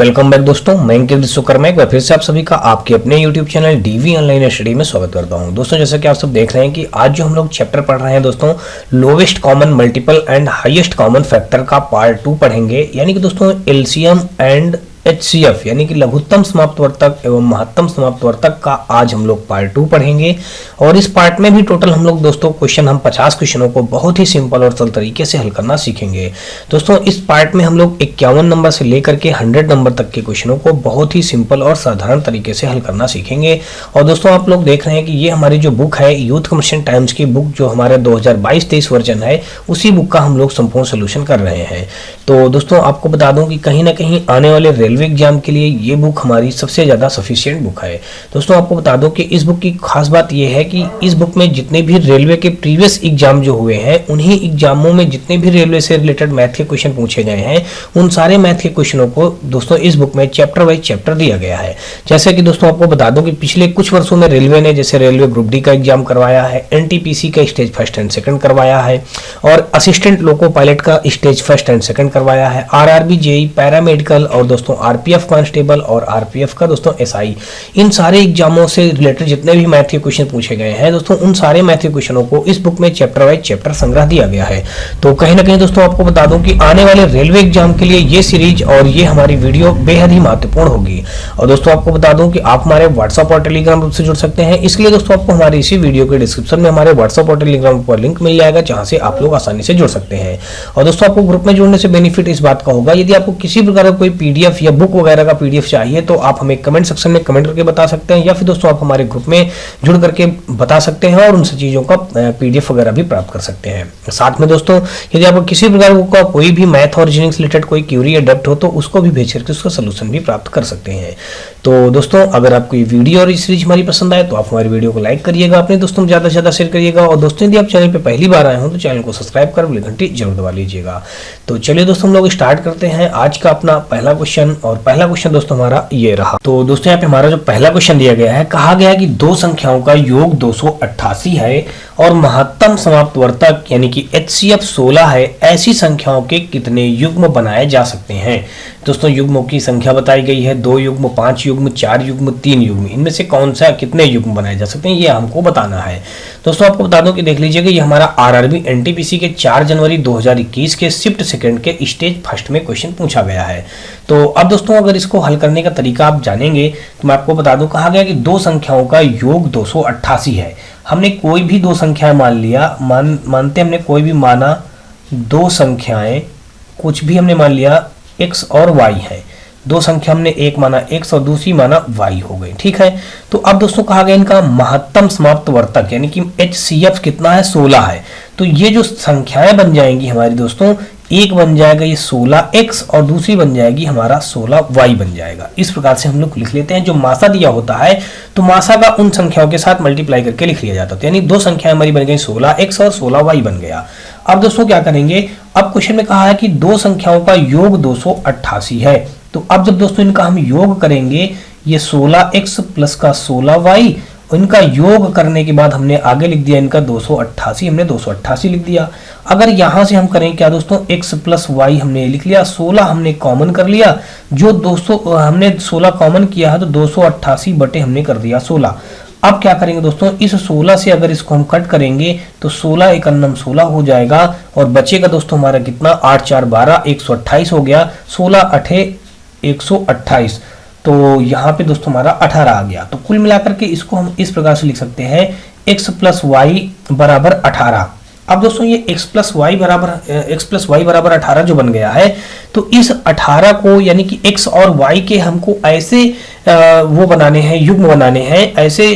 Welcome back दोस्तों, मैं अंकित विश्वकर्मा एक बार फिर से आप सभी का आपके अपने YouTube channel DV online study में स्वागत करता हूं। दोस्तों जैसा कि आप सब देख रहे हैं कि आज जो हम लोग चैप्टर पढ़ रहे हैं दोस्तों, lowest common multiple and highest common factor का पार्ट 2 पढ़ेंगे। यानी कि दोस्तों एलसीएम एंड HCF यानी कि लघुत्तम समाप्तवर्तक एवं महत्तम समाप्तवर्तक का आज हम लोग पार्ट 2 पढ़ेंगे। और इस पार्ट में भी टोटल हम लोग दोस्तों हम 50 क्वेश्चनों को बहुत ही सिंपल और सरल तरीके से हल करना सीखेंगे। दोस्तों इस पार्ट में हम लोग 51 नंबर से लेकर के 100 नंबर तक के क्वेश्चनों को बहुत ही सिंपल और साधारण तरीके से हल करना सीखेंगे। और दोस्तों आप लोग देख रहे हैं कि ये हमारी जो बुक है यूथ कमीशन टाइम्स की बुक, जो हमारे 2022-23 वर्जन है, उसी बुक का हम लोग संपूर्ण सोल्यूशन कर रहे हैं। तो दोस्तों आपको बता दूं कि कहीं ना कहीं आने वाले रेलवे एग्जाम के लिए ये बुक हमारी सबसे ज्यादा सफिशिएंट बुक है। दोस्तों आपको बता दूं कि इस बुक की खास बात ये है कि इस बुक में जितने भी रेलवे के प्रीवियस एग्जाम जो हुए हैं, उन्हीं एग्जामों में जितने भी रेलवे से रिलेटेड मैथ के क्वेश्चन पूछे गए हैं, उन सारे मैथ के क्वेश्चनों को दोस्तों इस बुक में चैप्टर वाइज चैप्टर दिया गया है। जैसे कि दोस्तों आपको बता दूं कि पिछले कुछ वर्षों में रेलवे ने जैसे रेलवे ग्रुप डी का एग्जाम करवाया है, NTPC का स्टेज फर्स्ट एंड सेकंड करवाया है, और असिस्टेंट लोको पायलट का स्टेज फर्स्ट एंड सेकंड करवाया है, RRB JEE पैरामेडिकल और दोस्तों RPF कांस्टेबल और RPF का दोस्तों SI, इन सारे एग्जामों से रिलेटेड जितने भी मैथ के क्वेश्चन पूछे गए हैं दोस्तों, उन सारे मैथ के क्वेश्चनों को इस बुक में चैप्टर वाइज चैप्टर संग्रह दिया गया है। तो कहीं ना कहीं दोस्तों आपको बता दूं कि आने वाले रेलवे एग्जाम के लिए ये सीरीज और ये हमारी वीडियो बेहद ही महत्वपूर्ण होगी। और दोस्तों आपको बता दूं कि आप हमारे व्हाट्सएप और टेलीग्राम ग्रुप से जुड़ सकते हैं। इसके लिए दोस्तों आपको हमारे इसी वीडियो के डिस्क्रिप्शन में हमारे व्हाट्सएप और टेलीग्राम पर लिंक मिल जाएगा, जहां से आप लोग आसानी से जुड़ सकते हैं। और दोस्तों आपको ग्रुप में जुड़ने से बेनिफिट इस बात का होगा, यदि आपको किसी प्रकार का कोई PDF या बुक वगैरह का PDF चाहिए तो आप हमें कमेंट सेक्शन में कमेंट करके बता सकते हैं, या फिर दोस्तों आप हमारे ग्रुप में जुड़ करके बता सकते हैं और उन सब चीजों का PDF वगैरह भी प्राप्त कर सकते हैं। साथ में दोस्तों यदि आपको किसी प्रकार का कोई भी मैथ और रीजनिंग से रिलेटेड कोई क्यूरी या डाउट हो तो उसको भी भेज करके उसका सोल्यूशन भी प्राप्त कर सकते हैं। तो दोस्तों अगर आपको ये वीडियो और सीरीज हमारी पसंद आए तो आप हमारी वीडियो को लाइक करिएगा, अपने दोस्तों में ज्यादा से ज्यादा शेयर करिएगा। और दोस्तों यदि आप चैनल पे पहली बार आए हो तो चैनल को सब्सक्राइब कर बेल घंटी जरूर दबा लीजिएगा। तो चलिए दोस्तों हम लोग स्टार्ट करते हैं आज का अपना पहला क्वेश्चन। और पहला क्वेश्चन दोस्तों हमारा ये रहा। तो दोस्तों यहाँ पे हमारा जो पहला क्वेश्चन दिया गया है, कहा गया है कि दो संख्याओं का योग 288 है और महत्तम समाप्तवर्तक यानी कि HCF 16 है। ऐसी संख्याओं के कितने युग्म बनाए जा सकते हैं? दोस्तों युग्मों की संख्या बताई गई है, 2 युग्म, 5 युग्म, 4 युग्म, 3 युग्म। इनमें से कौन सा कितने युग्म बनाए जा सकते हैं ये हमको बताना है। दोस्तों आपको बता दूं कि देख लीजिएगा, ये हमारा RRB NTPC के 4 जनवरी 2021 के शिफ्ट सेकंड के स्टेज फर्स्ट में क्वेश्चन पूछा गया है। तो अब दोस्तों अगर इसको हल करने का तरीका आप जानेंगे तो मैं आपको बता दूं, कहा गया कि दो संख्याओं का योग 288 है। हमने कोई भी दो संख्याएं मान लिया, मानते हमने कोई भी माना दो संख्याएं, कुछ भी हमने मान लिया x और y है। दो संख्या हमने एक माना x और दूसरी माना y हो गई, ठीक है। तो अब दोस्तों कहा गया इनका महत्तम समाप्तवर्तक यानी कि HCF कितना है? 16 है। तो ये जो संख्याएं बन जाएंगी हमारी दोस्तों, एक बन जाएगा ये 16x और दूसरी बन जाएगी हमारा 16y बन जाएगा। इस प्रकार से हम लोग लिख लेते हैं। जो मासा दिया होता है तो मासा का उन संख्याओं के साथ मल्टीप्लाई करके लिख लिया जाता है। यानी दो संख्याएं हमारी बन गई 16x और 16y बन गया। अब दोस्तों क्या करेंगे, अब क्वेश्चन में कहा है कि दो संख्याओं का योग 288 है। तो अब जब दोस्तों इनका हम योग करेंगे, ये 16x प्लस का 16y, इनका योग करने के बाद हमने आगे लिख दिया इनका 288, हमने 288 लिख दिया। अगर यहां से हम करें क्या दोस्तों, x प्लस y हमने लिख लिया, 16 हमने कॉमन कर लिया, जो 200 हमने 16 कॉमन किया है तो 288 बटे हमने कर दिया 16। अब क्या करेंगे दोस्तों, इस 16 से अगर इसको हम कट करेंगे तो 16 एक अन्नम 16 हो जाएगा और बचेगा दोस्तों हमारा कितना, 8 4 12 128 हो गया, 16 8 128। तो यहाँ पे दोस्तों हमारा 18 आ गया। तो कुल मिलाकर के इसको हम इस प्रकार से लिख सकते हैं, x प्लस वाई बराबर 18। अब दोस्तों ये x प्लस वाई बराबर 18 जो बन गया है, तो इस 18 को यानी कि x और y के हमको ऐसे वो बनाने हैं, युग्म बनाने हैं, ऐसे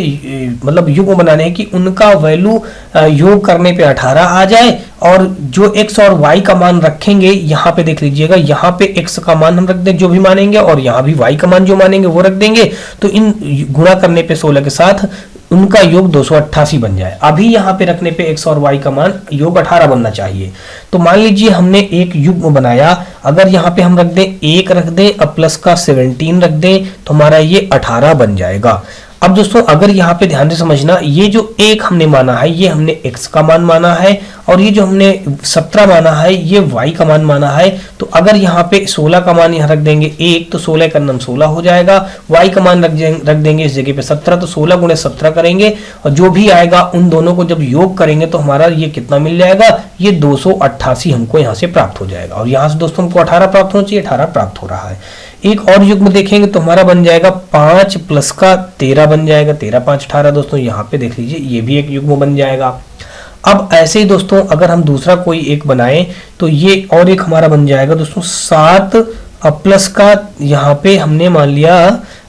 मतलब युग्म बनाने हैं कि उनका वैल्यू योग करने पे 18 आ जाए। और जो x और y का मान रखेंगे, यहाँ पे देख लीजिएगा, यहाँ पे x का मान हम रख दें जो भी मानेंगे, और यहाँ भी y का मान जो मानेंगे वो रख देंगे। तो इन गुणा करने पे 16 के साथ उनका योग 288 बन जाए। अभी यहाँ पे रखने पे x और y का मान योग 18 बनना चाहिए। तो मान लीजिए हमने एक युग्म बनाया, अगर यहाँ पे हम रख दें 1 रख दें और प्लस का 17 रख दें तो हमारा ये 18 बन जाएगा। अब दोस्तों अगर यहाँ पे ध्यान से समझना, ये जो एक हमने माना है ये हमने x का मान माना है, और ये जो हमने 17 माना है ये y का मान माना है। तो अगर यहाँ पे 16 का मान यहाँ रख देंगे 1 तो 16 का नाम 16 हो जाएगा, y का मान रख देंगे इस जगह पे 17 तो 16 गुणे 17 करेंगे, और जो भी आएगा उन दोनों को जब योग करेंगे तो हमारा ये कितना मिल जाएगा, ये 288 हमको यहाँ से प्राप्त हो जाएगा। और यहाँ से दोस्तों हमको 18 प्राप्त होना चाहिए, 18 प्राप्त हो रहा है। एक और युग्म देखेंगे तो हमारा बन जाएगा 5 प्लस का 13 बन जाएगा, 13 5 18 दोस्तों यहाँ पे देख लीजिए ये भी एक युग्म बन जाएगा। अब ऐसे ही दोस्तों अगर हम दूसरा कोई एक बनाएं तो ये और एक हमारा बन जाएगा दोस्तों 7 प्लस का यहाँ पे हमने मान लिया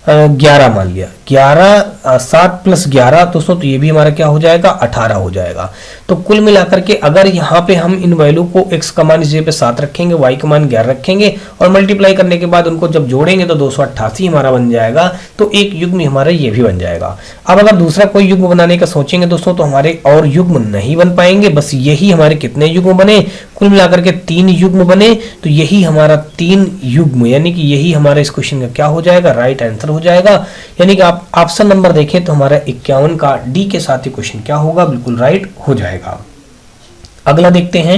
11 मान लिया, 11 7 प्लस 11 दोस्तों तो ये भी हमारा क्या हो जाएगा 18 हो जाएगा। तो कुल मिलाकर के अगर यहाँ पे हम इन वैल्यू को x का मान इस जगह पे 7 रखेंगे, y का मान 11 रखेंगे और मल्टीप्लाई करने के बाद उनको जब जोड़ेंगे तो 288 हमारा बन जाएगा। तो एक युग्म हमारा ये भी बन जाएगा। अब अगर दूसरा कोई युग्म बनाने का सोचेंगे दोस्तों तो हमारे और युग्म नहीं बन पाएंगे, बस यही हमारे कितने युग्म बने, कुल मिलाकर के 3 युग्म बने। तो यही हमारा 3 युग्म यानी कि यही हमारा इस क्वेश्चन का क्या हो जाएगा, राइट आंसर हो जाएगा। यानी कि आप ऑप्शन नंबर देखें तो हमारा 51 का डी के साथ ही क्वेश्चन क्या होगा, बिल्कुल राइट हो जाएगा। अगला देखते हैं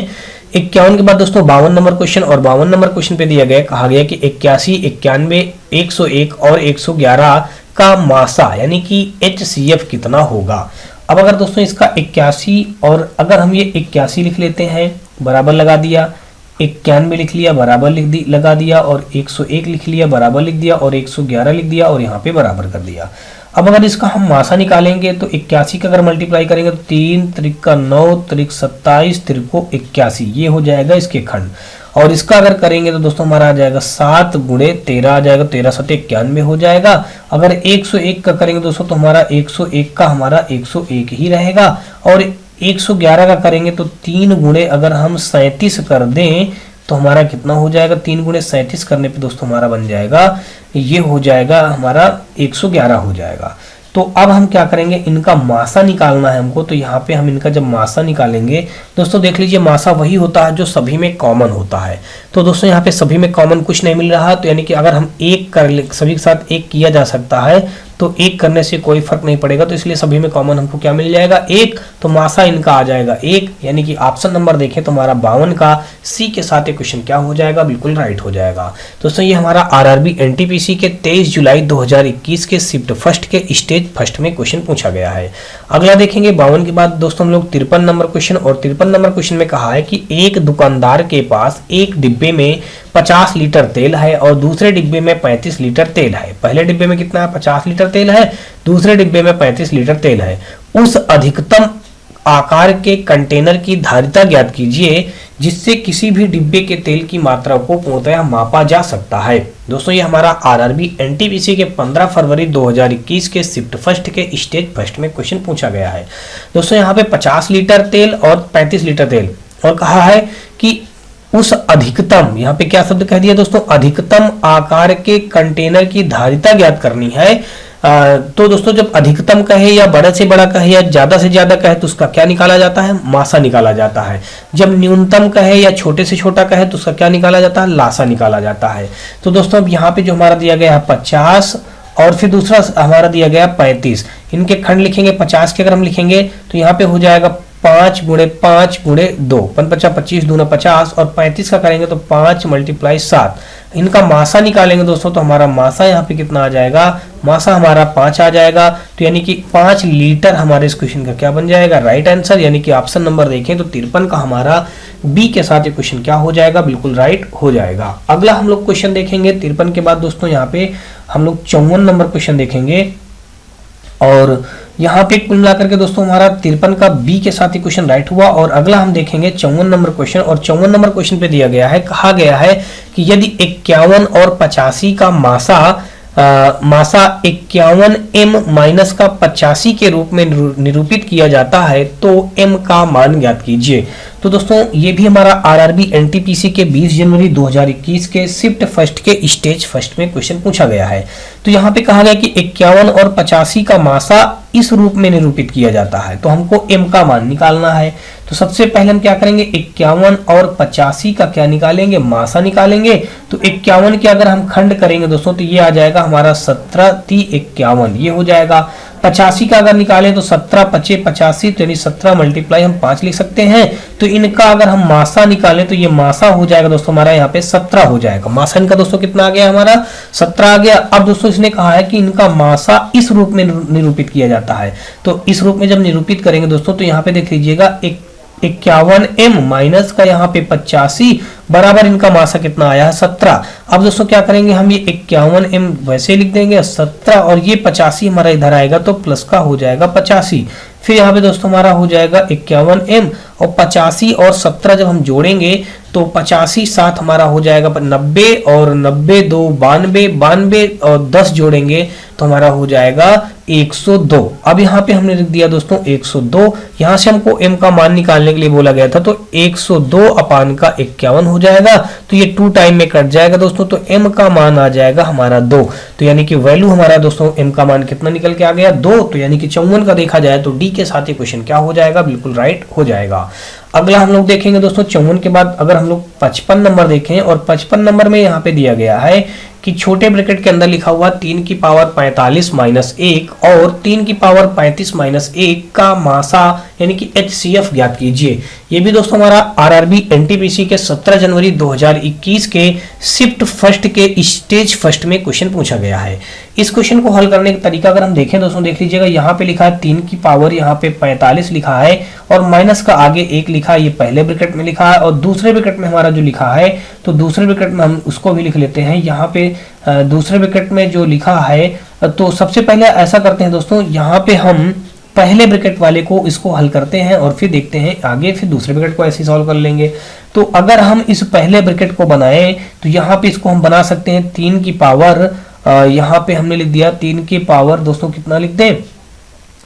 51 के बाद दोस्तों 52 नंबर क्वेश्चन, और 52 नंबर क्वेश्चन पे दिया गया, कहा गया कि 81 91 101 और 111 का मासा यानी कि HCF कितना होगा। अब अगर दोस्तों इसका 81 और अगर हम ये 81 लिख लेते हैं बराबर लगा दिया, 91 लिख लिया बराबर लगा दिया, और 101 लिख लिया बराबर लिख दिया, और 111 लिख दिया और यहाँ पे बराबर कर दिया। अब अगर इसका हम मासा निकालेंगे तो 81 का अगर मल्टीप्लाई करेंगे तो 3 त्रिक का 9 त्रिक 27 त्रिको 81 ये हो जाएगा इसके खंड। और इसका अगर करेंगे तो दोस्तों हमारा आ जाएगा 7 गुणे 13 आ जाएगा, 13 7 91 हो जाएगा। अगर 101 का करेंगे दोस्तों तो हमारा 101 का हमारा 101 ही रहेगा, और 111 का करेंगे तो 3 गुणे अगर हम 37 कर दें तो हमारा कितना हो जाएगा, 3 गुणे 37 करने पे दोस्तों हमारा बन जाएगा, ये हो जाएगा हमारा 111 हो जाएगा। तो अब हम क्या करेंगे, इनका मासा निकालना है हमको। तो यहाँ पे हम इनका जब मासा निकालेंगे दोस्तों देख लीजिए मासा वही होता है जो सभी में कॉमन होता है। तो दोस्तों यहाँ पे सभी में कॉमन कुछ नहीं मिल रहा, तो यानी कि अगर हम एक कर ले, सभी के साथ एक किया जा सकता है तो एक करने से कोई फर्क नहीं पड़ेगा, तो इसलिए सभी में कॉमन हमको क्या मिल जाएगा, एक। तो मासा इनका आ जाएगा 1, यानी कि ऑप्शन नंबर देखें तो हमारा 52 का सी के साथ एक क्वेश्चन क्या हो जाएगा, बिल्कुल राइट हो जाएगा। दोस्तों ये हमारा आरआरबी एनटीपीसी के 23 जुलाई 2021 के शिफ्ट फर्स्ट के स्टेज फर्स्ट में क्वेश्चन पूछा गया है। अगला देखेंगे 52 के बाद दोस्तों हम लोग 53 नंबर क्वेश्चन, और 53 नंबर क्वेश्चन में कहा है कि एक दुकानदार के पास एक डिब्बे में 50 लीटर तेल है और दूसरे डिब्बे में 35 लीटर तेल है। पहले डिब्बे में कितना है, 50 लीटर तेल है, दूसरे डिब्बे में 35 लीटर तेल है। उस अधिकतम आकार के कंटेनर की धारिता ज्ञात कीजिए जिससे किसी भी डिब्बे के तेल की मात्रा को पूर्णतः मापा जा सकता है। दोस्तों ये हमारा आरआरबी एनटीपीसी के 15 फरवरी 2021 के शिफ्ट फर्स्ट के स्टेज फर्स्ट में क्वेश्चन पूछा गया है। दोस्तों यहाँ पे 50 लीटर तेल और 35 लीटर तेल, और कहा है कि उस अधिकतम, यहाँ पे क्या शब्द कह दिया दोस्तों, अधिकतम आकार के कंटेनर की धारिता ज्ञात करनी है। तो दोस्तों जब अधिकतम कहे या बड़े से बड़ा कहे या ज्यादा से ज्यादा कहे तो उसका क्या निकाला जाता है, मासा निकाला जाता है। जब न्यूनतम कहे या छोटे से छोटा कहे तो उसका क्या निकाला जाता है, लासा निकाला जाता है। तो दोस्तों अब यहाँ पे जो हमारा दिया गया है 50 और फिर दूसरा हमारा दिया गया 35, इनके खंड लिखेंगे। 50 के अगर हम लिखेंगे तो यहाँ पे हो जाएगा 5 गुणे 5 गुणे 2, 5 25 दूना 50, और 35 का करेंगे तो 5 × 7। इनका मासा निकालेंगे दोस्तों तो हमारा मासा यहाँ पे कितना आ जाएगा, मासा हमारा 5 आ जाएगा। तो यानी कि 5 लीटर हमारे इस क्वेश्चन का क्या बन जाएगा, राइट आंसर। यानी कि ऑप्शन नंबर देखें तो 53 का हमारा बी के साथ ये क्वेश्चन क्या हो जाएगा, बिल्कुल राइट हो जाएगा। अगला हम लोग क्वेश्चन देखेंगे 53 के बाद दोस्तों यहाँ पे हम लोग 54 नंबर क्वेश्चन देखेंगे, और यहाँ पे कुल मिलाकर के दोस्तों हमारा 53 का बी के साथ ही क्वेश्चन राइट हुआ। और अगला हम देखेंगे 54 नंबर क्वेश्चन, और 54 नंबर क्वेश्चन पे दिया गया है, कहा गया है कि यदि 51 और 85 का मासा 51 m माइनस का 85 के रूप में निरूपित किया जाता है तो m का मान ज्ञात कीजिए। तो दोस्तों ये भी हमारा आरआरबी एनटीपीसी के 20 जनवरी 2021 के शिफ्ट फर्स्ट के स्टेज फर्स्ट में क्वेश्चन पूछा गया है। तो यहाँ पे कहा गया कि 51 और 85 का मासा इस रूप में निरूपित किया जाता है, तो हमको m का मान निकालना है। तो तो सबसे पहले हम क्या करेंगे, 51 और 85 का क्या निकालेंगे, मासा निकालेंगे। तो 51 के अगर हम खंड करेंगे दोस्तों तो ये आ जाएगा हमारा 17×3=51, ये हो जाएगा। 85 का अगर निकालें तो 17×5=85, तो यानी 17 मल्टीप्लाई हम 5 लिख सकते हैं। तो इनका अगर हम मासा निकालें तो ये मासा हो जाएगा दोस्तों हमारा यहाँ पे 17 हो जाएगा। मासा इनका दोस्तों कितना आ गया, हमारा 17 आ गया। अब दोस्तों इसने कहा है कि इनका मासा इस रूप में निरूपित किया जाता है। तो इस रूप में जब निरूपित करेंगे दोस्तों तो यहाँ पे देख लीजिएगा 51m माइनस का यहाँ पे 85 बराबर इनका मासा कितना आया है, 17। अब दोस्तों क्या करेंगे, हम ये 51m वैसे लिख देंगे 17 और ये 85 हमारा इधर आएगा तो प्लस का हो जाएगा 85। फिर यहाँ पे दोस्तों हमारा हो जाएगा 51m और 85 और 17 जब हम जोड़ेंगे तो 85 साथ हमारा हो जाएगा 90 और 90 2 92, 92 और 10 जोड़ेंगे तो हमारा हो जाएगा 102। अब यहाँ पे हमने लिख दिया दोस्तों 102। यहाँ से हमको m का मान निकालने के लिए बोला गया था तो 102 अपान का 51 हो जाएगा। तो ये 2 टाइम में कट जाएगा दोस्तों, तो m का मान आ जाएगा हमारा 2। तो यानी कि वैल्यू हमारा दोस्तों m का मान कितना निकल के आ गया, 2। तो यानी कि 54 का देखा जाए तो डी के साथ ये क्वेश्चन क्या हो जाएगा, बिल्कुल राइट हो जाएगा। अगला हम लोग देखेंगे दोस्तों 54 के बाद अगर हम लोग 55 नंबर देखें और 55 नंबर में यहाँ पे दिया गया है कि छोटे ब्रैकेट के अंदर लिखा हुआ 3 की पावर 45 माइनस 1 और 3 की पावर 35 माइनस 1 का मासा यानी कि HCF ज्ञात कीजिए। ये भी दोस्तों हमारा आरआरबी एनटीपीसी के 17 जनवरी 2021 के शिफ्ट फर्स्ट के स्टेज फर्स्ट में क्वेश्चन पूछा गया है। इस क्वेश्चन को हल करने का तरीका अगर हम देखें दोस्तों, देख लीजिएगा यहाँ पे लिखा है 3 की पावर यहाँ पे 45 लिखा है और माइनस का आगे 1 लिखा है, ये पहले ब्रैकेट में लिखा है और दूसरे ब्रैकेट में हमारा जो लिखा है तो दूसरे ब्रैकेट में हम उसको भी लिख लेते हैं। यहाँ पे दूसरे ब्रैकेट में जो लिखा है तो सबसे पहले ऐसा करते हैं दोस्तों, यहाँ पे हम पहले ब्रैकेट वाले को इसको हल करते हैं और फिर देखते हैं आगे, फिर दूसरे ब्रैकेट को ऐसे सॉल्व कर लेंगे। तो अगर हम इस पहले ब्रैकेट को बनाएं तो यहाँ पे इसको हम बना सकते हैं 3 की पावर, यहाँ पे हमने लिख दिया 3 की पावर दोस्तों कितना लिख दें,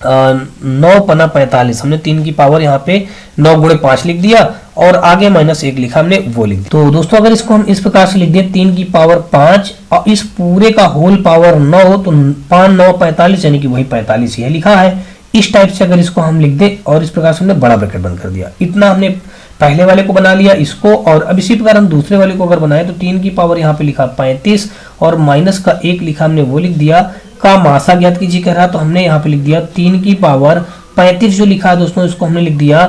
9 पना 45, हमने 3 की पावर यहाँ पे 9 गुणे 5 लिख दिया और आगे माइनस 1 लिखा हमने, वो लिख दिया। तो दोस्तों अगर इसको हम इस प्रकार से लिख दें 3 की पावर 5 और इस पूरे का होल पावर 9 तो 5 9 45 यानी कि वही 45 ही लिखा है। इस टाइप से अगर इसको हम लिख दें और इस प्रकार से हमने बड़ा ब्रैकेट बंद कर दिया, इतना हमने पहले वाले को बना लिया इसको। और अब इसी प्रकार हम दूसरे वाले को अगर बनाए तो 3 की पावर यहाँ पे लिखा 35 और माइनस का 1 लिखा हमने, वो लिख दिया। का मासा ज्ञात कीजिए कह रहा तो हमने यहाँ पे लिख दिया 3 की पावर 35 जो लिखा है दोस्तों इसको हमने लिख दिया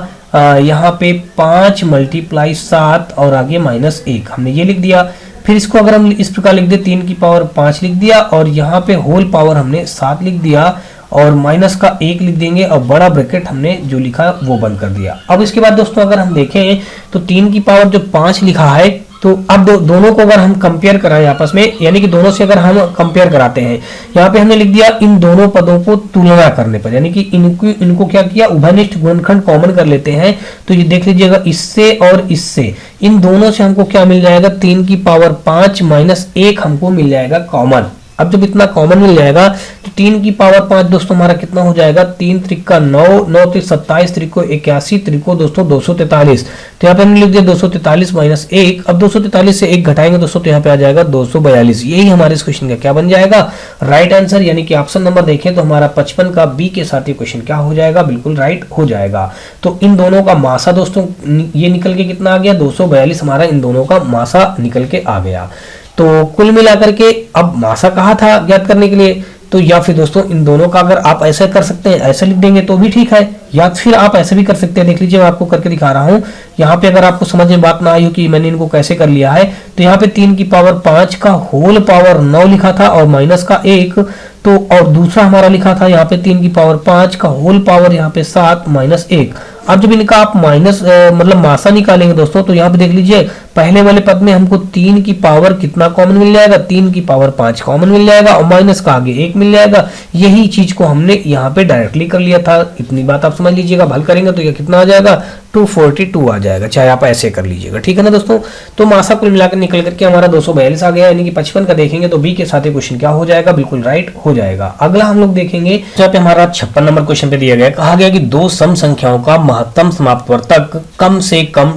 यहाँ पे 5 मल्टीप्लाई 7 और आगे माइनस 1 हमने ये लिख दिया। फिर इसको अगर हम इस प्रकार लिख दे 3 की पावर 5 लिख दिया और यहाँ पे होल पावर हमने 7 लिख दिया और माइनस का 1 लिख देंगे और बड़ा ब्रैकेट हमने जो लिखा वो बंद कर दिया। अब इसके बाद दोस्तों अगर हम देखें तो 3 की पावर जो 5 लिखा है तो अब दोनों को अगर हम कंपेयर कराएं आपस में, यानी कि दोनों से अगर हम कंपेयर कराते हैं, यहाँ पे हमने लिख दिया इन दोनों पदों को तुलना करने पर, यानी कि इनको क्या किया, उभयनिष्ठ गुणनखंड कॉमन कर लेते हैं। तो ये देख लीजिएगा इससे और इससे, इन दोनों से हमको क्या मिल जाएगा, 3 की पावर 5 माइनस 1 हमको मिल जाएगा कॉमन। अब जब इतना कॉमन मिल जाएगा तो 3 की पावर 5 दोस्तों हमारा कितना हो जाएगा, 3 त्रिका 9, 9 त्रिक 27, त्रिको 81, त्रिको दोस्तों 243। तो यहाँ पे हमने लिख दिया 243 माइनस 1। अब 243 से 1 घटाएंगे दोस्तों तो यहाँ पे आ जाएगा 242। यही हमारे इस क्वेश्चन का क्या बन जाएगा, राइट आंसर। यानी कि ऑप्शन नंबर देखें तो हमारा 55 का बी के साथ ये क्वेश्चन क्या हो जाएगा, बिल्कुल राइट हो जाएगा। तो इन दोनों का मासा दोस्तों ये निकल के कितना आ गया, 242 हमारा इन दोनों का मासा निकल के आ गया। तो कुल मिलाकर के अब मासा कहा था ज्ञात करने के लिए, तो या फिर दोस्तों इन दोनों का अगर आप ऐसे कर सकते हैं, ऐसे लिख देंगे तो भी ठीक है, या फिर आप ऐसे भी कर सकते हैं। देख लीजिए मैं आपको करके दिखा रहा हूं। यहाँ पे अगर आपको समझ में बात ना आई हो कि मैंने इनको कैसे कर लिया है, तो यहाँ पे 3 की पावर 5 का होल पावर 9 लिखा था और माइनस का 1, तो और दूसरा हमारा लिखा था यहाँ पे 3 की पावर 5 का होल पावर यहाँ पे 7 माइनस 1। अब जब इनका आप माइनस मतलब मासा निकालेंगे दोस्तों, तो यहाँ पे देख लीजिए पहले वाले पद में हमको 3 की पावर कितना कॉमन मिल जाएगा, 3 की पावर 5 कॉमन मिल जाएगा और माइनस का आगे 1 मिल जाएगा। यही चीज को हमने यहाँ पे डायरेक्टली कर लिया था। इतनी बात आप समझ लीजिएगा, हल करेंगे तो ये कितना आ जाएगा, 242 आ जाएगा, चाहे आप ऐसे कर लीजिएगा, ठीक है ना दोस्तों। तो मासा कुल मिलाकर निकल करके हमारा 242 आ गया, यानी कि 55 का देखेंगे तो बी के साथ क्वेश्चन क्या हो जाएगा, बिल्कुल राइट हो जाएगा। अगला हम लोग देखेंगे जहाँ पे हमारा 56 नंबर क्वेश्चन पे दिया गया, कहा गया कि 2 सम संख्याओं का महत्तम समाप्त वर्तक कम से कम ...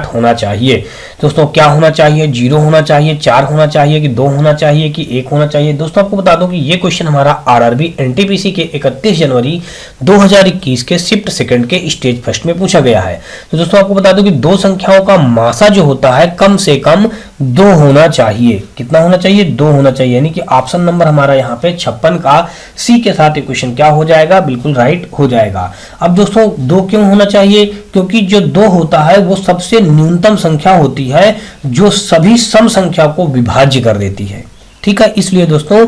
होना चाहिए। दोस्तों क्या होना चाहिए, 0 होना चाहिए, 4 होना चाहिए कि 2 होना चाहिए कि 1 होना चाहिए। दोस्तों आपको बता दूं कि ये क्वेश्चन हमारा आरआरबी एनटीपीसी के 31 जनवरी 2021 के शिफ्ट सेकंड के स्टेज फर्स्ट में पूछा गया है। तो दोस्तों आपको बता दूं कि दो संख्याओं का मासा जो होता है कम से कम 2 होना चाहिए। कितना होना चाहिए, 2 होना चाहिए, यानी कि ऑप्शन नंबर हमारा यहाँ पे 56 का सी के साथ इक्वेशन क्या हो जाएगा, बिल्कुल राइट हो जाएगा। अब दोस्तों 2 क्यों होना चाहिए, क्योंकि जो 2 होता है वो सबसे न्यूनतम संख्या होती है जो सभी सम संख्या को विभाज्य कर देती है। ठीक है, इसलिए दोस्तों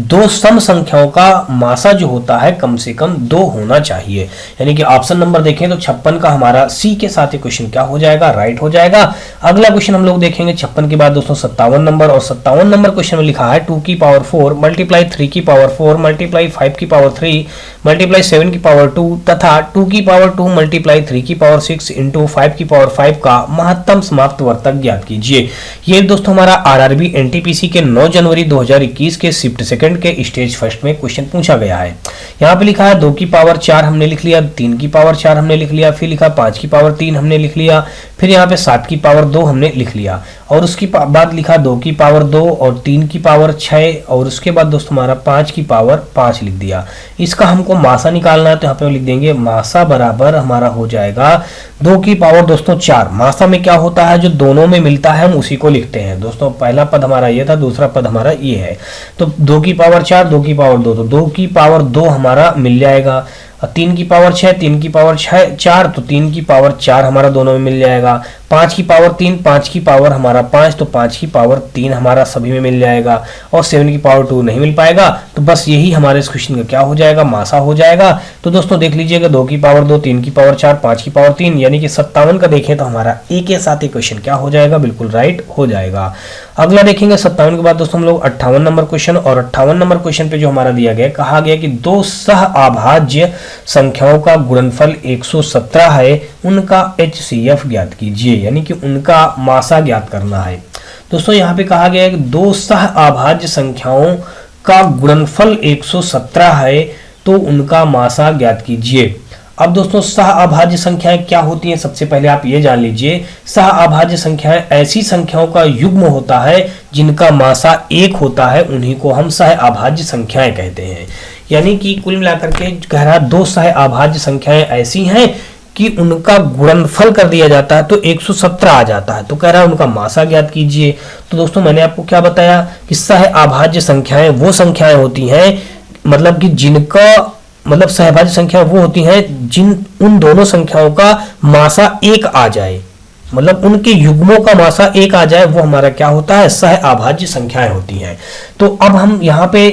2 सम संख्याओं का मासा जो होता है कम से कम 2 होना चाहिए। यानी कि ऑप्शन नंबर देखें तो 56 का हमारा सी के साथ क्वेश्चन क्या हो जाएगा, राइट हो जाएगा। अगला क्वेश्चन हम लोग देखेंगे 56 के बाद दोस्तों 57 नंबर, और 57 नंबर क्वेश्चन में लिखा है 2 की पावर 4 मल्टीप्लाई 3 की पावर 4 मल्टीप्लाई 5 की पावर 3 मल्टीप्लाई 7 की पावर 2 तथा 2 की पावर 2 मल्टीप्लाई 3 की पावर 6 इंटू 5 की पावर 5 का महत्तम समाप्त वर्तक ज्ञात कीजिए। ये दोस्तों हमारा आरआरबी एनटीपीसी के 9 जनवरी 2021 के शिफ्ट सेकंड के स्टेज फर्स्ट में क्वेश्चन पूछा गया है। यहाँ पे लिखा है 2 की पावर 4 हमने लिख लिया, 3 की पावर 4 हमने लिख लिया, फिर लिखा 5 की पावर 3 हमने लिख लिया, फिर यहाँ पे 7 की पावर 2 हमने लिख लिया, और उसके बाद लिखा 2 की पावर 2 और 3 की पावर 6, और उसके बाद दोस्तों हमारा 5 की पावर 5 लिख दिया। इसका हमको मासा निकालना है तो यहाँ पे लिख देंगे मासा बराबर हमारा हो जाएगा 2 की पावर दोस्तों 4। मासा में क्या होता है, जो दोनों में मिलता है हम उसी को लिखते हैं। दोस्तों पहला पद हमारा ये था, दूसरा पद हमारा ये है, तो 2 की पावर 4 2 की पावर 2, तो 2 की पावर 2 हमारा मिल जाएगा। 3 की पावर 6 3 की पावर 4, तो 3 की पावर 4 हमारा दोनों में मिल जाएगा। 5 की पावर 3 5 की पावर हमारा 5, तो 5 की पावर 3 हमारा सभी में मिल जाएगा, और 7 की पावर 2 नहीं मिल पाएगा। तो बस यही हमारे इस क्वेश्चन का क्या हो जाएगा, मासा हो जाएगा। तो दोस्तों देख लीजिएगा 2 की पावर 2 3 की पावर 4 5 की पावर 3, यानी कि 57 का देखें तो हमारा ए के साथ क्वेश्चन क्या हो जाएगा, बिल्कुल राइट हो जाएगा। अगला देखेंगे 57 के बाद दोस्तों हम लोग 58 नंबर क्वेश्चन, और 58 नंबर क्वेश्चन पे जो हमारा दिया गया, कहा गया कि 2 सह अभाज्य संख्याओं का गुणनफल 117 है, उनका HCF ज्ञात कीजिए, यानी कि उनका मासा ज्ञात करना है। दोस्तों यहाँ पे कहा गया है कि 2 सह अभाज्य संख्याओं का गुणनफल 117 है, तो उनका मासा ज्ञात कीजिए। अब दोस्तों सह अभाज्य संख्याएं क्या होती हैं, सबसे पहले आप ये जान लीजिए। सह अभाज्य संख्याएं ऐसी संख्याओं का युग्म होता है जिनका मासा 1 होता है, उन्हीं को हम सह अभाज्य संख्याएं कहते हैं। यानी कि कुल मिलाकर के कह रहा 2 सह अभाज्य संख्याएं ऐसी हैं कि उनका गुणनफल कर दिया जाता है तो 117 आ जाता है, तो कह रहा है उनका मासा ज्ञात कीजिए। तो दोस्तों मैंने आपको क्या बताया कि सह अभाज्य संख्याएं वो संख्याएं होती हैं, मतलब कि जिनका मतलब सहभाज्य संख्या वो होती हैं जिन उन दोनों संख्याओं का मासा 1 आ जाए, मतलब उनके युग्मों का मासा 1 आ जाए, वो हमारा क्या होता है, सह अभाज्य संख्याएं होती हैं। तो अब हम यहाँ पे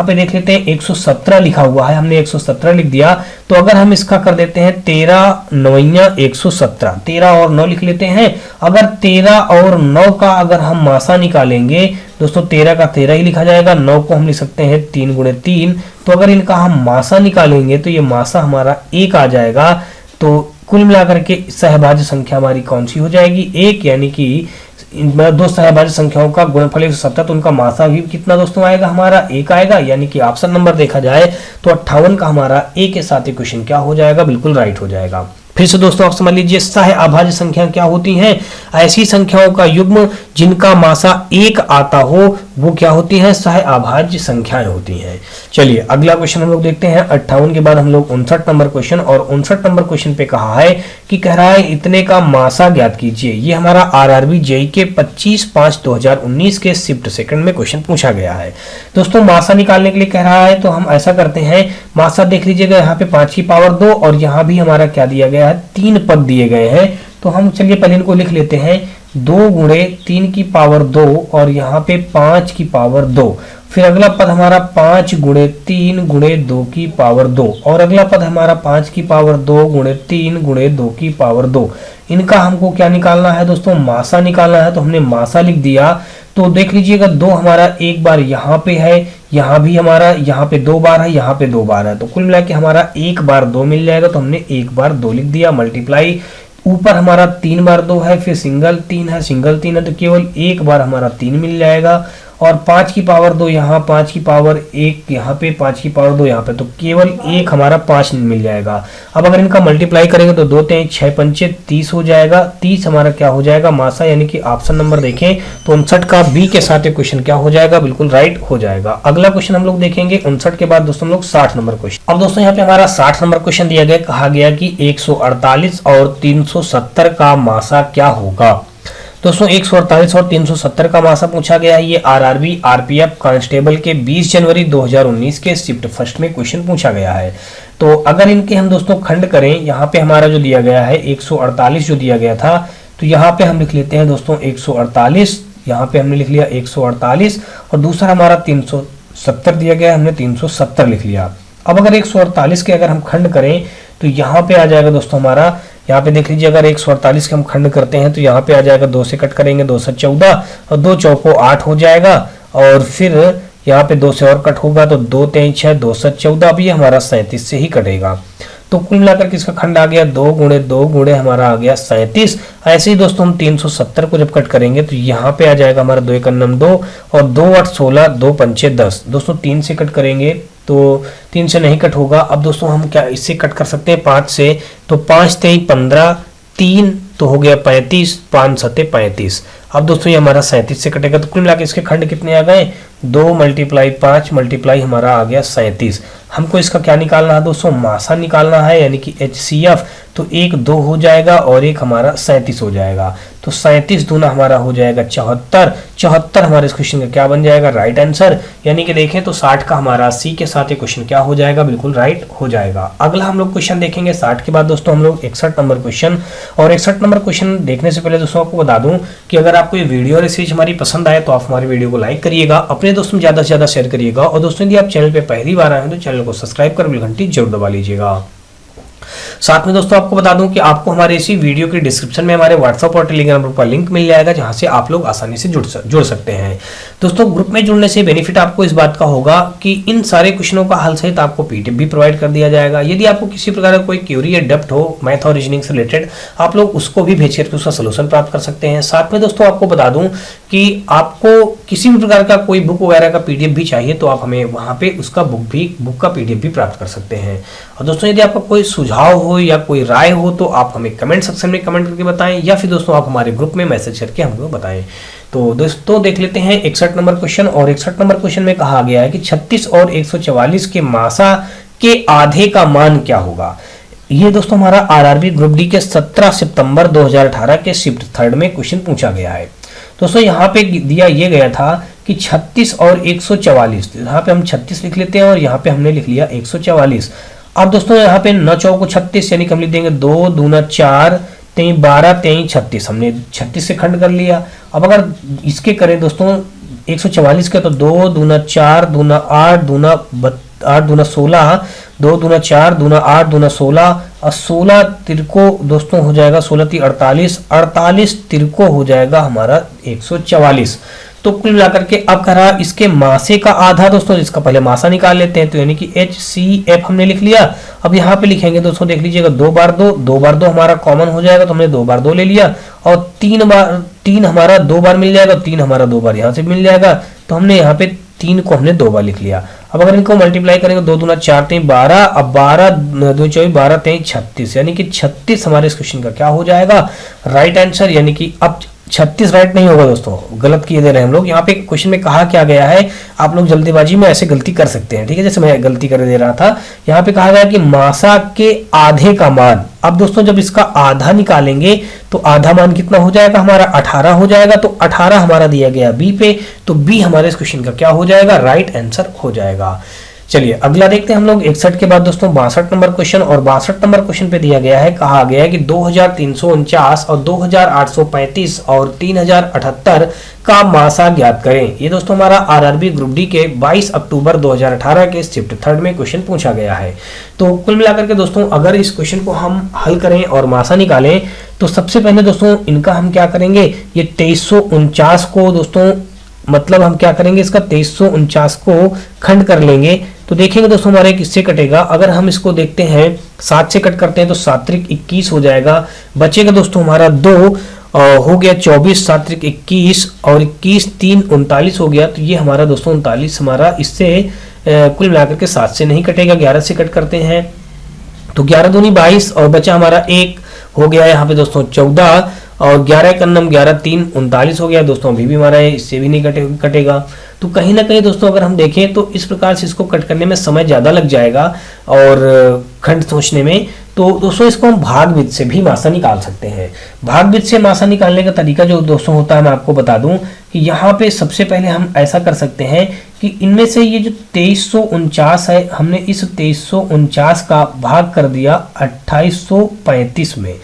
देख लेते हैं 117 लिखा हुआ है, हमने 117 लिख दिया। तो अगर हम इसका कर देते हैं 13 9 117, 13 और 9 लिख लेते हैं। अगर 13 और 9 का अगर हम मासा निकालेंगे दोस्तों, 13 का 13 ही लिखा जाएगा, 9 को हम लिख सकते हैं 3 गुणे 3। तो अगर इनका हम मासा निकालेंगे तो ये मासा हमारा 1 आ जाएगा। तो कुल मिलाकर के सहभाज्य संख्या हमारी कौन सी हो जाएगी, 1, यानी कि 2 सहभाज्य संख्याओं का गुणनफल 117, तो उनका मासा भी कितना दोस्तों आएगा, हमारा 1 आएगा। यानी कि ऑप्शन नंबर देखा जाए तो 58 का हमारा ए के साथ क्वेश्चन क्या हो जाएगा, बिल्कुल राइट हो जाएगा। फिर से दोस्तों आप समझ लीजिए, सह अभाज्य संख्या क्या होती हैं, ऐसी संख्याओं का युग्म जिनका मासा 1 आता हो, वो क्या होती हैं, सह अभाज्य संख्याएं होती हैं। चलिए अगला क्वेश्चन हम लोग देखते हैं 58 के बाद हम लोग 59 नंबर क्वेश्चन, और 59 नंबर क्वेश्चन पे कहा है कि कह रहा है इतने का मासा ज्ञात कीजिए। ये हमारा आरआरबी जेई के 25/5/2019 के शिफ्ट सेकंड में क्वेश्चन पूछा गया है। दोस्तों मासा निकालने के लिए कह रहा है, तो हम ऐसा करते हैं, मासा देख लीजिएगा यहाँ पे 5 की पावर 2 और यहाँ भी हमारा क्या दिया गया है, 3 पद दिए गए हैं। तो हम चलिए पहले इनको लिख लेते हैं, 2 गुणे 3 की पावर 2 और यहाँ पे 5 की पावर 2। फिर अगला पद हमारा 5 गुणे 3 गुणे 2 की पावर 2, और अगला पद हमारा 5 की पावर 2 गुणे 3 गुणे 2 की पावर 2। इनका हमको क्या निकालना है दोस्तों, मासा निकालना है। तो हमने मासा लिख दिया। तो देख लीजिएगा 2 हमारा एक बार यहाँ पे है, यहाँ भी हमारा यहाँ पे 2 बार है, यहाँ पे 2 बार है, तो कुल मिला के हमारा 1 बार 2 मिल जाएगा। तो हमने 1 बार 2 लिख दिया, मल्टीप्लाई ऊपर हमारा 3 बार 2 है, फिर सिंगल 3 है, सिंगल 3 है, तो केवल 1 बार हमारा 3 मिल जाएगा। और 5 की पावर 2 यहाँ, 5 की पावर 1 यहाँ पे, 5 की पावर 2 यहाँ पे, तो केवल एक हमारा 5 मिल जाएगा। अब अगर इनका मल्टीप्लाई करेंगे तो 2 3 6 पंचे 30 हो जाएगा। 30 हमारा क्या हो जाएगा मासा, यानी कि ऑप्शन नंबर देखें तो 59 का बी के साथ ये क्वेश्चन क्या हो जाएगा, बिल्कुल राइट हो जाएगा। अगला क्वेश्चन हम लोग देखेंगे 59 के बाद दोस्तों हम लोग 60 नंबर क्वेश्चन। अब दोस्तों यहाँ पे हमारा 60 नंबर क्वेश्चन दिया गया, कहा गया कि 148 और 370 का मासा क्या होगा। दोस्तों 148 और 370 का मासा पूछा गया है। ये आरआरबी आरपीएफ कांस्टेबल के 20 जनवरी 2019 के शिफ्ट फर्स्ट में क्वेश्चन पूछा गया है। तो अगर इनके हम दोस्तों खंड करें, यहाँ पे हमारा जो दिया गया है 148 जो दिया गया था, तो यहाँ पे हम लिख लेते हैं दोस्तों 148, यहाँ पे हमने लिख लिया 148 और दूसरा हमारा 370 दिया गया, हमने 370 लिख लिया। अब अगर 148 के अगर हम खंड करें तो यहाँ पे आ जाएगा दोस्तों हमारा, यहाँ पे देख लीजिए अगर 148 के हम खंड करते हैं तो यहाँ पे आ जाएगा 2 से कट करेंगे 2 से 14 और 2 चौको 8 हो जाएगा, और फिर यहाँ पे 2 से और कट होगा तो 2 3 6 2 से 14, अब ये हमारा 37 से ही कटेगा। तो कुल मिलाकर के इसका खंड आ गया 2 गुणे 2 गुणे हमारा आ गया 37। ऐसे ही दोस्तों हम 370 को जब कट करेंगे तो यहाँ पे आ जाएगा हमारा 2 1 9 2 और 2 8 16 2 5 10। दोस्तों 3 से कट करेंगे तो 3 से नहीं कट होगा। अब दोस्तों हम क्या इससे कट कर सकते हैं 5 से, तो 5 3 15, 3 तो हो गया 35, 5 7 35। अब दोस्तों ये हमारा 37 से कटेगा, तो कुल मिलाकर इसके खंड कितने आ गए 2 × 5 मल्टीप्लाई हमारा आ गया 37। हमको इसका क्या निकालना है दोस्तों, मासा निकालना है, यानी कि HCF। तो 1 2 हो जाएगा और एक हमारा 37 हो जाएगा, तो 37 दूना हमारा हो जाएगा 74। 74 हमारे इस क्वेश्चन का क्या बन जाएगा, राइट आंसर। यानी कि देखें तो 60 का हमारा सी के साथ ये क्वेश्चन क्या हो जाएगा, बिल्कुल राइट हो जाएगा। अगला हम लोग क्वेश्चन देखेंगे 60 के बाद दोस्तों हम लोग 61 नंबर क्वेश्चन। और 61 नंबर क्वेश्चन देखने से पहले दोस्तों आपको बता दूं कि अगर आपको ये वीडियो और सीरीज हमारी पसंद आए तो आप हमारी वीडियो को लाइक करिएगा, अपने दोस्तों में ज्यादा से ज्यादा शेयर करिएगा, और दोस्तों यदि आप चैनल पे पहली बार आए हैं तो चैनल को सब्सक्राइब कर बेल घंटी जरूर दबा लीजिएगा। साथ में दोस्तों आपको बता दूं कि आपको हमारे इसी वीडियो के डिस्क्रिप्शन में हमारे व्हाट्सएप और टेलीग्राम ग्रुप का लिंक मिल जाएगा, जहां से आप लोग आसानी से जुड़ सकते हैं। दोस्तों ग्रुप में जुड़ने से बेनिफिट आपको इस बात का होगा कि इन सारे क्वेश्चनों का हल सहित आपको पीडीएफ भी प्रोवाइड कर दिया जाएगा। यदि आपको किसी प्रकार का कोई क्यूरी या डब्ट हो मैथ और रीजनिंग से रिलेटेड, आप लोग उसको भी भेज करके उसका सोल्यूशन प्राप्त कर सकते हैं। साथ में दोस्तों आपको बता दूं कि आपको किसी भी प्रकार का कोई बुक वगैरह का पीडीएफ भी चाहिए तो आप हमें वहां पे उसका बुक का पीडीएफ भी प्राप्त कर सकते हैं। और दोस्तों यदि आपका कोई सुझाव हो या कोई राय हो तो आप हमें कमेंट सेक्शन में कमेंट करके बताएं, या फिर दोस्तों आप हमारे ग्रुप में मैसेज करके हमको बताएं। तो दोस्तों देख लेते हैं 61 नंबर क्वेश्चन। और 61 नंबर क्वेश्चन में कहा गया है कि 36 और 144 के मासा के आधे का मान क्या होगा। ये दोस्तों हमारा आरआरबी ग्रुप डी के 17 सितंबर 2018 के शिफ्ट थर्ड में क्वेश्चन पूछा गया है। दोस्तों यहाँ पे दिया ये गया था कि 36 और 144, यहाँ पे हम 36 लिख लेते हैं और यहाँ पे हमने लिख लिया 144। अब दोस्तों यहाँ पे 9 चौको 36, यानी कि हम लिख देंगे 2 दूना 4 3 12 3 36, हमने 36 से खंड कर लिया। अब अगर इसके करें दोस्तों 144 के, तो 2 दूना 4 दूना 8 दूना 16, 2 दूना 4 दूना 8 दूना 16 और 16 तिरको दोस्तों हो जाएगा 16 × 48, 48 तिरको हो जाएगा हमारा 144। तो कुल मिलाकर के अब करा इसके मासे का आधा दोस्तों, इसका पहले मासा निकाल लेते हैं, तो यानी कि HCF हमने लिख लिया। अब यहाँ पे लिखेंगे दोस्तों देख लीजिएगा 2 बार 2 हमारा कॉमन हो जाएगा, तो हमने 2 बार 2 ले लिया, और 3 हमारा 2 बार मिल जाएगा, 3 हमारा 2 बार यहाँ से मिल जाएगा, तो हमने यहाँ पे 3 को हमने 2 बार लिख लिया। अब अगर इनको मल्टीप्लाई करेंगे 2 दूना 4 3 12, अब 12 2 24 12 3 36, यानी कि 36 हमारे इस क्वेश्चन का क्या हो जाएगा, राइट आंसर। यानी कि अब 36 राइट नहीं होगा दोस्तों, गलत किए दे रहे हैं हम लोग। यहाँ पे क्वेश्चन में कहा क्या गया है, आप लोग जल्दीबाजी में ऐसे गलती कर सकते हैं, ठीक है, जैसे मैं गलती कर दे रहा था। यहाँ पे कहा गया कि मासा के आधे का मान। अब दोस्तों जब इसका आधा निकालेंगे तो आधा मान कितना हो जाएगा हमारा 18 हो जाएगा, तो 18 हमारा दिया गया बी पे, तो बी हमारे इस क्वेश्चन का क्या हो जाएगा, राइट आंसर हो जाएगा। चलिए अगला देखते हैं हम लोग 61 के बाद दोस्तों 62 नंबर क्वेश्चन। और 62 नंबर क्वेश्चन पे दिया गया है, कहा गया है कि 2349 और 2835 और 3078 का मासा ज्ञात करें। ये दोस्तों हमारा आरआरबी ग्रुप डी के 22 अक्टूबर 2018 के शिफ्ट थर्ड में क्वेश्चन पूछा गया है। तो कुल मिलाकर के दोस्तों अगर इस क्वेश्चन को हम हल करें और मासा निकालें, तो सबसे पहले दोस्तों इनका हम क्या करेंगे, ये 2349 को दोस्तों मतलब हम क्या करेंगे, इसका 2349 को खंड कर लेंगे, तो देखेंगे दोस्तों हमारे किससे कटेगा। अगर हम इसको देखते हैं 7 से कट करते हैं तो 7 × 21 हो जाएगा, बचेगा दोस्तों हमारा 2, हो गया 24, 7 त्रिक 21 और 21 3 39 हो गया। तो ये हमारा दोस्तों 39 हमारा इससे कुल मिलाकर के 7 से नहीं कटेगा, 11 से कट करते हैं। तो 11 दूनी 22 और बचा हमारा 1 हो गया यहाँ पे दोस्तों 14 और 11 का नम 11 3 39 हो गया दोस्तों। अभी भी हमारा इससे भी नहीं कटेगा। तो कहीं ना कहीं दोस्तों अगर हम देखें तो इस प्रकार से इसको कट करने में समय ज़्यादा लग जाएगा और खंड सोचने में। तो दोस्तों इसको हम भागविद से भी मासा निकाल सकते हैं। भागविद से मासा निकालने का तरीका जो दोस्तों होता है मैं आपको बता दूं कि यहाँ पे सबसे पहले हम ऐसा कर सकते हैं कि इनमें से ये जो 2349 है, हमने इस 2349 का भाग कर दिया 2835 में।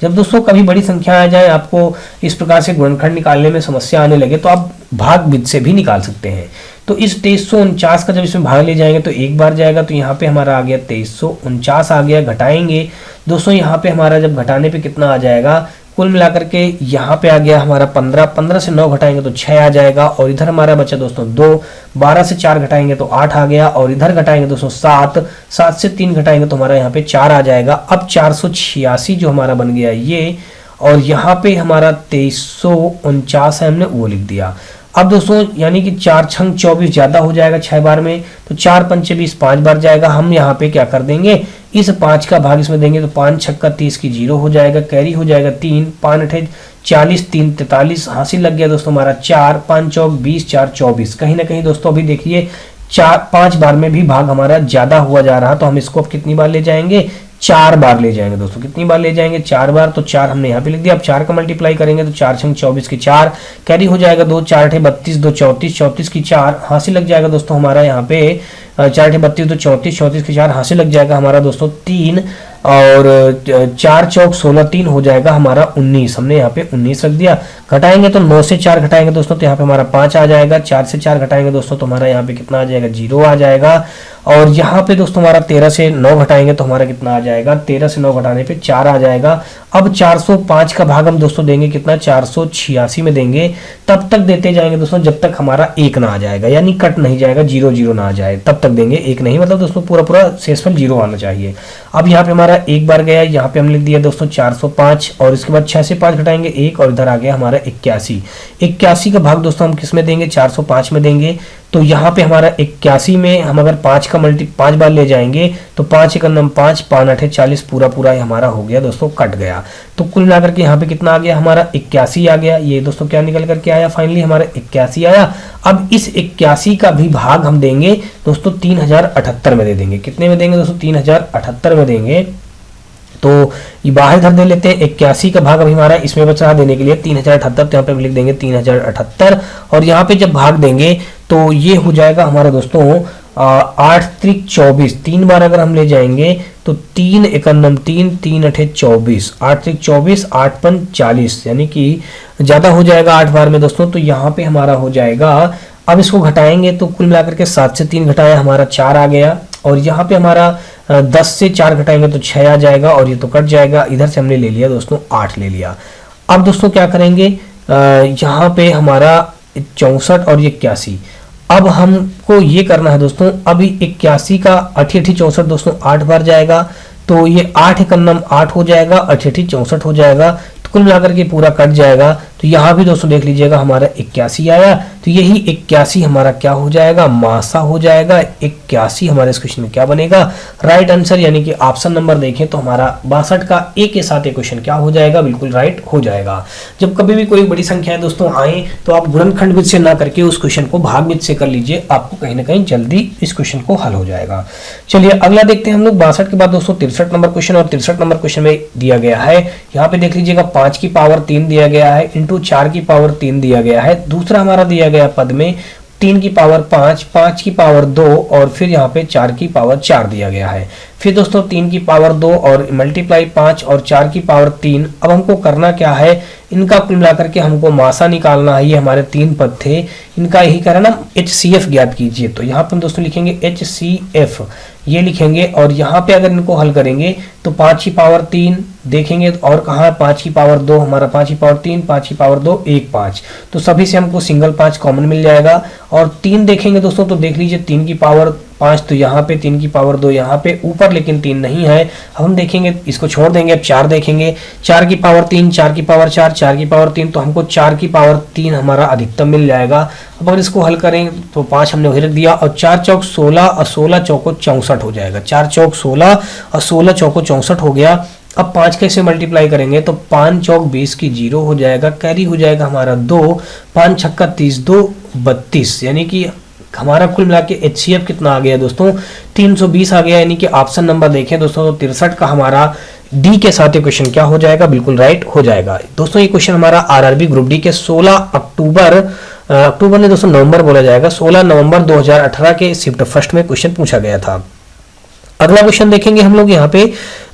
जब दोस्तों कभी बड़ी संख्या आ जाए, आपको इस प्रकार से गुणनखंड निकालने में समस्या आने लगे, तो आप भागविद से भी निकाल सकते हैं। तो इस 2349 का जब इसमें भाग ले जाएंगे तो एक बार जाएगा, तो यहाँ पे हमारा आ गया 2349 आ गया। घटाएंगे दोस्तों, यहाँ पे हमारा जब घटाने पे कितना आ जाएगा, कुल मिलाकर के यहाँ पे आ गया हमारा 15, 15 से 9 घटाएंगे तो 6 आ जाएगा। और इधर हमारा बचा दोस्तों 2, 12 से 4 घटाएंगे तो 8 आ गया। और इधर घटाएंगे दोस्तों 7, 7 से 3 घटाएंगे तो हमारा यहाँ पे 4 आ जाएगा। अब 486 जो हमारा बन गया ये, और यहाँ पे हमारा 2349 है, हमने वो लिख दिया। अब दोस्तों यानी कि 4 छंग 24 ज्यादा हो जाएगा 6 बार में, तो 4 पंचे 20 5 बार जाएगा। हम यहाँ पे क्या कर देंगे, इस 5 का भाग इसमें देंगे तो 5 छक्का 30 की 0 हो जाएगा, कैरी हो जाएगा 3, 5 अठे 40, 3 43, हासिल लग गया दोस्तों हमारा 4, 5 चौक 20, 4 24। कहीं ना कहीं दोस्तों अभी देखिए 5 बार में भी भाग हमारा ज्यादा हुआ जा रहा, तो हम इसको अब कितनी बार ले जाएंगे, 4 बार ले जाएंगे दोस्तों। कितनी बार ले जाएंगे, 4 बार। तो 4 हमने यहाँ पे लिख दिया। अब 4 का मल्टीप्लाई करेंगे तो 4 छंग 24 की 4, कैरी हो जाएगा 2, 4 अठे 32, 2 34, 34 की 4, हासिल लग जाएगा दोस्तों हमारा यहाँ पे 4 अठे 32, 2 34, 34 की 4, हासिल लग जाएगा हमारा दोस्तों 3, और 4 चौक 16, 3 हो जाएगा हमारा 19। हमने यहाँ पे 19 रख दिया। घटाएंगे तो 9 से 4 घटाएंगे दोस्तों तो यहाँ पे हमारा 5 आ जाएगा। 4 से 4 घटाएंगे दोस्तों तो हमारा यहाँ पे कितना आ जाएगा, 0 आ जाएगा। और यहाँ पे दोस्तों हमारा 13 से 9 घटाएंगे तो हमारा कितना आ जाएगा, 13 से 9 घटाने पे 4 आ जाएगा। अब 405 का भाग हम दोस्तों देंगे कितना, 486 में देंगे। तब तक देते जाएंगे दोस्तों जब तक हमारा 1 ना आ जाएगा, यानी कट नहीं जाएगा, 0 0 ना आ जाए, तब तक देंगे। 1 नहीं, मतलब दोस्तों पूरा पूरा शेषफल 0 आना चाहिए। अब यहाँ पे हमारा एक बार गया, यहाँ पे हम लिख दिया दोस्तों 405, और इसके बाद 6 से 5 घटाएंगे 1, और इधर आ गया हमारा 81। 81 का भाग दोस्तों हम किस में देंगे, 405 में देंगे। तो यहाँ पे हमारा 81 में हम अगर 5 बार ले जाएंगे तो 5 1 9 5, 5 8 40, पूरा पूरा हमारा हो गया दोस्तों, कट गया। तो कुल मिलाकर के यहाँ पे कितना आ गया हमारा, 81 आ गया। ये दोस्तों क्या निकल करके आया, फाइनली हमारा 81 आया। अब इस 81 का भी भाग हम देंगे दोस्तों 3078 में दे देंगे। कितने में देंगे दोस्तों, 3078 में देंगे। तो ये बाहर इधर दे लेते हैं। 81 का भाग अभी हमारा इसमें बचा देने के लिए 3078, तो यहाँ पे हम लिख देंगे 3078। और यहाँ पे जब भाग देंगे तो ये हो जाएगा हमारा दोस्तों 8 त्रिक 24। 3 बार अगर हम ले जाएंगे तो 3 1 9 3, 3 अठे 24, 8 त्रिक 24, 8 5 40, यानी कि ज्यादा हो जाएगा 8 बार में दोस्तों। तो यहाँ पे हमारा हो जाएगा, अब इसको घटाएंगे तो कुल मिलाकर के 7 से 3 घटाया हमारा 4 आ गया। और यहाँ पे हमारा 10 से 4 घटाएंगे तो 6 आ जाएगा, और ये तो कट जाएगा। इधर से हमने ले लिया दोस्तों 8 ले लिया। अब दोस्तों क्या करेंगे, यहाँ पे हमारा 64 और ये 81। अब हमको ये करना है दोस्तों, अभी 81 का 8 8 64 दोस्तों 8 बार जाएगा, तो ये 8 1 9 8 हो जाएगा, 8 8 64 हो जाएगा। तो कुल मिलाकर के पूरा कट जाएगा। तो यहाँ भी दोस्तों देख लीजिएगा हमारा 81 आया। तो यही 81 हमारा क्या हो जाएगा, मासा हो जाएगा। 81 हमारे इस क्वेश्चन में क्या बनेगा, राइट आंसर, यानी कि ऑप्शन नंबर देखें तो हमारा 62 का ए के साथ ये क्वेश्चन क्या हो जाएगा, बिल्कुल राइट हो जाएगा। जब कभी भी कोई बड़ी संख्या दोस्तों आए तो आप गुणनखंड विधि से ना करके उस क्वेश्चन को भाग विधि से कर लीजिए, आपको कहीं ना कहीं जल्दी इस क्वेश्चन को हल हो जाएगा। चलिए अगला देखते हैं हम लोग 62 के बाद दोस्तों 63 नंबर क्वेश्चन। और 63 नंबर क्वेश्चन में दिया गया है, यहाँ पे देख लीजिएगा 5 की पावर 3 दिया गया है, इंटू 4 की पावर 3 दिया गया है। दूसरा हमारा दिया गया पद में 3 की पावर 5, 5 की पावर 2, और फिर यहाँ पे 4 की पावर 4 दिया गया है। फिर दोस्तों 3 की पावर 2 और मल्टीप्लाई 5 और 4 की पावर 3। अब हमको करना क्या है, इनका कुल मिलाकर के हमको मासा निकालना है। ये हमारे 3 पद थे, इनका यही करना HCF ज्ञात कीजिए। तो यहाँ पे हम दोस्तों लिखेंगे HCF, ये लिखेंगे। और यहाँ पे अगर इनको हल करेंगे तो 5 की पावर 3 देखेंगे, और कहाँ 5 की पावर 2, हमारा 5 की पावर 3, 5 की पावर 2, 1 5, तो सभी से हमको सिंगल 5 कॉमन मिल जाएगा। और 3 देखेंगे दोस्तों तो देख लीजिए 3 की पावर 5 तो यहाँ पे 3 की पावर 2 यहाँ पे ऊपर, लेकिन 3 नहीं है। अब हम देखेंगे, इसको छोड़ देंगे, अब 4 देखेंगे, 4 की पावर 3, 4 की पावर 4, 4 की पावर 3, तो हमको 4 की पावर 3 हमारा अधिकतम मिल जाएगा। अब अगर इसको हल करें तो 5 हमने वही रख दिया, और 4 चौक 16 और 16 चौको 64 हो जाएगा। 4 चौक 16 और 16 चौको 64 हो गया। अब 5 कैसे मल्टीप्लाई करेंगे तो 5 चौक 20 की 0 हो जाएगा, कैरी हो जाएगा हमारा 2, 5 छक्का 30, 2 32, यानी कि हमारा कुल मिला के HCF कितना आ गया दोस्तों, 320 आ गया। यानी कि ऑप्शन नंबर देखें दोस्तों तो 63 का हमारा डी के साथ ये क्वेश्चन क्या हो जाएगा, बिल्कुल राइट हो जाएगा। दोस्तों ये क्वेश्चन हमारा आरआरबी ग्रुप डी के 16 अक्टूबर ने दोस्तों नवंबर बोला जाएगा, 16 नवंबर 2018 के शिफ्ट फर्स्ट में क्वेश्चन पूछा गया था। अगला क्वेश्चन देखेंगे हम लोग यहाँ पे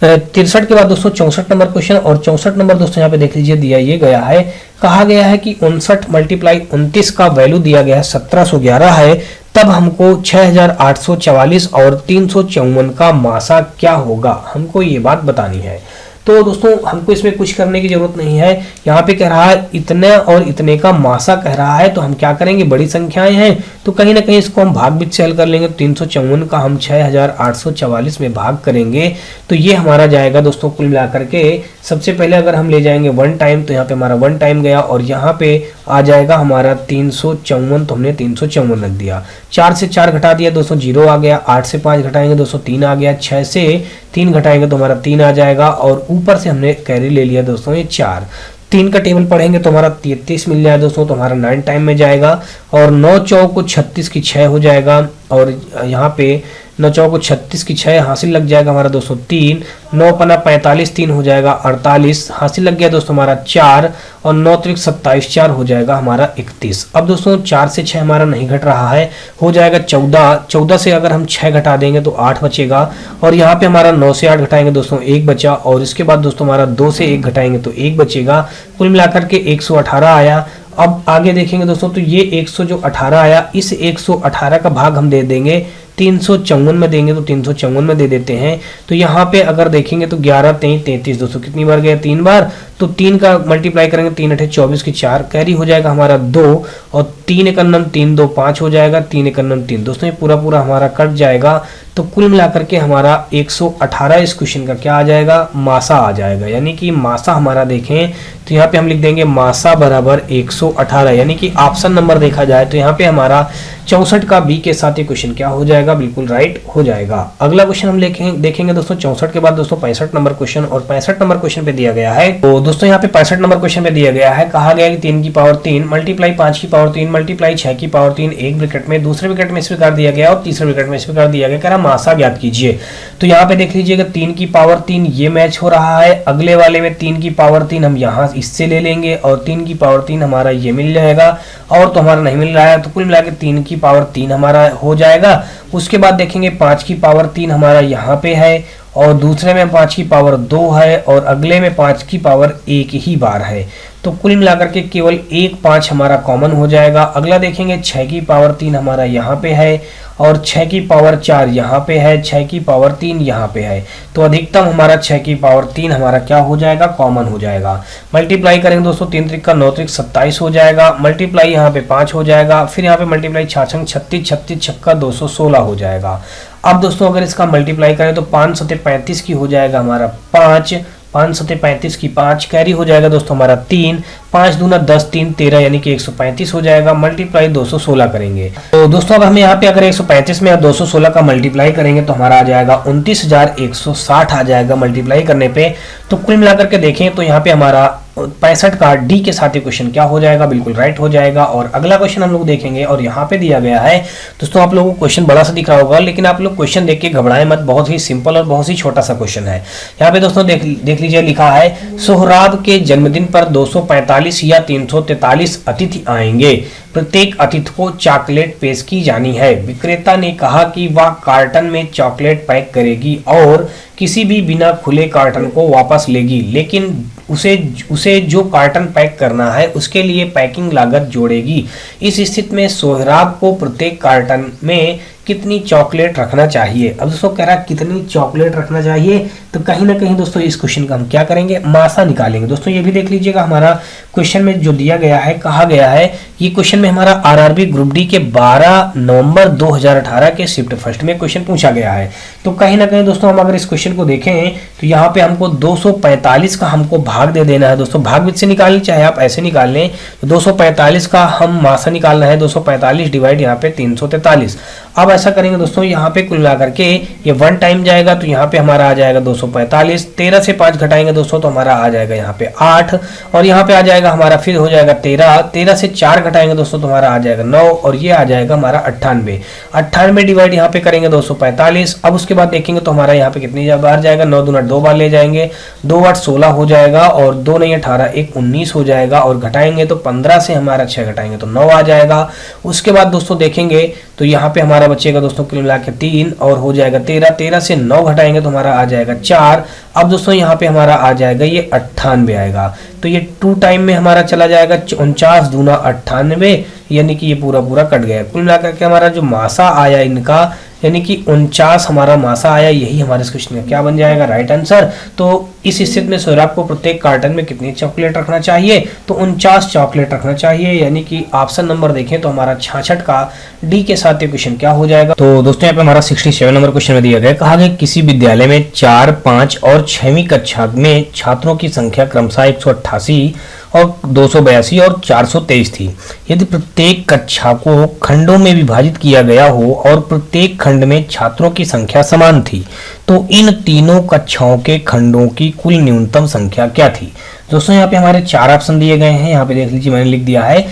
63 के बाद दोस्तों 64 नंबर क्वेश्चन, और 64 नंबर दोस्तों यहाँ पे देख लीजिए दिया ये गया है, कहा गया है कि 59 मल्टीप्लाई 29 का वैल्यू दिया गया है 1711 है, तब हमको 6844 और 354 का मासा क्या होगा, हमको ये बात बतानी है। तो दोस्तों हमको इसमें कुछ करने की जरूरत नहीं है, यहाँ पे कह रहा है इतने और इतने का मासा कह रहा है, तो हम क्या करेंगे, बड़ी संख्याएं हैं तो कहीं ना कहीं इसको हम भाग भी से हल कर लेंगे। 354 का हम 6844 में भाग करेंगे तो ये हमारा जाएगा दोस्तों कुल मिलाकर के, सबसे पहले अगर हम ले जाएंगे 1 टाइम तो यहाँ पे हमारा 1 टाइम गया, और यहाँ पे आ जाएगा हमारा 354, तो हमने 354 रख दिया। 4 से 4 घटा दिया दोस्तों 0 आ गया, 8 से 5 घटाएंगे दोस्तों 3 आ गया, 6 से 3 घटाएंगे तो हमारा 3 आ जाएगा, और ऊपर से हमने कैरी ले लिया दोस्तों ये 4। 3 का टेबल पढ़ेंगे तो हमारा 33 मिल जाएगा दोस्तों, तो हमारा 9 टाइम में जाएगा, और 9 चौक को 36 की 6 हो जाएगा, और यहाँ पे 9 चौक को 36 की 6 हासिल लग जाएगा हमारा दोस्तों 3, 9 पना 45, 3 हो जाएगा 48 हासिल लग गया दोस्तों हमारा 4, और 9 त्रिक 27, 4 हो जाएगा हमारा 31। अब दोस्तों 4 से 6 हमारा नहीं घट रहा है, हो जाएगा 14, 14 से अगर हम 6 घटा देंगे तो 8 बचेगा, और यहाँ पे हमारा 9 से 8 घटाएंगे दोस्तों 1 बचा, और इसके बाद दोस्तों हमारा 2 से 1 घटाएंगे तो 1 बचेगा, कुल मिलाकर के 118 आया। अब आगे देखेंगे दोस्तों तो ये 118 आया, इस 118 का भाग हम दे देंगे 354 में देंगे, तो 354 में दे देते हैं। तो यहाँ पे अगर देखेंगे तो 11 3 33 दोस्तों कितनी बार गया, 3 बार, तो 3 का मल्टीप्लाई करेंगे 3 8 24 की 4, कैरी हो जाएगा हमारा 2, और 3 1 9 3 2 5 हो जाएगा, 3 1 9 3 दोस्तों ये पूरा पूरा हमारा कट जाएगा। तो कुल मिलाकर के हमारा 118 इस क्वेश्चन का क्या आ जाएगा, मासा आ जाएगा। यानी कि मासा हमारा देखें तो यहाँ पे हम लिख देंगे मासा बराबर 118, यानी कि ऑप्शन नंबर देखा जाए तो यहाँ पे हमारा 64 का बी के साथ ये क्वेश्चन क्या हो जाएगा, बिल्कुल राइट हो जाएगा। अगला क्वेश्चन हम देखेंगे दोस्तों 64 के बाद दोस्तों 65 नंबर क्वेश्चन, और 65 नंबर क्वेश्चन पे दिया गया है, तो दोस्तों यहाँ पे 65 नंबर क्वेश्चन पे दिया गया है, कहा गया कि 3 की पावर 3 मल्टीप्लाई 5 की पावर 3 मल्टीप्लाई 6 की पावर 3, एक ब्रैकेट में, दूसरे ब्रैकेट में स्वीकार दिया गया और तीसरे ब्रैकेट में स्वीकार दिया गया, कह रहा मासा ज्ञात कीजिए। तो यहाँ पे देख लीजिएगा 3 की पावर 3 ये मैच हो रहा है, अगले वाले में 3 की पावर 3 हम यहाँ इससे ले लेंगे, और 3 की पावर 3 हमारा ये मिल जाएगा, और तो हमारा नहीं मिल रहा है, तो कुल मिला के 3 की पावर 3 हमारा हो जाएगा। उसके बाद देखेंगे 5 की पावर 3 हमारा यहाँ पे है, और दूसरे में 5 की पावर 2 है, और अगले में 5 की पावर 1 ही बार है, तो कुल मिलाकर के केवल 1 5 हमारा कॉमन हो जाएगा। अगला देखेंगे 6 की पावर 3 हमारा यहाँ पे है, और 6 की पावर 4 यहाँ पे है, 6 की पावर 3 यहाँ पे है, तो अधिकतम हमारा 6 की पावर 3 हमारा क्या हो जाएगा, कॉमन हो जाएगा। मल्टीप्लाई करेंगे दोस्तों 3 त्रिक का 9 त्रिक 27 हो जाएगा, मल्टीप्लाई यहाँ पे 5 हो जाएगा, फिर यहाँ पे मल्टीप्लाई 6 36 36 छक्का 216 हो जाएगा। अब दोस्तों अगर इसका मल्टीप्लाई करें तो 5 सते 35 की हो जाएगा हमारा 5, 5 सते 35 की 5, कैरी हो जाएगा दोस्तों हमारा 3, 5 दूना 10 3 13 यानी कि 135 हो जाएगा, मल्टीप्लाई 216 करेंगे। तो दोस्तों अब हमें यहाँ पे अगर 135 में 216 का मल्टीप्लाई करेंगे तो हमारा आ जाएगा 29,160 आ जाएगा मल्टीप्लाई करने पे। तो कुल मिलाकर के देखें तो यहाँ पे हमारा 65 का डी के साथ क्वेश्चन क्या हो जाएगा, बिल्कुल राइट हो जाएगा। और अगला क्वेश्चन हम लोग देखेंगे, और यहाँ पे दिया गया है दोस्तों, आप लोगों को क्वेश्चन बड़ा सा दिख रहा होगा, लेकिन आप लोग क्वेश्चन देख के घबराएं मत, बहुत ही सिंपल और बहुत ही छोटा सा क्वेश्चन है। यहाँ पे दोस्तों देख लीजिए, लिखा है सोहराब के जन्मदिन पर 245 या 343 अतिथि आएंगे, प्रत्येक अतिथि को चॉकलेट पेश की जानी है। विक्रेता ने कहा कि वह कार्टन में चॉकलेट पैक करेगी और किसी भी बिना खुले कार्टन को वापस लेगी, लेकिन उसे जो कार्टन पैक करना है उसके लिए पैकिंग लागत जोड़ेगी। इस स्थिति में सोहराब को प्रत्येक कार्टन में कितनी चॉकलेट रखना चाहिए। अब दोस्तों कह रहा है कितनी चॉकलेट रखना चाहिए, तो कहीं ना कहीं दोस्तों इस क्वेश्चन का हम क्या करेंगे, मासा निकालेंगे। दोस्तों ये भी देख लीजिएगा हमारा क्वेश्चन में जो दिया गया है, कहा गया है ये क्वेश्चन में हमारा आरआरबी ग्रुप डी के 12 नवंबर 2018 के शिफ्ट फर्स्ट में क्वेश्चन पूछा गया है। तो कहीं ना कहीं दोस्तों हम अगर इस क्वेश्चन को देखें तो यहाँ पे हमको 245 का हमको भाग दे देना है। दोस्तों भाग विधि से निकालनी, चाहे आप ऐसे निकाल लें, तो 245 का हम मासा निकालना है, 245 डिवाइड यहाँ पे 343। अब ऐसा करेंगे दोस्तों, यहाँ पे कुल मिला करके ये 1 टाइम जाएगा तो यहाँ पे हमारा आ जाएगा 245, 13 से 5 घटाएंगे दोस्तों तो हमारा आ जाएगा यहाँ पे 8, और यहाँ पे आ जाएगा हमारा फिर हो जाएगा 13, 13 से 4 घटाएंगे दोस्तों तो हमारा आ जाएगा 9, और ये आ जाएगा हमारा 98, 98 डिवाइड यहाँ पे करेंगे 245। अब उसके बाद देखेंगे तो हमारा यहाँ पे कितनी बार जाएगा, 9 दूना 2 बार ले जाएंगे, 2 8 16 हो जाएगा, और 2 नहीं 18 1 19 हो जाएगा, और घटाएंगे तो 15 से हमारा 6 घटाएंगे तो 9 आ जाएगा। उसके बाद दोस्तों देखेंगे तो यहाँ पे हमारा बचेगा दोस्तों कुल मिला के 3, और हो जाएगा 13, 13 से 9 घटाएंगे तो हमारा आ जाएगा 4। अब दोस्तों यहाँ पे हमारा आ जाएगा ये 98 आएगा, तो ये 2 टाइम में हमारा चला जाएगा 49 दूना 98, यानी कि ये पूरा पूरा कट गया। कुल मिलाकर के हमारा जो मासा आया इनका, यानी कि 49 हमारा मासा आया, यही हमारे इस क्वेश्चन का क्या बन जाएगा, राइट आंसर। तो इस स्थिति में सौरभ को प्रत्येक कार्टन में कितनी चॉकलेट रखना चाहिए, तो 49 चॉकलेट रखना चाहिए, यानी कि ऑप्शन नंबर देखें तो हमारा 66 का डी के साथ ये क्वेश्चन क्या हो जाएगा। तो दोस्तों यहाँ पे हमारा 67 नंबर क्वेश्चन में दिया गया, कहा गया किसी विद्यालय में 4, 5 और 6वीं कक्षा में छात्रों की संख्या क्रमशः 188 और 282 और 423 थी। यदि प्रत्येक कक्षा को खंडों में विभाजित किया गया हो और प्रत्येक खंड में छात्रों की संख्या समान थी, तो इन तीनों कक्षाओं के खंडों की कुल न्यूनतम संख्या क्या थी। दोस्तों यहाँ पे हमारे 4 ऑप्शन दिए गए हैं, यहाँ पे देख लीजिए मैंने लिख दिया है।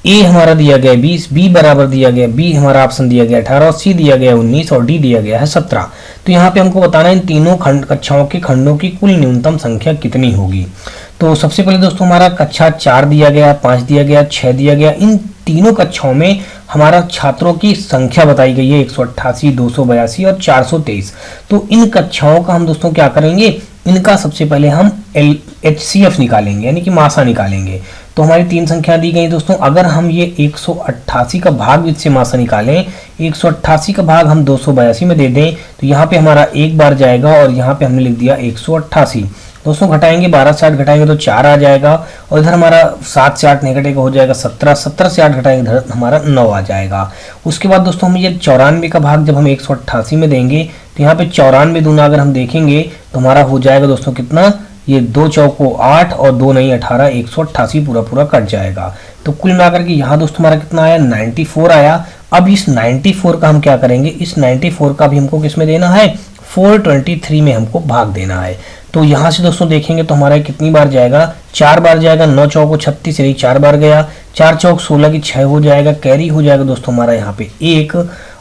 ए हमारा दिया गया 20, बी बराबर दिया गया, बी हमारा ऑप्शन दिया गया 18, सी दिया गया 19 और डी दिया गया है 17। तो यहाँ पे हमको बताना है इन तीनों कक्षाओं के खंडों की कुल न्यूनतम संख्या कितनी होगी। तो सबसे पहले दोस्तों हमारा कक्षा 4 दिया गया, 5 दिया गया, 6 दिया गया, इन तीनों कक्षाओं में हमारा छात्रों की संख्या बताई गई है 188, 282 और 423। तो इन कक्षाओं का हम दोस्तों क्या करेंगे, इनका सबसे पहले हम HCF निकालेंगे, यानी कि मासा निकालेंगे। तो हमारी 3 संख्या दी गई दोस्तों, अगर हम ये 188 का भाग विधि से मासा निकालें, 188 का भाग हम 282 में दे दें तो यहाँ पे हमारा एक बार जाएगा, और यहाँ पे हमने लिख दिया 188। दोस्तों घटाएंगे 12 से 8 घटाएंगे तो 4 आ जाएगा, और इधर हमारा 7 से 8 नहीं घटेगा, हो जाएगा 17, 17 से 8 घटाएंगे इधर हमारा 9 आ जाएगा। उसके बाद दोस्तों हम ये 94 का भाग जब हम 188 में देंगे तो यहाँ पे 94 दूना अगर हम देखेंगे तो हमारा हो जाएगा दोस्तों कितना, ये 2 चौको 8 और 2 नहीं 18, 188 पूरा पूरा कट जाएगा। तो कुल मिलाकर के यहाँ दोस्तों हमारा कितना आया, 94 आया। अब इस 94 का हम क्या करेंगे, इस 94 का भी हमको किस में देना है, 423 में हमको भाग देना है। तो यहाँ से दोस्तों देखेंगे तो हमारा कितनी बार जाएगा, 4 बार जाएगा, 9 चौको 36 यही 4 बार गया, 4 चौक 16 की 6 हो जाएगा, कैरी हो जाएगा दोस्तों हमारा यहाँ पे 1,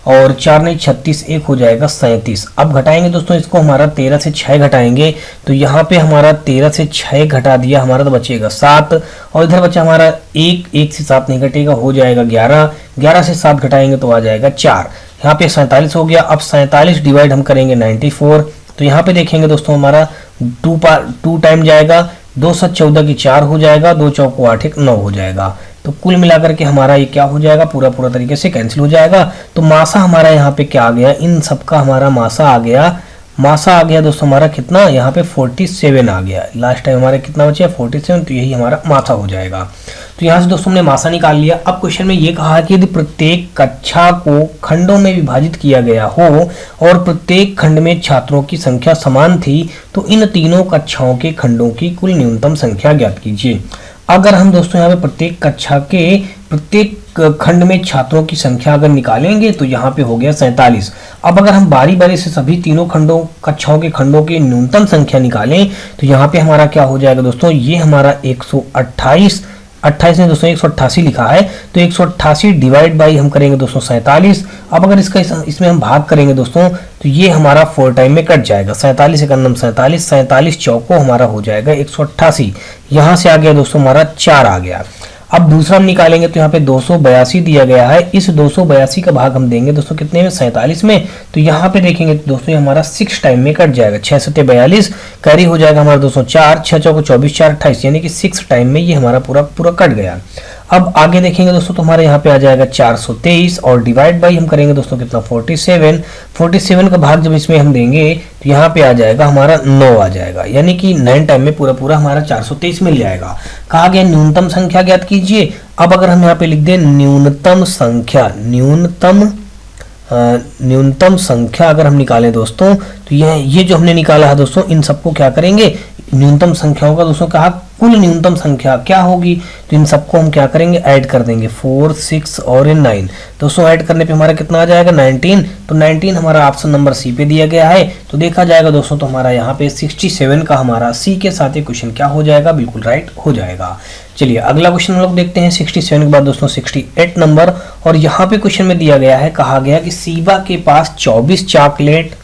और 4 नहीं 36 1 हो जाएगा 37। अब घटाएंगे दोस्तों इसको, हमारा 13 से 6 घटाएंगे तो यहाँ पे हमारा 13 से 6 घटा दिया, हमारा तो बचेगा 7, और इधर बचा हमारा 1 से 7 नहीं घटेगा, हो जाएगा 11, 11 से 7 घटाएंगे तो आ जाएगा 4, यहाँ पे 47 हो गया। अब 47 डिवाइड हम करेंगे 94, तो यहाँ पे देखेंगे दोस्तों हमारा 2 टाइम जाएगा, 2 7 14 की 4 हो जाएगा, 2 चौको 8 1 9 हो जाएगा। तो कुल मिलाकर के हमारा ये क्या हो जाएगा, पूरा पूरा तरीके से कैंसिल हो जाएगा। तो मासा हमारा यहाँ पे क्या आ गया, इन सब का हमारा मासा आ गया, मासा आ गया दोस्तों हमारा कितना, यहाँ पे 47 आ गया। लास्ट टाइम हमारा कितना बचा, 47, तो यही हमारा मासा हो जाएगा। तो यहाँ से दोस्तों हमने मासा निकाल लिया। अब क्वेश्चन में ये कहा कि यदि प्रत्येक कक्षा को खंडों में विभाजित किया गया हो और प्रत्येक खंड में छात्रों की संख्या समान थी, तो इन तीनों कक्षाओं के खंडों की कुल न्यूनतम संख्या ज्ञात कीजिए। अगर हम दोस्तों यहाँ पे प्रत्येक कक्षा के प्रत्येक खंड में छात्रों की संख्या अगर निकालेंगे तो यहाँ पे हो गया 47। अब अगर हम बारी बारी से सभी तीनों खंडों कक्षाओं के खंडों की न्यूनतम संख्या निकालें तो यहाँ पे हमारा क्या हो जाएगा दोस्तों, ये हमारा 128 में दोस्तों 188 लिखा है, तो 188 डिवाइड बाई हम करेंगे दोस्तों 47। अब अगर इसमें हम भाग करेंगे दोस्तों तो ये हमारा 4 टाइम में कट जाएगा, 47 एक नंबर 47 चौको हमारा हो जाएगा 188। यहाँ से आ गया दोस्तों हमारा 4 आ गया। अब दूसरा हम निकालेंगे तो यहाँ पे 282 दिया गया है, इस 282 का भाग हम देंगे दोस्तों कितने में, 47 में। तो यहाँ पे देखेंगे तो दोस्तों ये हमारा 6 टाइम में कट जाएगा, 6 सत्ते 42, कैरी हो जाएगा हमारा दोस्तों 4, 6 चौको 24, 4 28, यानी कि 6 टाइम में ये हमारा पूरा पूरा कट गया। अब आगे देखेंगे दोस्तों तो हमारे यहाँ पे आ जाएगा 423 और डिवाइड बाई हम करेंगे दोस्तों कितना 47। 47 का भाग जब इसमें हम देंगे तो यहाँ पे आ जाएगा हमारा 9 आ जाएगा, यानी कि 9 टाइम में पूरा पूरा हमारा 423 मिल जाएगा। कहा गया न्यूनतम संख्या ज्ञात कीजिए। अब अगर हम यहाँ पे लिख दें न्यूनतम संख्या, न्यूनतम संख्या अगर हम निकालें दोस्तों तो ये जो हमने निकाला है दोस्तों, इन सबको क्या करेंगे, न्यूनतम संख्याओं का दोस्तों कहा कुल न्यूनतम संख्या क्या होगी, तो इन सबको हम क्या करेंगे, ऐड कर देंगे 4, 6 और 9। दोस्तों ऐड करने पे हमारा कितना आ जाएगा 19। तो 19 हमारा ऑप्शन नंबर सी पे दिया गया है। तो देखा जाएगा दोस्तों तो हमारा यहाँ पे 67 का हमारा सी के साथ ये क्वेश्चन क्या हो जाएगा, बिल्कुल राइट हो जाएगा। चलिए अगला क्वेश्चन हम लोग देखते हैं 67 के बाद दोस्तों 68 नंबर। और यहाँ पे क्वेश्चन में दिया गया है, कहा गया कि सीबा के पास 24 चॉकलेट,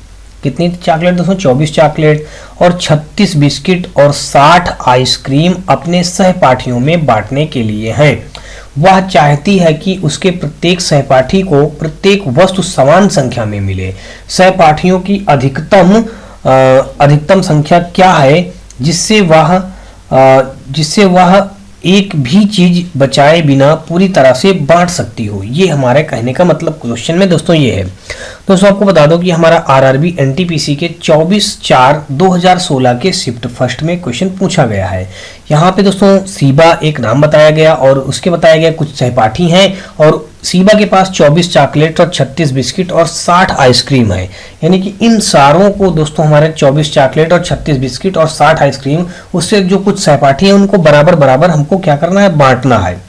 कितनी चॉकलेट दोस्तों 24 चॉकलेट और 36 बिस्किट और 60 आइसक्रीम अपने सहपाठियों में बांटने के लिए हैं। वह चाहती है कि उसके प्रत्येक सहपाठी को प्रत्येक वस्तु समान संख्या में मिले। सहपाठियों की अधिकतम संख्या क्या है जिससे वह एक भी चीज बचाए बिना पूरी तरह से बांट सकती हो। ये हमारे कहने का मतलब क्वेश्चन में दोस्तों ये है। दोस्तों आपको बता दो कि हमारा आरआरबी एनटीपीसी के 24/4/2016 के शिफ्ट फर्स्ट में क्वेश्चन पूछा गया है। यहाँ पे दोस्तों सीबा एक नाम बताया गया और उसके बताया गया कुछ सहपाठी हैं और सीबा के पास 24 चॉकलेट और 36 बिस्किट और 60 आइसक्रीम है। यानी कि इन सारों को दोस्तों हमारे 24 चॉकलेट और 36 बिस्किट और 60 आइसक्रीम, उससे जो कुछ सहपाठी हैं उनको बराबर बराबर हमको क्या करना है, बांटना है।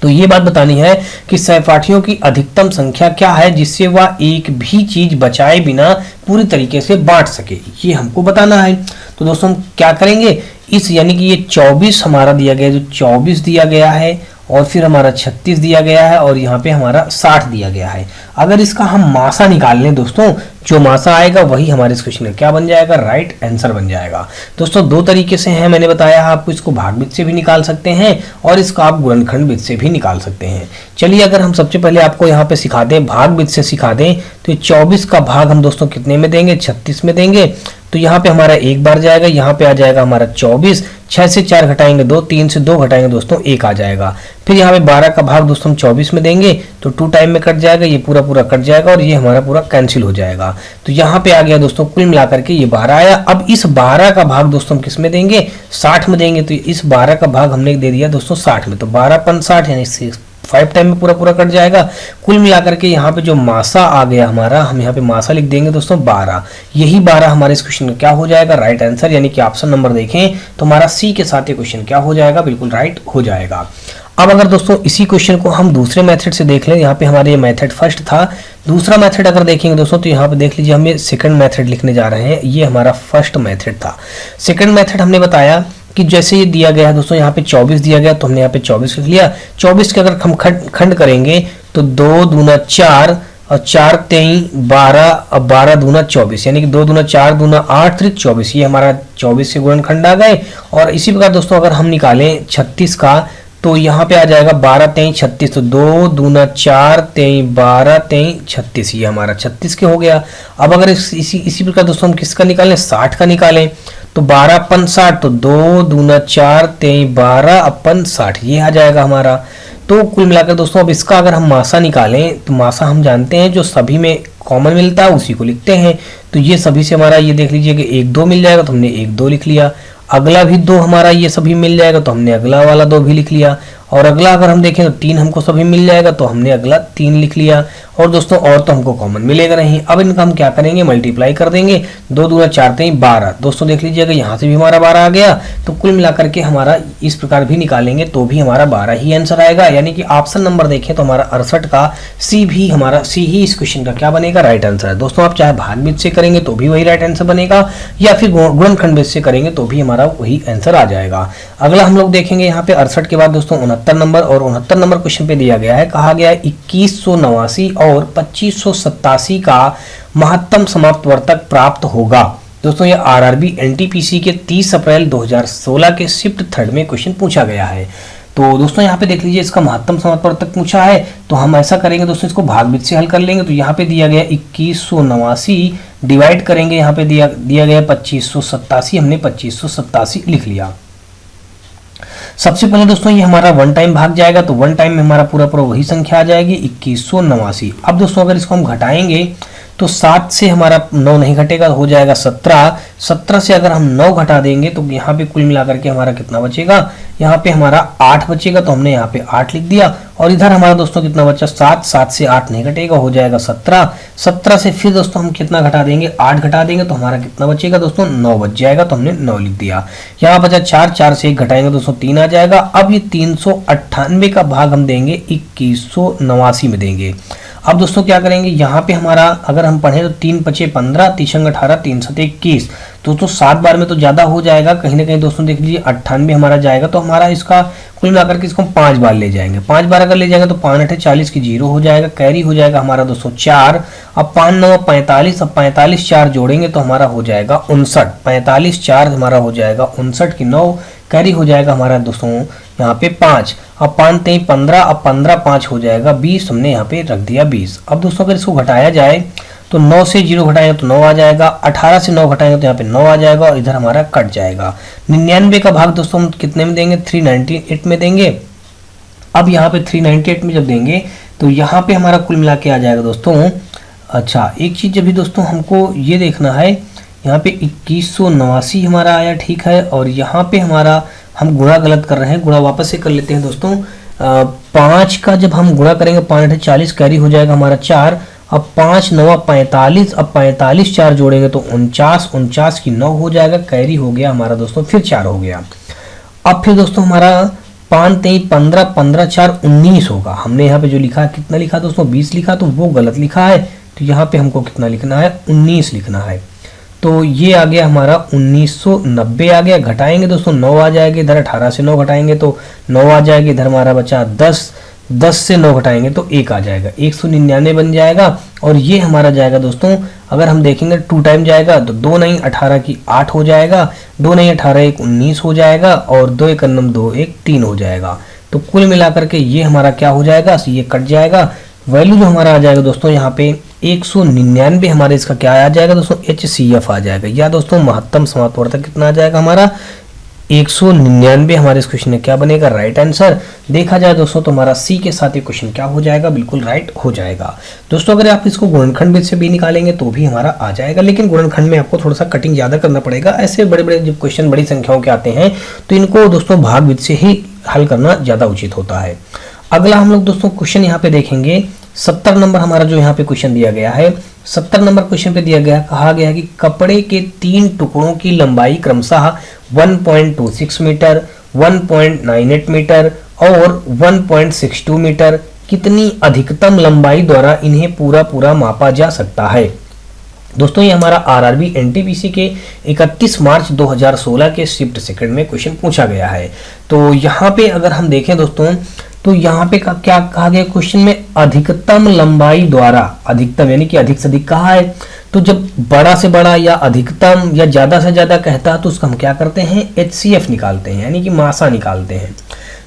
तो ये बात बतानी है कि सहपाठियों की अधिकतम संख्या क्या है जिससे वह एक भी चीज बचाए बिना पूरी तरीके से बांट सके, ये हमको बताना है। तो दोस्तों हम क्या करेंगे, इस यानी कि ये 24 हमारा दिया गया, जो 24 दिया गया है और फिर हमारा 36 दिया गया है और यहाँ पे हमारा 60 दिया गया है। अगर इसका हम मासा निकाल लें दोस्तों, जो मासा आएगा वही हमारे इस क्वेश्चन का क्या बन जाएगा, राइट आंसर बन जाएगा। दोस्तों दो तरीके से हैं, मैंने बताया आपको, इसको भागबित से भी निकाल सकते हैं और इसको आप गुणनखंड से भी निकाल सकते हैं। चलिए अगर हम सबसे पहले आपको यहाँ पे सिखा दें, भागबित से सिखा दें, तो 24 का भाग हम दोस्तों कितने में देंगे, 36 में देंगे। तो यहाँ पे हमारा एक बार जाएगा, यहाँ पे आ जाएगा हमारा 24, 6 से 4 घटाएंगे 2, 3 से 2 घटाएंगे दोस्तों 1 आ जाएगा। फिर यहाँ पे 12 का भाग दोस्तों हम 24 में देंगे तो 2 टाइम में कट जाएगा, ये पूरा पूरा कट जाएगा और ये हमारा पूरा कैंसिल हो जाएगा। तो यहाँ पे आ गया दोस्तों कुल मिलाकर के ये 12 आया। अब इस 12 का भाग दोस्तों हम किस में देंगे, 60 में देंगे। तो इस 12 का भाग हमने दे दिया दोस्तों 60 में, तो 12×5 यानी 5 टाइम में पूरा पूरा कट जाएगा। कुल मिलाकर के यहाँ पे जो मासा आ गया हमारा, हम यहाँ पे मासा लिख देंगे दोस्तों 12। यही 12 हमारे इस क्वेश्चन का क्या हो जाएगा, राइट आंसर। यानी कि ऑप्शन नंबर देखें तो हमारा सी के साथ ये क्वेश्चन क्या हो जाएगा, बिल्कुल राइट हो जाएगा। अब अगर दोस्तों इसी क्वेश्चन को हम दूसरे मेथड से देख लें, यहाँ पे हमारे ये मेथड फर्स्ट था, दूसरा मेथड अगर देखेंगे दोस्तों तो यहाँ पे देख लीजिए हम ये सेकंड मेथड लिखने जा रहे हैं, ये हमारा फर्स्ट मेथड था। सेकंड मेथड हमने बताया कि जैसे ये दिया गया है दोस्तों, यहाँ पे 24 दिया गया तो हमने यहाँ पे 24 लिख लिया। 24 के अगर हम खंड करेंगे तो 2 दूना 4 और 4 तेई 12 और 12 दूना 24, यानी कि 2 दूना 4 दूना 8 त्रिक 24, ये हमारा 24 से गुणनखंड आ गए। और इसी प्रकार दोस्तों अगर हम निकालें 36 का तो यहाँ पे आ जाएगा 12 तेई 36, तो 2 दूना 4 तेई 12 तेई 36, ये हमारा 36 के हो गया। अब अगर इसी प्रकार दोस्तों हम किसका निकालें, 60 का निकालें तो 12×60, तो 2 दूना 4 तेई 12/60, ये आ जाएगा हमारा। तो कुल मिलाकर दोस्तों अब इसका अगर हम मासा निकालें तो मासा हम जानते हैं जो सभी में कॉमन मिलता है उसी को लिखते हैं। तो ये सभी से हमारा ये देख लीजिए कि 1 2 मिल जाएगा तो हमने 1 2 लिख लिया। अगला भी 2 हमारा ये सभी मिल जाएगा तो हमने अगला वाला 2 भी लिख लिया। और अगला अगर हम देखें तो 3 हमको सभी मिल जाएगा तो हमने अगला 3 लिख लिया। और दोस्तों और तो हमको कॉमन मिलेगा नहीं। अब इनका हम क्या करेंगे, मल्टीप्लाई कर देंगे। 2 दूना 4 तेई 12, दोस्तों देख लीजिएगा यहाँ से भी हमारा 12 आ गया। तो कुल मिलाकर के हमारा इस प्रकार भी निकालेंगे तो भी हमारा 12 ही आंसर आएगा। यानी कि ऑप्शन नंबर देखें तो हमारा 68 का सी भी हमारा सी ही इस क्वेश्चन का क्या बनेगा, राइट आंसर है। दोस्तों आप चाहे भागबित से करेंगे तो भी वही राइट आंसर बनेगा या फिर गुणनखंड से करेंगे तो भी हमारा वही आंसर आ जाएगा। अगला हम लोग देखेंगे यहाँ पे 68 के बाद दोस्तों 69 नंबर, और 69 नंबर क्वेश्चन पे दिया गया है, कहा गया है 2189 और 2587 का महत्तम समाप्त वर्तक प्राप्त होगा। दोस्तों ये आरआरबी एनटीपीसी के 30 अप्रैल 2016 के शिफ्ट थर्ड में क्वेश्चन पूछा गया है। तो दोस्तों यहाँ पे देख लीजिए इसका महत्तम समाप्त वर्तक पूछा है तो हम ऐसा करेंगे दोस्तों, इसको भागबित से हल कर लेंगे। तो यहाँ पे दिया गया 2189 डिवाइड करेंगे, यहाँ पे दिया गया 2587, हमने 2587 लिख लिया। सबसे पहले दोस्तों ये हमारा वन टाइम भाग जाएगा, तो वन टाइम में हमारा पूरा पूरा वही संख्या आ जाएगी 2189। अब दोस्तों अगर इसको हम घटाएंगे तो 7 से हमारा 9 नहीं घटेगा, हो जाएगा 17। 17 से अगर हम 9 घटा देंगे तो यहाँ पे कुल मिलाकर के हमारा कितना बचेगा, यहाँ पे हमारा 8 बचेगा, तो हमने यहाँ पे 8 लिख दिया। और इधर हमारा दोस्तों कितना बचा 7, 7 से 8 नहीं घटेगा, हो जाएगा 17। 17 से फिर दोस्तों हम कितना घटा देंगे, 8 घटा देंगे, तो हमारा कितना बचेगा दोस्तों 9 बच जाएगा, तो हमने 9 लिख दिया। यहाँ बचा 4, 4 से 1 घटाएंगे दोस्तों 3 आ जाएगा। अब ये 398 का भाग हम देंगे 2189 में देंगे। अब दोस्तों क्या करेंगे, यहाँ पे हमारा अगर हम पढ़ें तो 3 पचे 15, 3 18, 3 7 21, दोस्तों 7 बार में तो ज़्यादा हो जाएगा, कहीं ना कहीं दोस्तों देख लीजिए 98 हमारा जाएगा, तो हमारा इसका कुल मिलाकर के इसको हम 5 बार ले जाएंगे। 5 बार अगर ले जाएंगे तो 5 8 40 की 0 हो जाएगा, कैरी हो जाएगा हमारा दोस्तों 4। अब 5 9 45, अब 45 4 जोड़ेंगे तो हमारा हो जाएगा 59। 45 4 हमारा हो जाएगा 59 की 9, कैरी हो जाएगा हमारा दोस्तों यहाँ पे 5। अब 5 3 15, अब 15 5 हो जाएगा 20, हमने यहाँ पे रख दिया 20। अब दोस्तों अगर इसको घटाया जाए तो 9 से 0 घटाएंगे तो 9 आ जाएगा, 18 से 9 घटाएंगे तो यहाँ पे 9 आ जाएगा, और इधर हमारा कट जाएगा। 99 का भाग दोस्तों हम कितने में देंगे, 398 में देंगे। अब यहाँ पे 398 में जब देंगे तो यहाँ पे हमारा कुल मिला के आ जाएगा दोस्तों। अच्छा एक चीज अभी दोस्तों हमको ये देखना है, यहाँ पे 2189 हमारा आया, ठीक है, और यहाँ पे हमारा हम गुणा गलत कर रहे हैं, गुणा वापस से कर लेते हैं दोस्तों। 5 का जब हम गुणा करेंगे 5 8 40, कैरी हो जाएगा हमारा 4। अब 5 9 45, अब 45 4 जोड़ेंगे तो 49, 49 की 9 हो जाएगा, कैरी हो गया हमारा दोस्तों फिर 4 हो गया। अब फिर दोस्तों हमारा 5 3 15, 15 4 19 होगा। हमने यहाँ पे जो लिखा है कितना लिखा दोस्तों 20 लिखा, तो वो गलत लिखा है, तो यहाँ पे हमको कितना लिखना है 19 लिखना है। तो ये आ गया हमारा 1990 आ गया। घटाएंगे दोस्तों 9 आ जाएगी, इधर 18 से 9 घटाएंगे तो 9 आ जाएगी, इधर हमारा बचा 10, 10 से 9 घटाएंगे तो 1 आ जाएगा, 199 बन जाएगा। और ये हमारा जाएगा दोस्तों, अगर हम देखेंगे 2 टाइम जाएगा तो 2 9 18 की 8 हो जाएगा, 2 9 18 1 19 हो जाएगा, और 2 1 9 2 1 3 हो जाएगा। तो कुल मिलाकर के ये हमारा क्या हो जाएगा, ये कट जाएगा। वैल्यू जो हमारा आ जाएगा दोस्तों यहाँ पे 199 हमारे इसका क्या आ जाएगा दोस्तों, HCF आ जाएगा, या दोस्तों महत्तम समापवर्तक कितना आ जाएगा हमारा 199। हमारे इस क्वेश्चन में क्या बनेगा, राइट आंसर। देखा जाए दोस्तों तो हमारा सी के साथ ये क्वेश्चन क्या हो जाएगा, बिल्कुल राइट हो जाएगा। दोस्तों अगर आप इसको गुणनखंड से भी निकालेंगे तो भी हमारा आ जाएगा, लेकिन गुणनखंड में आपको थोड़ा सा कटिंग ज्यादा करना पड़ेगा। ऐसे बड़े बड़े जब क्वेश्चन बड़ी संख्याओं के आते हैं तो इनको दोस्तों भाग से ही हल करना ज्यादा उचित होता है। अगला हम लोग दोस्तों क्वेश्चन यहाँ पे देखेंगे 70 नंबर हमारा जो यहाँ पे क्वेश्चन दिया गया है। 70 नंबर क्वेश्चन पे दिया गया, कहा गया है कि कपड़े के 3 टुकड़ों की लंबाई क्रमशः 1.26 मीटर, 1.98 मीटर और 1.62 मीटर, कितनी अधिकतम लंबाई द्वारा इन्हें पूरा पूरा मापा जा सकता है। दोस्तों ये हमारा आरआरबी एनटीपीसी के 31 मार्च 2016 के शिफ्ट सेकंड में क्वेश्चन पूछा गया है। तो यहाँ पे अगर हम देखें दोस्तों तो यहाँ पे क्या कहा गया क्वेश्चन में, अधिकतम लंबाई द्वारा, अधिकतम यानी कि अधिक से अधिक कहा है, तो जब बड़ा से बड़ा या अधिकतम या ज्यादा से ज्यादा कहता है तो उसका हम क्या करते हैं HCF निकालते हैं, यानी कि मासा निकालते हैं।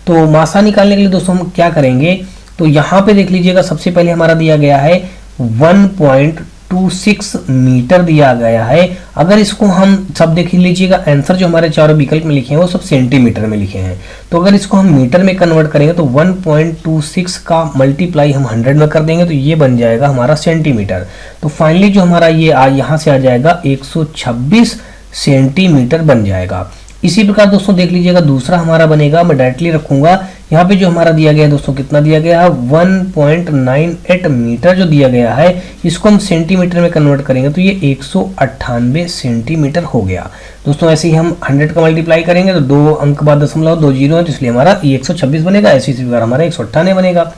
तो मासा निकालने के लिए दोस्तों हम क्या करेंगे, तो यहाँ पे देख लीजिएगा सबसे पहले हमारा दिया गया है 1.26 मीटर दिया गया है। अगर इसको हम सब देख लीजिएगा, आंसर जो हमारे चारों विकल्प में लिखे हैं वो सब सेंटीमीटर में लिखे हैं, तो अगर इसको हम मीटर में कन्वर्ट करेंगे तो 1.26 का मल्टीप्लाई हम 100 में कर देंगे तो ये बन जाएगा हमारा सेंटीमीटर। तो फाइनली जो हमारा ये यहाँ से आ जाएगा 126 सेंटीमीटर बन जाएगा। इसी प्रकार दोस्तों देख लीजिएगा दूसरा हमारा बनेगा, मैं डायरेक्टली रखूंगा यहाँ पे जो हमारा दिया गया है दोस्तों, कितना दिया गया है 1.98 मीटर जो दिया गया है, इसको हम सेंटीमीटर में कन्वर्ट करेंगे तो ये 198 सेंटीमीटर हो गया। दोस्तों ऐसे ही हम 100 का मल्टीप्लाई करेंगे तो 2 अंक बाद दशमलव 2 जीरो है, तो इसलिए हमारा ये 126 बनेगा। ऐसे इसी प्रकार हमारा 198 बनेगा।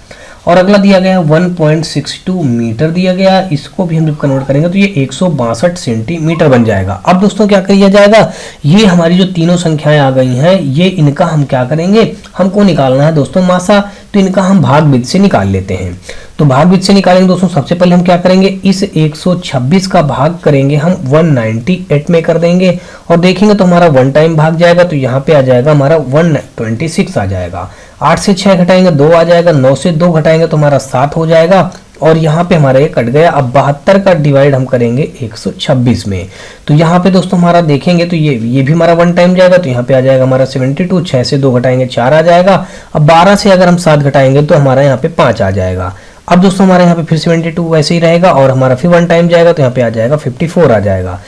और अगला दिया गया है 1.62 मीटर दिया गया, इसको भी हम जब कन्वर्ट करेंगे तो ये 162 सेंटीमीटर बन जाएगा। अब दोस्तों क्या किया जाएगा, ये हमारी जो तीनों संख्याएं आ गई हैं, ये इनका हम क्या करेंगे, हमको निकालना है दोस्तों मासा, तो इनका हम भागविद से निकाल लेते हैं। तो भागविद से निकालेंगे दोस्तों, सबसे पहले हम क्या करेंगे, इस 126 का भाग करेंगे हम 198 में कर देंगे और देखेंगे तो हमारा 1 टाइम भाग जाएगा, तो यहाँ पे आ जाएगा हमारा 126 आ जाएगा। 8 से 6 घटाएंगे 2 आ जाएगा, 9 से 2 घटाएंगे तो हमारा 7 हो जाएगा, और यहाँ पे हमारा ये कट गया। अब 72 का डिवाइड हम करेंगे 126 में, तो यहाँ पे दोस्तों हमारा देखेंगे तो ये भी हमारा 1 टाइम जाएगा, तो यहाँ पे आ जाएगा हमारा 72, 6 से 2 घटाएंगे 4 आ जाएगा। अब 12 से अगर हम 7 घटाएंगे तो हमारा यहाँ पे 5 आ जाएगा। अब दोस्तों हमारे यहाँ पे फिर 72 वैसे ही रहेगा और हमारा फिर 1 टाइम जाएगा, तो यहाँ पे आ जाएगा 54 आ जाएगा।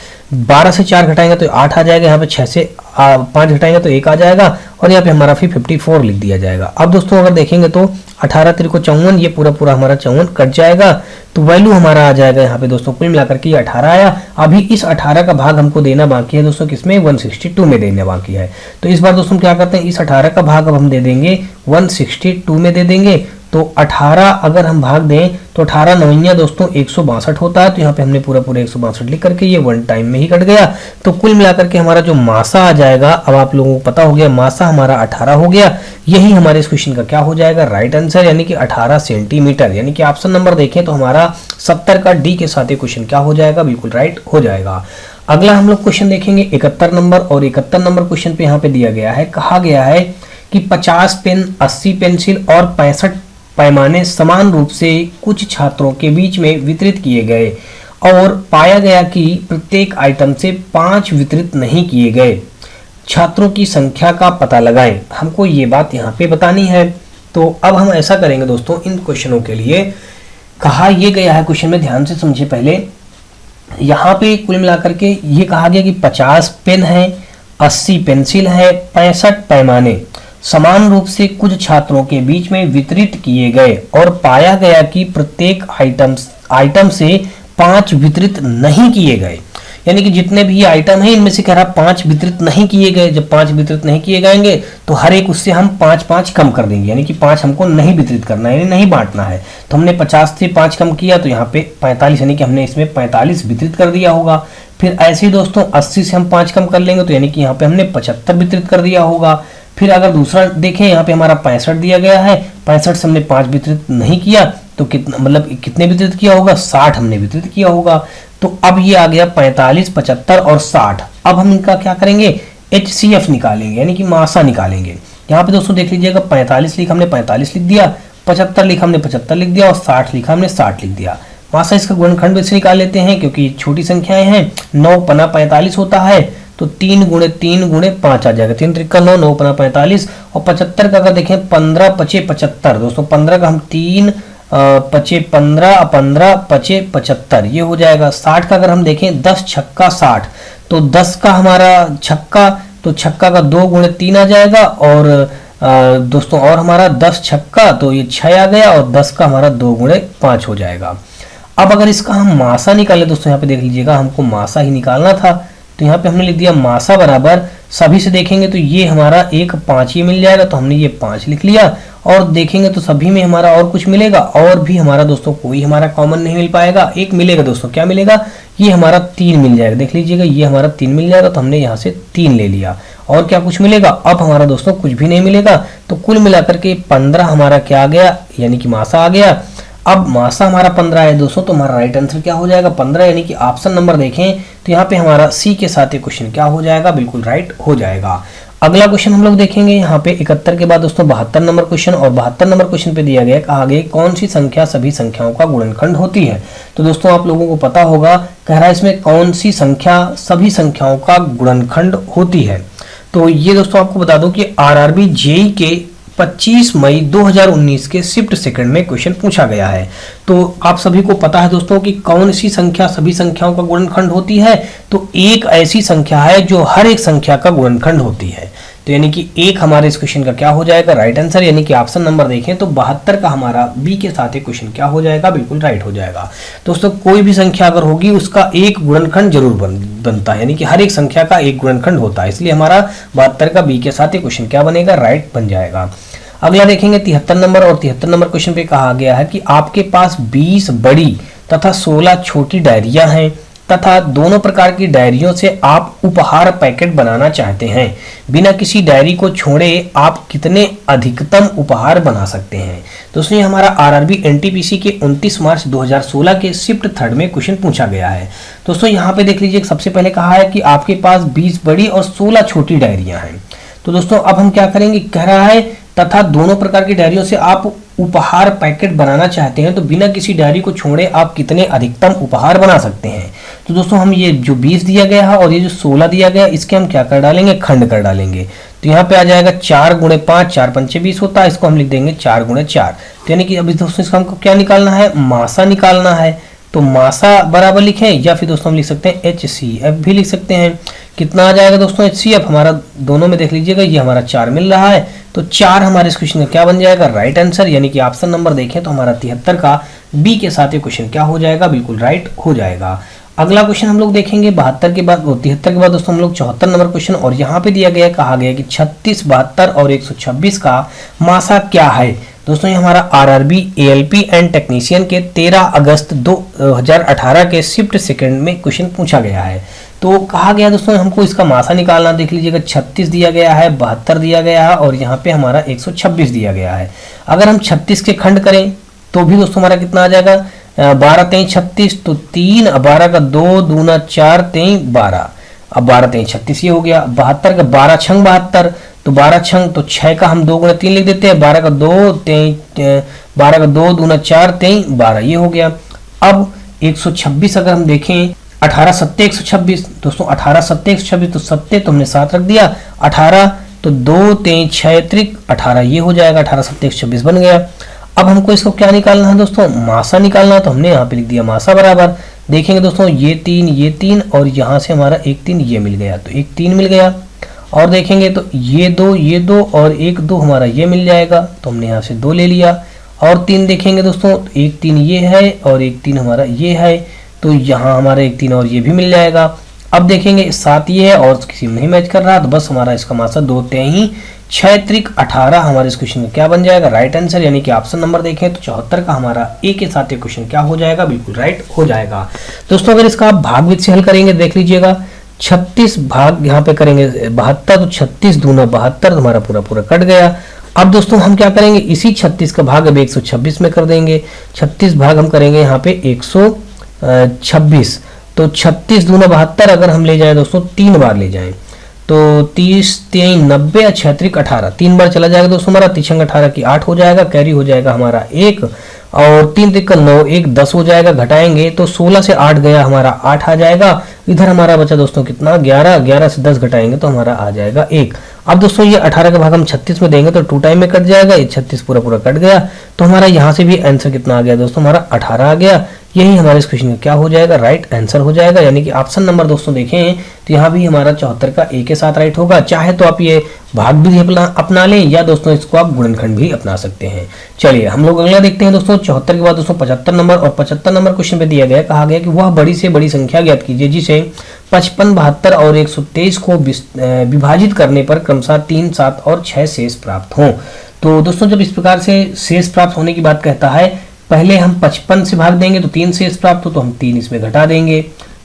12 से 4 घटाएंगे तो 8 आ जाएगा, यहाँ पे 6 से 5 घटाएंगे तो 1 आ जाएगा और यहाँ पे हमारा फिर 54 लिख दिया जाएगा। अब दोस्तों अगर देखेंगे तो 18 3 को 54, ये पूरा हमारा 54 कट जाएगा, तो वैल्यू हमारा आ जाएगा यहाँ पे दोस्तों कुल मिलाकर के 18 आया। अभी इस 18 का भाग हमको देना बाकी है दोस्तों, किसमें 162 में देना बाकी है। तो इस बार दोस्तों क्या करते हैं, इस 18 का भाग अब हम दे देंगे 162 में दे देंगे। तो 18 अगर हम भाग दें तो 18 नवैया दोस्तों 162 होता है, तो यहाँ पे हमने पूरा 162 लिख करके ये 1 टाइम में ही कट गया। तो कुल मिलाकर के हमारा जो मासा आ जाएगा, अब आप लोगों को पता हो गया मासा हमारा 18 हो गया। यही हमारे इस क्वेश्चन का क्या हो जाएगा, राइट आंसर, यानी कि 18 सेंटीमीटर। यानी कि ऑप्शन नंबर देखें तो हमारा 70 का डी के साथ ये क्वेश्चन क्या हो जाएगा, बिल्कुल राइट हो जाएगा। अगला हम लोग क्वेश्चन देखेंगे 71 नंबर, और 71 नंबर क्वेश्चन पे यहाँ पे दिया गया है, कहा गया है कि 50 पेन, 80 पेंसिल और 65 पैमाने समान रूप से कुछ छात्रों के बीच में वितरित किए गए और पाया गया कि प्रत्येक आइटम से 5 वितरित नहीं किए गए। छात्रों की संख्या का पता लगाएं। हमको ये बात यहाँ पे बतानी है। तो अब हम ऐसा करेंगे दोस्तों, इन क्वेश्चनों के लिए कहा ये गया है क्वेश्चन में, ध्यान से समझिए पहले। यहाँ पे कुल मिलाकर के ये कहा गया कि 50 पेन है, 80 पेंसिल है, 65 पैमाने समान रूप से कुछ छात्रों के बीच में वितरित किए गए और पाया गया कि प्रत्येक आइटम से 5 वितरित नहीं किए गए। यानी कि जितने भी आइटम हैं इनमें से कह रहा 5 वितरित नहीं किए गए। जब 5 वितरित नहीं किए जाएंगे तो हर एक उससे हम 5-5 कम कर देंगे, यानी कि 5 हमको नहीं वितरित करना है, यानी नहीं बांटना है। तो हमने 50 से 5 कम किया तो यहाँ पे 45, यानी कि हमने इसमें 45 वितरित कर दिया होगा। फिर ऐसे ही दोस्तों 80 से हम 5 कम कर लेंगे तो यानी कि यहाँ पे हमने 75 वितरित कर दिया होगा। फिर अगर दूसरा देखें, यहाँ पे हमारा 65 दिया गया है, 65 से हमने 5 वितरित नहीं किया तो कितना, मतलब कितने वितरित किया होगा, 60 हमने वितरित किया होगा। तो अब ये आ गया 45, 75 और 60। अब हम इनका क्या करेंगे, HCF निकालेंगे, यानी कि मासा निकालेंगे। यहाँ पे दोस्तों देख लीजिएगा, 45 लिखा हमने 45 लिख दिया, 75 लिखा हमने 75 लिख दिया और 60 लिखा हमने 60 लिख दिया। मासा इसका गुणनखंड वैसे निकाल लेते हैं क्योंकि छोटी संख्याएं हैं। 9 पना 45 होता है, तो 3 गुणे 3 गुणे 5 आ जाएगा, 3 त्रिका 9, 9 पना 45। और 75 का अगर देखें 15 पचे 75 दोस्तों, 15 का हम 3 पचे 15, 15 पचे 75 ये हो जाएगा। 60 का अगर हम देखें 10 छक्का 60, तो 10 का हमारा छक्का, तो छक्का का 2 गुणे 3 आ जाएगा। और दोस्तों और हमारा 10 छक्का तो ये 6 आ गया और 10 का हमारा 2 गुणे 5 हो जाएगा। अब अगर इसका हम मासा निकालें दोस्तों, यहाँ पे देख लीजिएगा हमको मासा ही निकालना था, तो यहाँ पे हमने लिख दिया मासा बराबर, सभी से देखेंगे तो ये हमारा एक 5 ही मिल जाएगा, तो हमने ये 5 लिख लिया। और देखेंगे तो सभी में हमारा और कुछ मिलेगा, और भी हमारा दोस्तों कोई हमारा कॉमन नहीं मिल पाएगा। एक मिलेगा दोस्तों, क्या मिलेगा, ये हमारा 3 मिल जाएगा। देख लीजिएगा ये हमारा 3 मिल जाएगा, तो हमने यहाँ से 3 ले लिया। और क्या कुछ मिलेगा, अब हमारा दोस्तों कुछ भी नहीं मिलेगा। तो कुल मिलाकर के 15 हमारा क्या आ गया, यानी कि मासा आ गया। अब मासा हमारा 15 है दोस्तों, तो हमारा राइट आंसर क्या हो जाएगा 15, यानी कि ऑप्शन नंबर देखें तो यहाँ पे हमारा सी के साथ ये क्वेश्चन क्या हो जाएगा, बिल्कुल राइट हो जाएगा। अगला क्वेश्चन हम लोग देखेंगे यहाँ पे 71 के बाद दोस्तों 72 नंबर क्वेश्चन, और 72 नंबर क्वेश्चन पे दिया गया कहा गया कौन सी संख्या सभी संख्याओं का गुणनखंड होती है। तो दोस्तों आप लोगों को पता होगा, कह रहा है इसमें कौन सी संख्या सभी संख्याओं का गुणनखंड होती है। तो ये दोस्तों आपको बता दूं कि आरआरबी जेईई के 25 मई 2019 के शिफ्ट सेकंड में क्वेश्चन पूछा गया है। तो आप सभी को पता है दोस्तों कि कौन सी संख्या सभी संख्याओं का गुणनखंड होती है। तो एक ऐसी संख्या है जो हर एक संख्या का गुणनखंड होती है। तो यानी कि एक हमारे इस क्वेश्चन का क्या हो जाएगा, राइट आंसर, यानी कि ऑप्शन नंबर देखें तो 72 का हमारा बी के साथ एक क्वेश्चन क्या हो जाएगा, बिल्कुल राइट हो जाएगा। दोस्तों कोई भी संख्या अगर होगी उसका एक गुणनखंड जरूर बनता है, यानी कि हर एक संख्या का एक गुणनखंड होता है, इसलिए हमारा 72 का बी के साथ एक क्वेश्चन क्या बनेगा, राइट बन जाएगा। अगला देखेंगे 73 नंबर, और 73 नंबर क्वेश्चन पे कहा गया है कि आपके पास 20 बड़ी तथा 16 छोटी डायरियां हैं तथा दोनों प्रकार की डायरियों से आप उपहार पैकेट बनाना चाहते हैं। बिना किसी डायरी को छोड़े आप कितने अधिकतम उपहार बना सकते हैं। दोस्तों ये हमारा आरआरबी एनटीपीसी के 29 मार्च 2016 के शिफ्ट थर्ड में क्वेश्चन पूछा गया है। दोस्तों यहाँ पे देख लीजिए, सबसे पहले कहा है कि आपके पास 20 बड़ी और 16 छोटी डायरियां हैं। तो दोस्तों अब हम क्या करेंगे, कह रहा है तथा दोनों प्रकार की डायरियों से आप उपहार पैकेट बनाना चाहते हैं तो बिना किसी डायरी को छोड़े आप कितने अधिकतम उपहार बना सकते हैं। तो दोस्तों हम ये जो 20 दिया गया है और ये जो 16 दिया गया है इसके हम क्या कर डालेंगे, खंड कर डालेंगे। तो यहाँ पे आ जाएगा 4 गुणे 5, 4 पंचे 20 होता है, इसको हम लिख देंगे 4 गुणे 4। तो यानी कि अभी दोस्तों इसका हमको क्या निकालना है, मासा निकालना है। तो मासा बराबर लिखें या फिर दोस्तों हम लिख सकते हैं HCF भी लिख सकते हैं। कितना आ जाएगा दोस्तों HCF, हमारा दोनों में देख लीजिएगा ये हमारा 4 मिल रहा है। तो 4 हमारे इस क्वेश्चन का क्या बन जाएगा, राइट आंसर। यानी कि ऑप्शन नंबर देखें तो हमारा 73 का बी के साथ ये क्वेश्चन क्या हो जाएगा, बिल्कुल राइट हो जाएगा। अगला क्वेश्चन हम लोग देखेंगे 72 के बाद 73 के बाद दोस्तों हम लोग 74 नंबर क्वेश्चन, और यहाँ पे दिया गया कहा गया कि 36, 72 और 126 का मासा क्या है। दोस्तों ये हमारा RRB ALP एंड टेक्नीशियन के 13 अगस्त 2018 के शिफ्ट सेकंड में क्वेश्चन पूछा गया है। तो कहा गया दोस्तों हमको इसका मासा निकालना, देख लीजिएगा 36 दिया गया है, 72 दिया गया है और यहाँ पे हमारा 126 दिया गया है। अगर हम 36 के खंड करें तो भी दोस्तों हमारा कितना आ जाएगा, 12 3 36, तो 3 12 का 2 दूना 4 3 12, अब 12 3 36 ये हो गया। 72 का 12 छंग 72, तो 12 छंग तो 6 का हम 2 गुणे 3 लिख देते हैं, 12 का 2 12 का 2 दूना 4 3 12 ये हो गया। अब 126 अगर हम देखें, 18 7 126, दोस्तों 18 7 126, तो 7 तो हमने 7 रख दिया, 18 तो 2 3 6 त्रिक 18 ये हो जाएगा, 18 7 126 बन गया। अब हमको इसको क्या निकालना है दोस्तों, मासा निकालना है। तो हमने यहाँ पे लिख दिया मासा बराबर, देखेंगे दोस्तों ये 3 और यहाँ से हमारा 1 3 ये मिल गया, तो 1 3 मिल गया। और देखेंगे तो ये 2 और 1 2 हमारा ये मिल जाएगा, तो हमने यहाँ से 2 ले लिया। और 3 देखेंगे दोस्तों, 1 3 ये है और 1 3 हमारा ये है, तो यहाँ हमारा 1 3 और ये भी मिल जाएगा। अब देखेंगे 7 ये है और किसी में नहीं मैच कर रहा, तो बस हमारा इसका मासा 2 3 6 त्रिक 18 हमारे इस क्वेश्चन में क्या बन जाएगा, राइट आंसर। यानी कि ऑप्शन नंबर देखें तो 74 का हमारा ए के साथ ये क्वेश्चन क्या हो जाएगा, बिल्कुल राइट हो जाएगा। दोस्तों अगर इसका आप भागवित से हल करेंगे, देख लीजिएगा 36 भाग यहाँ पे करेंगे 72, तो 36 दूना 72 हमारा पूरा पूरा कट गया। अब दोस्तों हम क्या करेंगे, इसी 36 का भाग अब 126 में कर देंगे। 36 भाग हम करेंगे यहाँ पे 126, तो 36 दूना 72 अगर हम ले जाएं दोस्तों 3 बार ले जाएं तो 30 3 90 और 6 त्रिक 18 3 बार चला जाएगा दोस्तों, हमारा 3 18 की 8 हो जाएगा, कैरी हो जाएगा हमारा 1 और 3 त्रिक 9 1 10 हो जाएगा, घटाएंगे तो 16 से 8 गया हमारा 8 आ जाएगा। इधर हमारा बचा दोस्तों कितना 11, 11 से 10 घटाएंगे तो हमारा आ जाएगा 1। अब दोस्तों ये 18 का भाग हम 36 में देंगे तो 2 टाइम में कट जाएगा, ये 36 पूरा पूरा कट गया, तो हमारा यहाँ से भी आंसर कितना आ गया दोस्तों, हमारा 18 आ गया। यही हमारे इस क्वेश्चन का क्या हो जाएगा, राइट आंसर हो जाएगा। यानी कि ऑप्शन नंबर दोस्तों देखें तो यहाँ भी हमारा 74 का ए के साथ राइट होगा। चाहे तो आप ये भाग भी अपना लें या दोस्तों इसको आप गुणनखंड भी अपना सकते हैं। चलिए हम लोग अगला देखते हैं दोस्तों 74 के बाद दोस्तों 75 नंबर, और 75 नंबर क्वेश्चन पे दिया गया, कहा गया कि वह बड़ी से बड़ी संख्या ज्ञात कीजिए जिसे 55 72 और 123 को विभाजित करने पर क्रमशः 3 7 और 6 शेष प्राप्त हों। तो दोस्तों जब इस प्रकार से शेष प्राप्त होने की बात कहता है, पहले हम 55 से भाग देंगे तो 3 शेष प्राप्त हो, तो हम 3 इसमें घटा देंगे,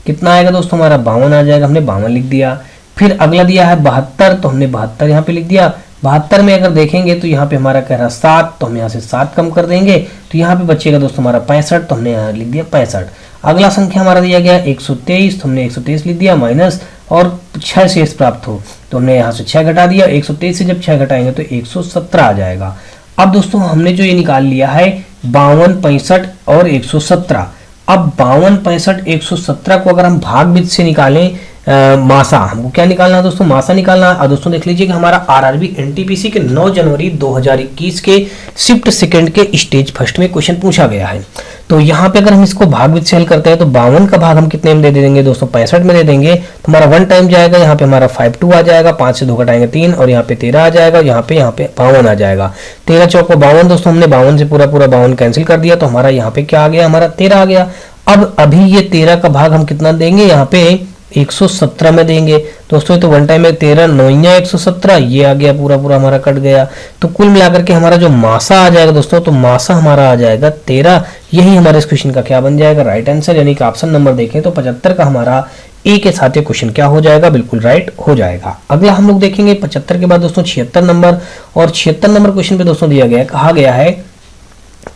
कितना आएगा दोस्तों हमारा 52 आ जाएगा, हमने 52 लिख दिया। फिर अगला दिया है 72, तो हमने 72 यहाँ पे लिख दिया। 72 में अगर देखेंगे तो यहाँ पे हमारा कह रहा 7, तो हम यहाँ से 7 कम कर देंगे, तो यहाँ पे बचेगा दोस्तों हमारा 65, तो हमने यहाँ लिख दिया 65। अगला संख्या हमारा दिया गया 123, तो हमने 123 लिख दिया माइनस, और 6 शेष प्राप्त हो, तो हमने यहाँ से 6 घटा दिया। 123 से जब 6 घटाएंगे तो 117 आ जाएगा। अब दोस्तों हमने जो ये निकाल लिया है 52 65 और 117, अब 52 65 117 को अगर हम भागवित से निकालें मासा, हमको क्या निकालना है दोस्तों, मासा निकालना है। दोस्तों देख लीजिए कि हमारा आरआरबी एनटीपीसी के 9 जनवरी 2021 के शिफ्ट सेकंड के स्टेज फर्स्ट में क्वेश्चन पूछा गया है। तो यहाँ पे अगर हम इसको भागवित से हल करते हैं तो 52 का भाग हम कितने में दे देंगे दोस्तों, 65 में दे देंगे, तो हमारा 1 टाइम जाएगा, यहाँ पे हमारा 52 आ जाएगा, 5 से 2 घटाएंगे 3, और यहाँ पे 13 आ जाएगा, यहाँ पे 52 आ जाएगा। 13 चौको 52 दोस्तों, हमने 52 से पूरा 52 कैंसिल कर दिया, तो हमारा यहाँ पे क्या आ गया, हमारा 13 आ गया। अब अभी ये 13 का भाग हम कितना देंगे, यहाँ पे 117 में देंगे दोस्तों। ये तो 1 टाइम में 13 9 117, ये आ गया पूरा पूरा हमारा कट गया। तो कुल मिलाकर के हमारा जो मासा आ जाएगा दोस्तों, तो मासा हमारा आ जाएगा 13। यही हमारे इस क्वेश्चन का क्या बन जाएगा, राइट आंसर। यानी कि ऑप्शन नंबर देखें तो 75 का हमारा ए के साथ ये क्वेश्चन क्या हो जाएगा, बिल्कुल राइट हो जाएगा। अगला हम लोग देखेंगे 75 के बाद दोस्तों 76 नंबर, और 76 नंबर क्वेश्चन पे दोस्तों दिया गया, कहा गया है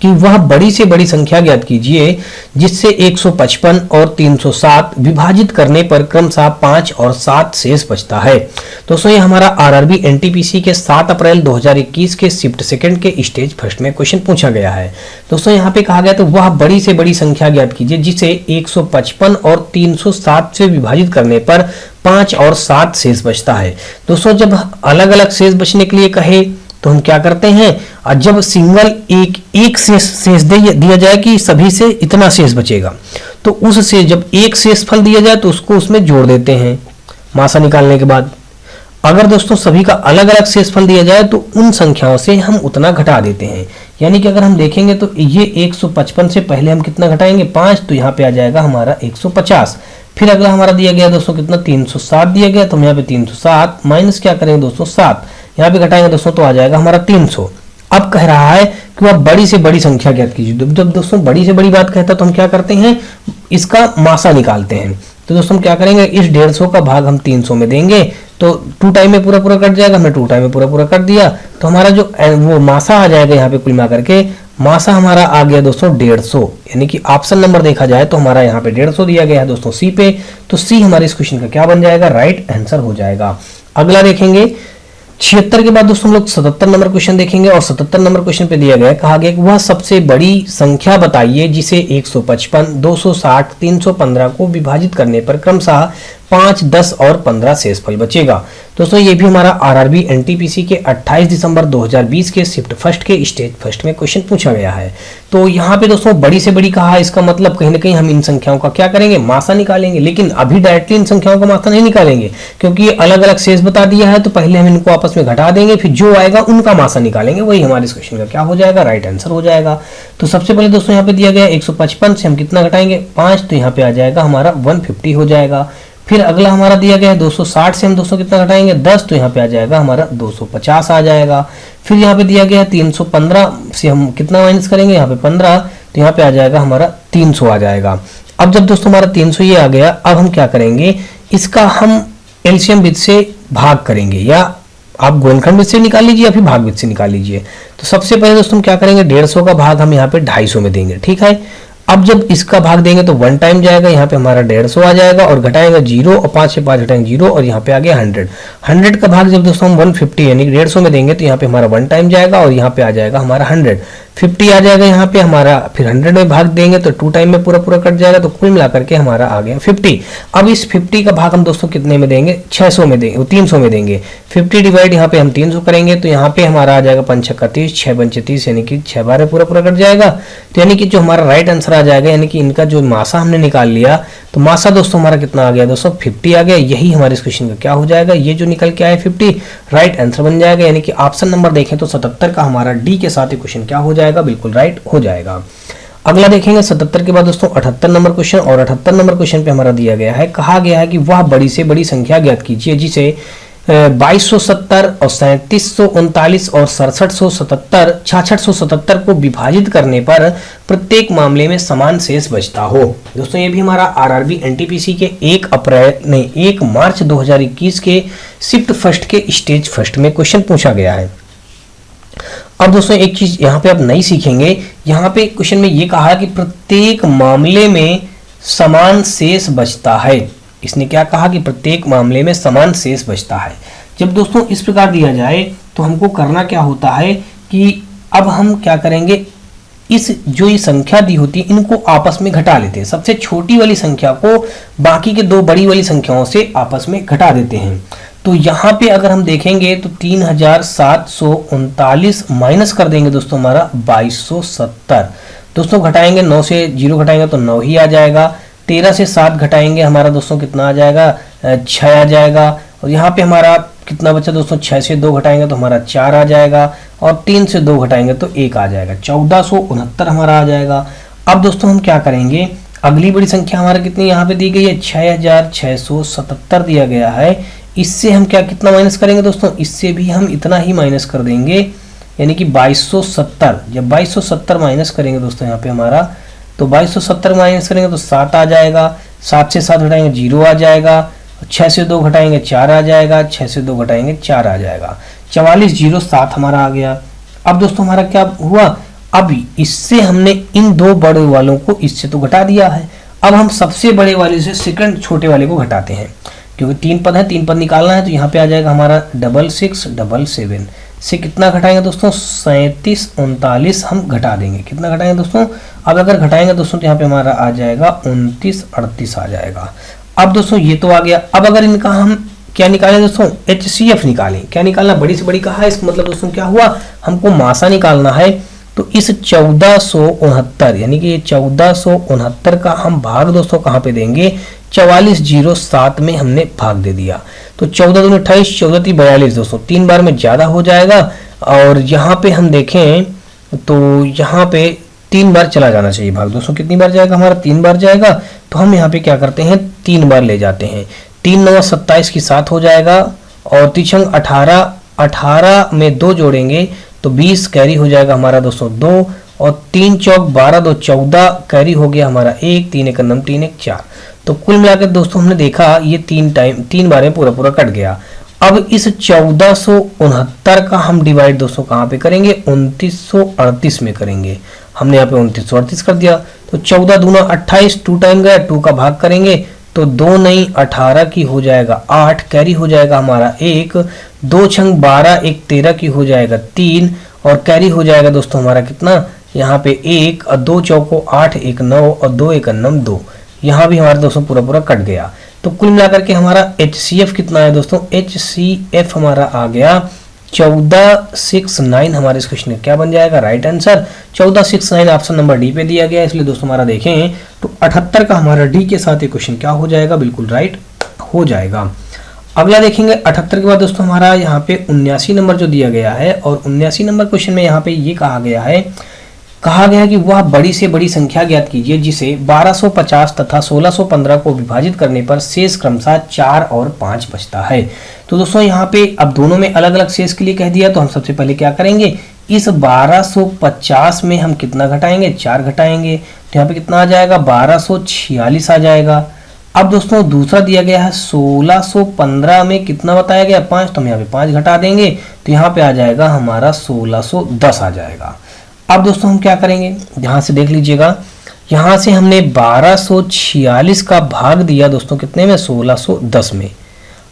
कि वह बड़ी से बड़ी संख्या ज्ञात कीजिए जिससे 155 और 307 विभाजित करने पर क्रमशः 5 और 7 शेष बचता है। दोस्तों ये हमारा आरआरबी एनटीपीसी के 7 अप्रैल 2021 के शिफ्ट सेकंड के स्टेज फर्स्ट में क्वेश्चन पूछा गया है। दोस्तों यहाँ पे कहा गया तो वह बड़ी से बड़ी संख्या ज्ञात कीजिए जिसे 155 और 307 से विभाजित करने पर 5 और 7 शेष बचता है। दोस्तों जब अलग अलग शेष बचने के लिए कहे तो हम क्या करते हैं, और जब सिंगल एक शेष दिया जाए कि सभी से इतना शेष बचेगा, तो उस से जब एक शेष फल दिया जाए तो उसको उसमें जोड़ देते हैं मासा निकालने के बाद। अगर दोस्तों सभी का अलग अलग शेषफल दिया जाए तो उन संख्याओं से हम उतना घटा देते हैं। यानी कि अगर हम देखेंगे तो ये 155 से पहले हम कितना घटाएंगे 5, तो यहाँ पे आ जाएगा हमारा 150। फिर अगला हमारा दिया गया दोस्तों कितना 307 दिया गया, तो हम यहाँ पे 307 माइनस क्या करेंगे दोस्तों 7, यहाँ पे घटाएंगे दोस्तों तो आ जाएगा हमारा 300। अब कह रहा है कि वह बड़ी से बड़ी संख्या ज्ञात कीजिए। जब दोस्तों बड़ी से बड़ी बात कहता है तो हम क्या करते हैं, इसका मासा निकालते हैं। तो दोस्तों हम क्या करेंगे, इस 150 का भाग हम 300 में देंगे तो 2 टाइम में पूरा कट जाएगा। हमने 2 टाइम में पूरा कर दिया तो हमारा जो वो मासा आ जाएगा यहाँ पे कुल मिलाकर के मासा हमारा आ गया दोस्तों 150। यानी कि ऑप्शन नंबर देखा जाए तो हमारा यहाँ पे 150 दिया गया है दोस्तों सी पे, तो सी हमारे इस क्वेश्चन का क्या बन जाएगा, राइट आंसर हो जाएगा। अगला देखेंगे 76 के बाद दोस्तों हम लोग 77 नंबर क्वेश्चन देखेंगे और 77 नंबर क्वेश्चन पे दिया गया, कहा गया कि वह सबसे बड़ी संख्या बताइए जिसे 155, 260, 315 को विभाजित करने पर क्रमशः 5, 10 और 15 शेषफल बचेगा। दोस्तों ये भी हमारा आरआरबी एनटीपीसी के 28 दिसंबर 2020 के शिफ्ट फर्स्ट के स्टेज फर्स्ट में क्वेश्चन पूछा गया है। तो यहाँ पे दोस्तों बड़ी से बड़ी कहा है, इसका मतलब कहीं ना कहीं हम इन संख्याओं का क्या करेंगे, मासा निकालेंगे। लेकिन अभी डायरेक्टली इन संख्याओं का मासा नहीं निकालेंगे क्योंकि ये अलग अलग शेष बता दिया है, तो पहले हम इनको आपस में घटा देंगे, फिर जो आएगा उनका मासा निकालेंगे। वही हमारे इस क्वेश्चन का क्या हो जाएगा, राइट आंसर हो जाएगा। तो सबसे पहले दोस्तों यहाँ पे दिया गया 155 से हम कितना घटाएंगे 5, तो यहाँ पे आ जाएगा हमारा 150 हो जाएगा। फिर अगला हमारा दिया गया है 260 से हम दोस्तों कितना घटाएंगे 10, तो यहाँ पे आ जाएगा हमारा 250 आ जाएगा। फिर यहाँ पे दिया गया है 315 से हम कितना माइनस करेंगे यहाँ पे 15, तो यहाँ पे आ जाएगा हमारा 300 आ जाएगा। अब जब दोस्तों हमारा 300 ये आ गया, अब हम क्या करेंगे, इसका हम एलसीएम विध से भाग करेंगे, या आप गुणनखंड विध से निकाल लीजिए या फिर भाग विध से निकाल लीजिए। तो सबसे पहले दोस्तों हम क्या करेंगे, 150 का भाग हम यहाँ पे 250 में देंगे, ठीक है। अब जब इसका भाग देंगे तो 1 टाइम जाएगा, यहाँ पे हमारा 150 आ जाएगा और घटाएगा 0 और 5 से 5 घटाएंगे 0 और यहाँ पे आ गया 100। 100 का भाग जब दोस्तों हम 150 यानी 150 में देंगे तो यहाँ पे हमारा 1 टाइम जाएगा और यहाँ पे आ जाएगा हमारा 100। 50 आ जाएगा यहाँ पे हमारा, फिर 100 में भाग देंगे तो 2 टाइम में पूरा कट जाएगा, तो कुल मिलाकर के हमारा आ गया 50। अब इस 50 का भाग हम दोस्तों कितने में देंगे, 600 में देंगे, 300 में देंगे। 50 डिवाइड यहाँ पे हम 300 करेंगे तो यहाँ पे हमारा आ जाएगा 5 छक्का 30, 6 पंचे 30 यानी कि 6 बारह पूरा कट जाएगा। तो यानी कि जो हमारा राइट आंसर आ जाएगा, यानी कि इनका जो मासा हमने निकाल लिया, तो मासा दोस्तों हमारा कितना आ गया दोस्तों 50 आ गया। यही हमारे इस क्वेश्चन का क्या हो जाएगा, ये जो निकल के आया 50 राइट आंसर बन जाएगा। यानी कि ऑप्शन नंबर देखें तो 77 का हमारा डी के साथ क्वेश्चन क्या हो जाएगा, बिल्कुल राइट हो जाएगा। अगला देखेंगे 77 के बाद दोस्तों 78 नंबर क्वेश्चन, और 78 नंबर क्वेश्चन पे हमारा दिया गया है, कहा गया है कि वह बड़ी से बड़ी संख्या ज्ञात कीजिए जिसे 2270 और 3739 और 6777 6677 को विभाजित करने पर प्रत्येक मामले में समान शेष बचता हो। दोस्तों ये भी हमारा आरआरबी एनटीपीसी के 1 मार्च 2021 के शिफ्ट फर्स्ट के स्टेज फर्स्ट में क्वेश्चन पूछा गया है। अब दोस्तों एक चीज यहाँ पे आप नहीं सीखेंगे, यहाँ पे क्वेश्चन में ये कहा कि प्रत्येक मामले में समान शेष बचता है। इसने क्या कहा कि प्रत्येक मामले में समान शेष बचता है। जब दोस्तों इस प्रकार दिया जाए तो हमको करना क्या होता है कि अब हम क्या करेंगे, इस जो ये संख्या दी होती है इनको आपस में घटा लेते हैं। सबसे छोटी वाली संख्या को बाकी के 2 बड़ी वाली संख्याओं से आपस में घटा देते हैं। तो यहाँ पे अगर हम देखेंगे तो 3739 माइनस कर देंगे दोस्तों हमारा 2270। दोस्तों घटाएंगे 9 से 0 घटाएंगे तो 9 ही आ जाएगा। 13 से 7 घटाएंगे हमारा दोस्तों कितना आ जाएगा, 6 आ जाएगा। और यहाँ पे हमारा कितना बचा दोस्तों, 6 से 2 घटाएंगे तो हमारा 4 आ जाएगा और 3 से 2 घटाएंगे तो 1 आ जाएगा, 1469 हमारा आ जाएगा। अब दोस्तों हम क्या करेंगे, अगली बड़ी संख्या हमारा कितनी यहाँ पे दी गई है 6677 दिया गया है। इससे हम क्या कितना माइनस करेंगे दोस्तों, इससे भी हम इतना ही माइनस कर देंगे, यानी कि 2270। जब 2270 माइनस करेंगे दोस्तों यहाँ पे हमारा, तो 2270 माइनस करेंगे तो 7 आ जाएगा। 7 से 7 घटाएंगे 0 आ जाएगा। 6 से 2 घटाएंगे 4 आ जाएगा। 6 से 2 घटाएंगे 4 आ जाएगा। 4407 हमारा आ गया। अब दोस्तों हमारा क्या हुआ, अब इससे हमने इन दो बड़े वालों को इससे तो घटा दिया है। अब हम सबसे बड़े वाले से सेकंड छोटे वाले को घटाते हैं, क्योंकि 3 पद है, 3 पद निकालना है। तो यहाँ पे आ जाएगा हमारा 6677 से कितना घटाएंगे दोस्तों, 37 39 हम घटा देंगे। कितना घटाएंगे दोस्तों, अब अगर घटाएंगे दोस्तों तो यहाँ पे हमारा आ जाएगा 29 38 आ जाएगा। अब दोस्तों ये तो आ गया। अब अगर इनका हम क्या निकालें दोस्तों, HCF निकालें। क्या निकालना, बड़ी से बड़ी कहा है, इसका मतलब दोस्तों क्या हुआ, हमको मासा निकालना है। तो इस 1469 यानी कि 1469 का हम भाग दोस्तों कहाँ पे देंगे, 4407 में हमने भाग दे दिया। तो 14 दूनी 28, 14 × 42 दोस्तों 3 बार में ज्यादा हो जाएगा। और यहाँ पे हम देखें तो यहाँ पे 3 बार चला जाना चाहिए भाग दोस्तों। कितनी बार जाएगा हमारा, 3 बार जाएगा। तो हम यहाँ पे क्या करते हैं, 3 बार ले जाते हैं। 3 9 27 की 7 हो जाएगा और 3 18, 18 में 2 जोड़ेंगे तो 20 कैरी हो जाएगा हमारा दोस्तों 2 और 3 चौक 12 2 14 कैरी हो गया हमारा 1 3 1 9 3 1 4। तो कुल मिलाकर दोस्तों हमने देखा ये 3 बार में पूरा पूरा कट गया। अब इस 1469 का हम डिवाइड दोस्तों कहाँ पे करेंगे, 2938 में करेंगे। हमने यहाँ पे 2938 कर दिया। तो 14 दूना 28, 2 टाइम गया, 2 का भाग करेंगे तो 2 नहीं 18 की हो जाएगा 8 कैरी हो जाएगा हमारा 1, 2 छंग 12 1 13 की हो जाएगा 3 और कैरी हो जाएगा दोस्तों हमारा कितना, यहाँ पे 1 और 2 चौको 8 1 9 और 2 1 9 2। यहाँ भी हमारा दोस्तों पूरा पूरा कट गया। तो कुल मिलाकर के हमारा HCF कितना है दोस्तों, HCF हमारा आ गया 1469। हमारे इस क्वेश्चन का क्या बन जाएगा, right answer 1469 option number D पे दिया गया। इसलिए दोस्तों हमारा देखें तो 78 का हमारा डी के साथ ये क्वेश्चन क्या हो जाएगा, बिल्कुल राइट हो जाएगा। अगला देखेंगे 78 के बाद दोस्तों हमारा यहाँ पे 79 नंबर जो दिया गया है और 79 नंबर क्वेश्चन में यहाँ पे ये कहा गया कि वह बड़ी से बड़ी संख्या ज्ञात कीजिए जिसे 1250 तथा 1615 को विभाजित करने पर शेष क्रमशः 4 और 5 बचता है। तो दोस्तों यहाँ पे अब दोनों में अलग अलग शेष के लिए कह दिया। तो हम सबसे पहले क्या करेंगे, इस 1250 में हम कितना घटाएंगे, 4 घटाएंगे। तो यहाँ पे कितना आ जाएगा, 1246 आ जाएगा। अब दोस्तों दूसरा दिया गया है 1615 में कितना बताया गया, 5। तो हम यहाँ पे 5 घटा देंगे तो यहाँ पे आ जाएगा हमारा 1610 आ जाएगा। अब दोस्तों हम क्या करेंगे, यहाँ से देख लीजिएगा, यहाँ से हमने 1246 का भाग दिया दोस्तों कितने में, 1610 में।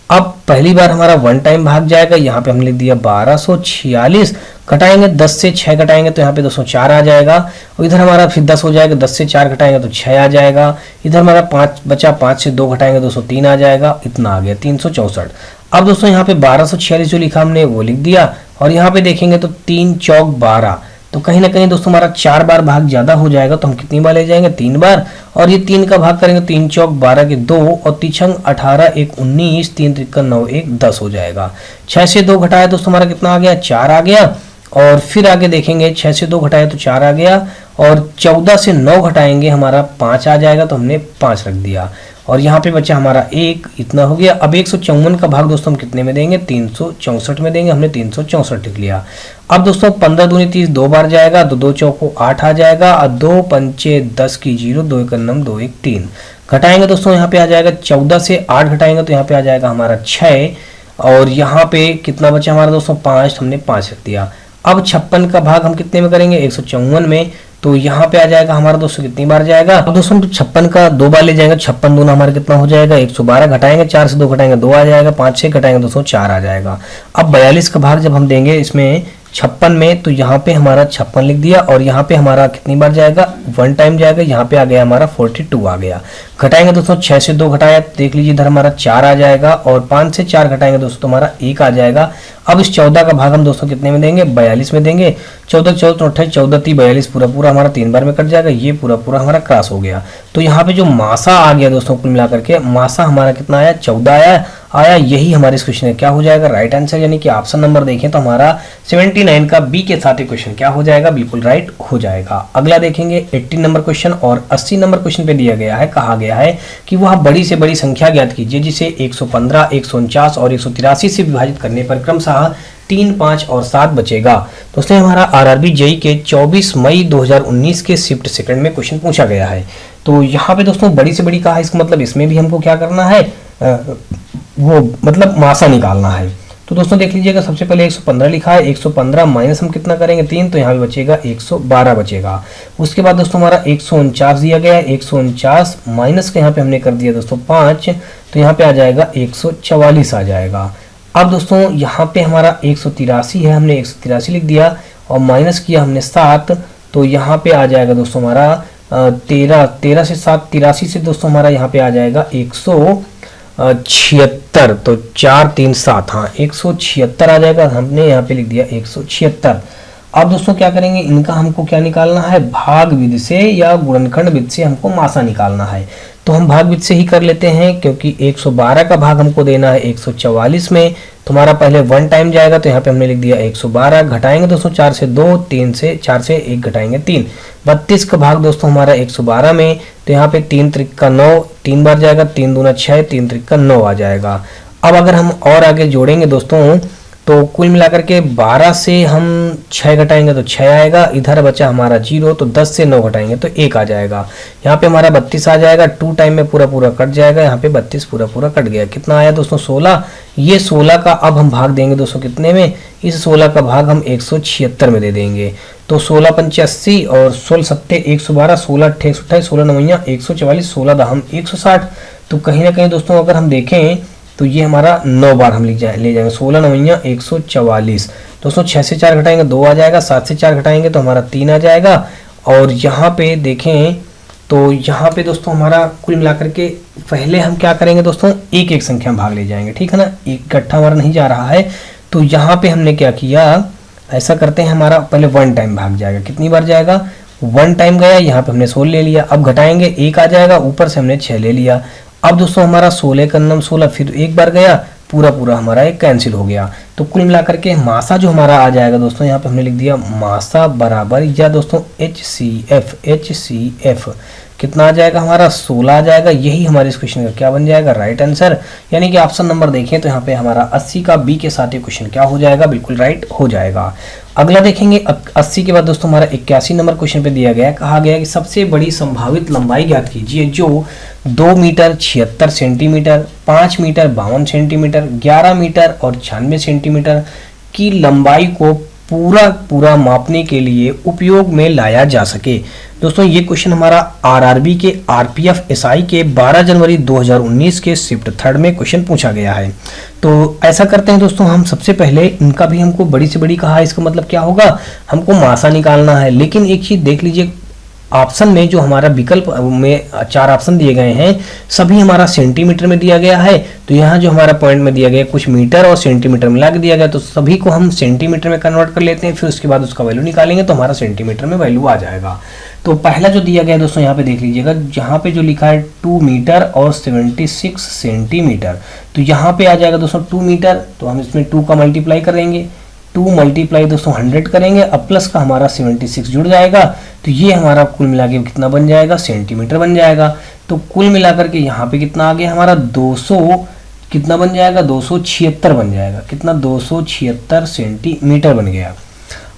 अब पहली बार हमारा 1 टाइम भाग जाएगा, यहाँ पे हमने दिया 1246, घटाएंगे 10 से 6 घटाएंगे तो यहाँ पे दोस्तों 4 आ जाएगा। और इधर हमारा फिर 10 हो जाएगा, 10 से 4 घटाएंगे तो 6 आ जाएगा। इधर हमारा 5 बचा, 5 से 2 घटाएंगे दोस्तों 3 आ जाएगा, इतना आ गया 364। अब दोस्तों यहाँ पे 1246 जो लिखा हमने वो लिख दिया और यहाँ पे देखेंगे तो 3 चौक 12, तो कहीं ना कहीं दोस्तों हमारा 4 बार भाग ज्यादा हो जाएगा। तो हम कितनी बार ले जाएंगे, 3 बार। और ये 3 का भाग करेंगे, 3 चौक 12 के 2 और 3 18 1 19 3 3 9 1 10 हो जाएगा। 6 से 2 घटाया दोस्तों हमारा कितना आ गया, 4 आ गया। और फिर आगे देखेंगे 6 से 2 घटाया तो 4 आ गया और 14 से 9 घटाएंगे हमारा 5 आ जाएगा। तो हमने 5 रख दिया और यहाँ पे बचा हमारा 1, इतना हो गया। अब 154 का भाग दोस्तों हम कितने में देंगे, 364 में देंगे। हमने 364 लिख लिया। अब दोस्तों 15 दूनी 30 2 बार जाएगा, तो 2 चौको 8 आ जाएगा और 2 पंचे 10 की 0, 2 1 9 2 1 3 घटाएंगे दोस्तों यहाँ पे आ जाएगा 14 से 8 घटाएंगे तो यहाँ पे आ जाएगा हमारा 6 और यहाँ पे कितना बचा हमारा दोस्तों 5, हमने 5 रख दिया। अब 56 का भाग हम कितने में करेंगे, 154 में। तो यहाँ पे आ जाएगा हमारा दोस्तों कितनी बार जाएगा, अब दोस्तों 56 का 2 बार ले जाएंगे। 56 दूना हमारा कितना हो जाएगा, 112 घटाएंगे, 4 से 2 घटाएंगे 2 आ जाएगा, 5 से घटाएंगे दोस्तों 4 आ जाएगा। अब 42 का भाग जब हम देंगे इसमें 56 में, तो यहाँ पे हमारा 56 लिख दिया और यहाँ पे हमारा कितनी बार जाएगा, 1 टाइम जाएगा। यहाँ पे आ गया हमारा 42 आ गया। घटाएंगे दोस्तों 6 से 2 घटाया, देख लीजिए इधर हमारा 4 आ जाएगा और 5 से 4 घटाएंगे दोस्तों हमारा 1 आ जाएगा। अब इस 14 का भाग हम दोस्तों कितने में देंगे, 42 में देंगे। 14 14 28 14 30 42 पूरा पूरा हमारा 3 बार में कट जाएगा। ये पूरा पूरा हमारा क्रॉस हो गया। तो यहाँ पे जो मासा आ गया दोस्तों कुल मिलाकर के मासा हमारा कितना आया, 14 आया। यही हमारे इस क्वेश्चन का क्या हो जाएगा, राइट आंसर। यानी कि ऑप्शन नंबर देखें तो हमारा 79 का बी के साथ क्वेश्चन क्या हो जाएगा, बिल्कुल राइट हो जाएगा। अगला देखेंगे 80 नंबर क्वेश्चन और 80 नंबर क्वेश्चन पे दिया गया है, कहा गया है कि वह बड़ी से बड़ी संख्या ज्ञात कीजिए जिसे 115 149 और 183 से विभाजित करने पर क्रमशः 3 5 और 7 बचेगा। दोस्तों हमारा आरआरबी जेईई के 24 मई 2019 के शिफ्ट सेकंड में क्वेश्चन पूछा गया है। तो यहाँ पे दोस्तों बड़ी से बड़ी कहा है, इसका मतलब इसमें भी हमको क्या करना है, वो मतलब मासा निकालना है। तो दोस्तों देख लीजिएगा, सबसे पहले 115 लिखा है, 115 माइनस हम कितना करेंगे 3, तो यहाँ पे बचेगा 112 बचेगा। उसके बाद दोस्तों हमारा 149 दिया गया है, 149 माइनस का यहाँ पे हमने कर दिया दोस्तों 5, तो यहाँ पे आ जाएगा 144 आ जाएगा। अब दोस्तों यहाँ पे हमारा 183 है, हमने 183 लिख दिया और माइनस किया हमने 7, तो यहाँ पे आ जाएगा दोस्तों हमारा 13 से 7 83 से दोस्तों हमारा यहाँ पे आ जाएगा 176, तो 4 3 7, हाँ 176 आ जाएगा, हमने यहाँ पे लिख दिया 176। अब दोस्तों क्या करेंगे, इनका हमको क्या निकालना है, भाग विधि से या गुणनखंड विधि से हमको मासा निकालना है। तो हम भाग विधि से ही कर लेते हैं, क्योंकि 112 का भाग हमको देना है 144 में, तुम्हारा पहले 1 टाइम जाएगा, तो यहाँ पे हमने लिख दिया 112, घटाएंगे दोस्तों 4 से 2, 3 से 4 से 1 घटाएंगे 3, 32 का भाग दोस्तों हमारा 112 में, तो यहाँ पे 3 त्रिक का 9, 3 बार जाएगा, 3 दूना 6, 3 त्रिक का 9 आ जाएगा। अब अगर हम और आगे जोड़ेंगे दोस्तों, तो कुल मिलाकर के 12 से हम 6 घटाएंगे तो 6 आएगा, इधर बचा हमारा 0, तो 10 से 9 घटाएंगे तो 1 आ जाएगा। यहाँ पे हमारा 32 आ जाएगा, 2 टाइम में पूरा पूरा कट जाएगा, यहाँ पे 32 पूरा पूरा कट गया। कितना आया दोस्तों 16, ये 16 का अब हम भाग देंगे दोस्तों कितने में, इस 16 का भाग हम 176 में दे देंगे। तो 16 पंचे 80 और 16 सत्ते 112, 16 अट्ठे 128, 16 नवैया 144, 16 दहम 160। तो कहीं ना कहीं दोस्तों अगर हम देखें तो ये हमारा 9 बार हम ले जाएंगे, 16 नवैया 144। दोस्तों 6 से 4 घटाएंगे 2 आ जाएगा, 7 से 4 घटाएंगे तो हमारा 3 आ जाएगा। और यहाँ पे देखें तो यहाँ पे दोस्तों हमारा कुल मिलाकर के पहले हम क्या करेंगे दोस्तों, एक एक संख्या में भाग ले जाएंगे, ठीक है ना, इकट्ठा हमारा नहीं जा रहा है। तो यहाँ पे हमने क्या किया, ऐसा करते हैं, हमारा पहले 1 टाइम भाग जाएगा, कितनी बार जाएगा 1 टाइम गया, यहाँ पे हमने 16 ले लिया, अब घटाएंगे 1 आ जाएगा, ऊपर से हमने 6 ले लिया। अब दोस्तों हमारा 16 का नम 16, फिर एक बार गया, पूरा पूरा हमारा एक कैंसिल हो गया। तो कुल मिलाकर के मासा जो हमारा आ जाएगा दोस्तों, यहाँ पे हमने लिख दिया मासा बराबर, या दोस्तों HCF कितना आ जाएगा हमारा 16 आ जाएगा। यही हमारे इस क्वेश्चन का क्या बन जाएगा, राइट आंसर। यानी कि ऑप्शन नंबर देखें तो यहाँ पे हमारा 80 का बी के साथ ये क्वेश्चन क्या हो जाएगा, बिल्कुल राइट हो जाएगा। अगला देखेंगे 80 के बाद दोस्तों हमारा 81 नंबर क्वेश्चन पे दिया गया है, कहा गया कि सबसे बड़ी संभावित लंबाई ज्ञात कीजिए जो 2 metre 76 centimetre, 5 metre 52 centimetre, 11 metre और 96 सेंटीमीटर की लंबाई को पूरा मापने के लिए उपयोग में लाया जा सके। दोस्तों ये क्वेश्चन हमारा आरआरबी के आरपीएफ एसआई के 12 जनवरी 2019 के शिफ्ट 3 में क्वेश्चन पूछा गया है। तो ऐसा करते हैं दोस्तों, हम सबसे पहले इनका भी हमको बड़ी से बड़ी कहा है, इसका मतलब क्या होगा, हमको मासा निकालना है। लेकिन एक चीज देख लीजिए, ऑप्शन में जो हमारा विकल्प में 4 ऑप्शन दिए गए हैं, सभी हमारा सेंटीमीटर में दिया गया है। तो यहाँ जो हमारा पॉइंट में दिया गया कुछ मीटर और सेंटीमीटर मिला के दिया गया, तो सभी को हम सेंटीमीटर में कन्वर्ट कर लेते हैं, फिर उसके बाद उसका वैल्यू निकालेंगे तो हमारा सेंटीमीटर में वैल्यू आ जाएगा। तो पहला जो दिया गया है दोस्तों, यहाँ पे देख लीजिएगा, जहाँ पे जो लिखा है 2 मीटर और 76 सेंटीमीटर, तो यहाँ पे आ जाएगा दोस्तों 2 मीटर, तो हम इसमें 2 का मल्टीप्लाई करेंगे, 2 मल्टीप्लाई दोस्तों 100 करेंगे, अब प्लस का हमारा 76 जुड़ जाएगा, तो ये हमारा कुल मिला के कितना बन जाएगा, सेंटीमीटर बन जाएगा। तो कुल मिलाकर के यहाँ पे कितना आ गया हमारा 200 कितना बन जाएगा, 276 बन जाएगा, कितना 276 सेंटीमीटर बन गया।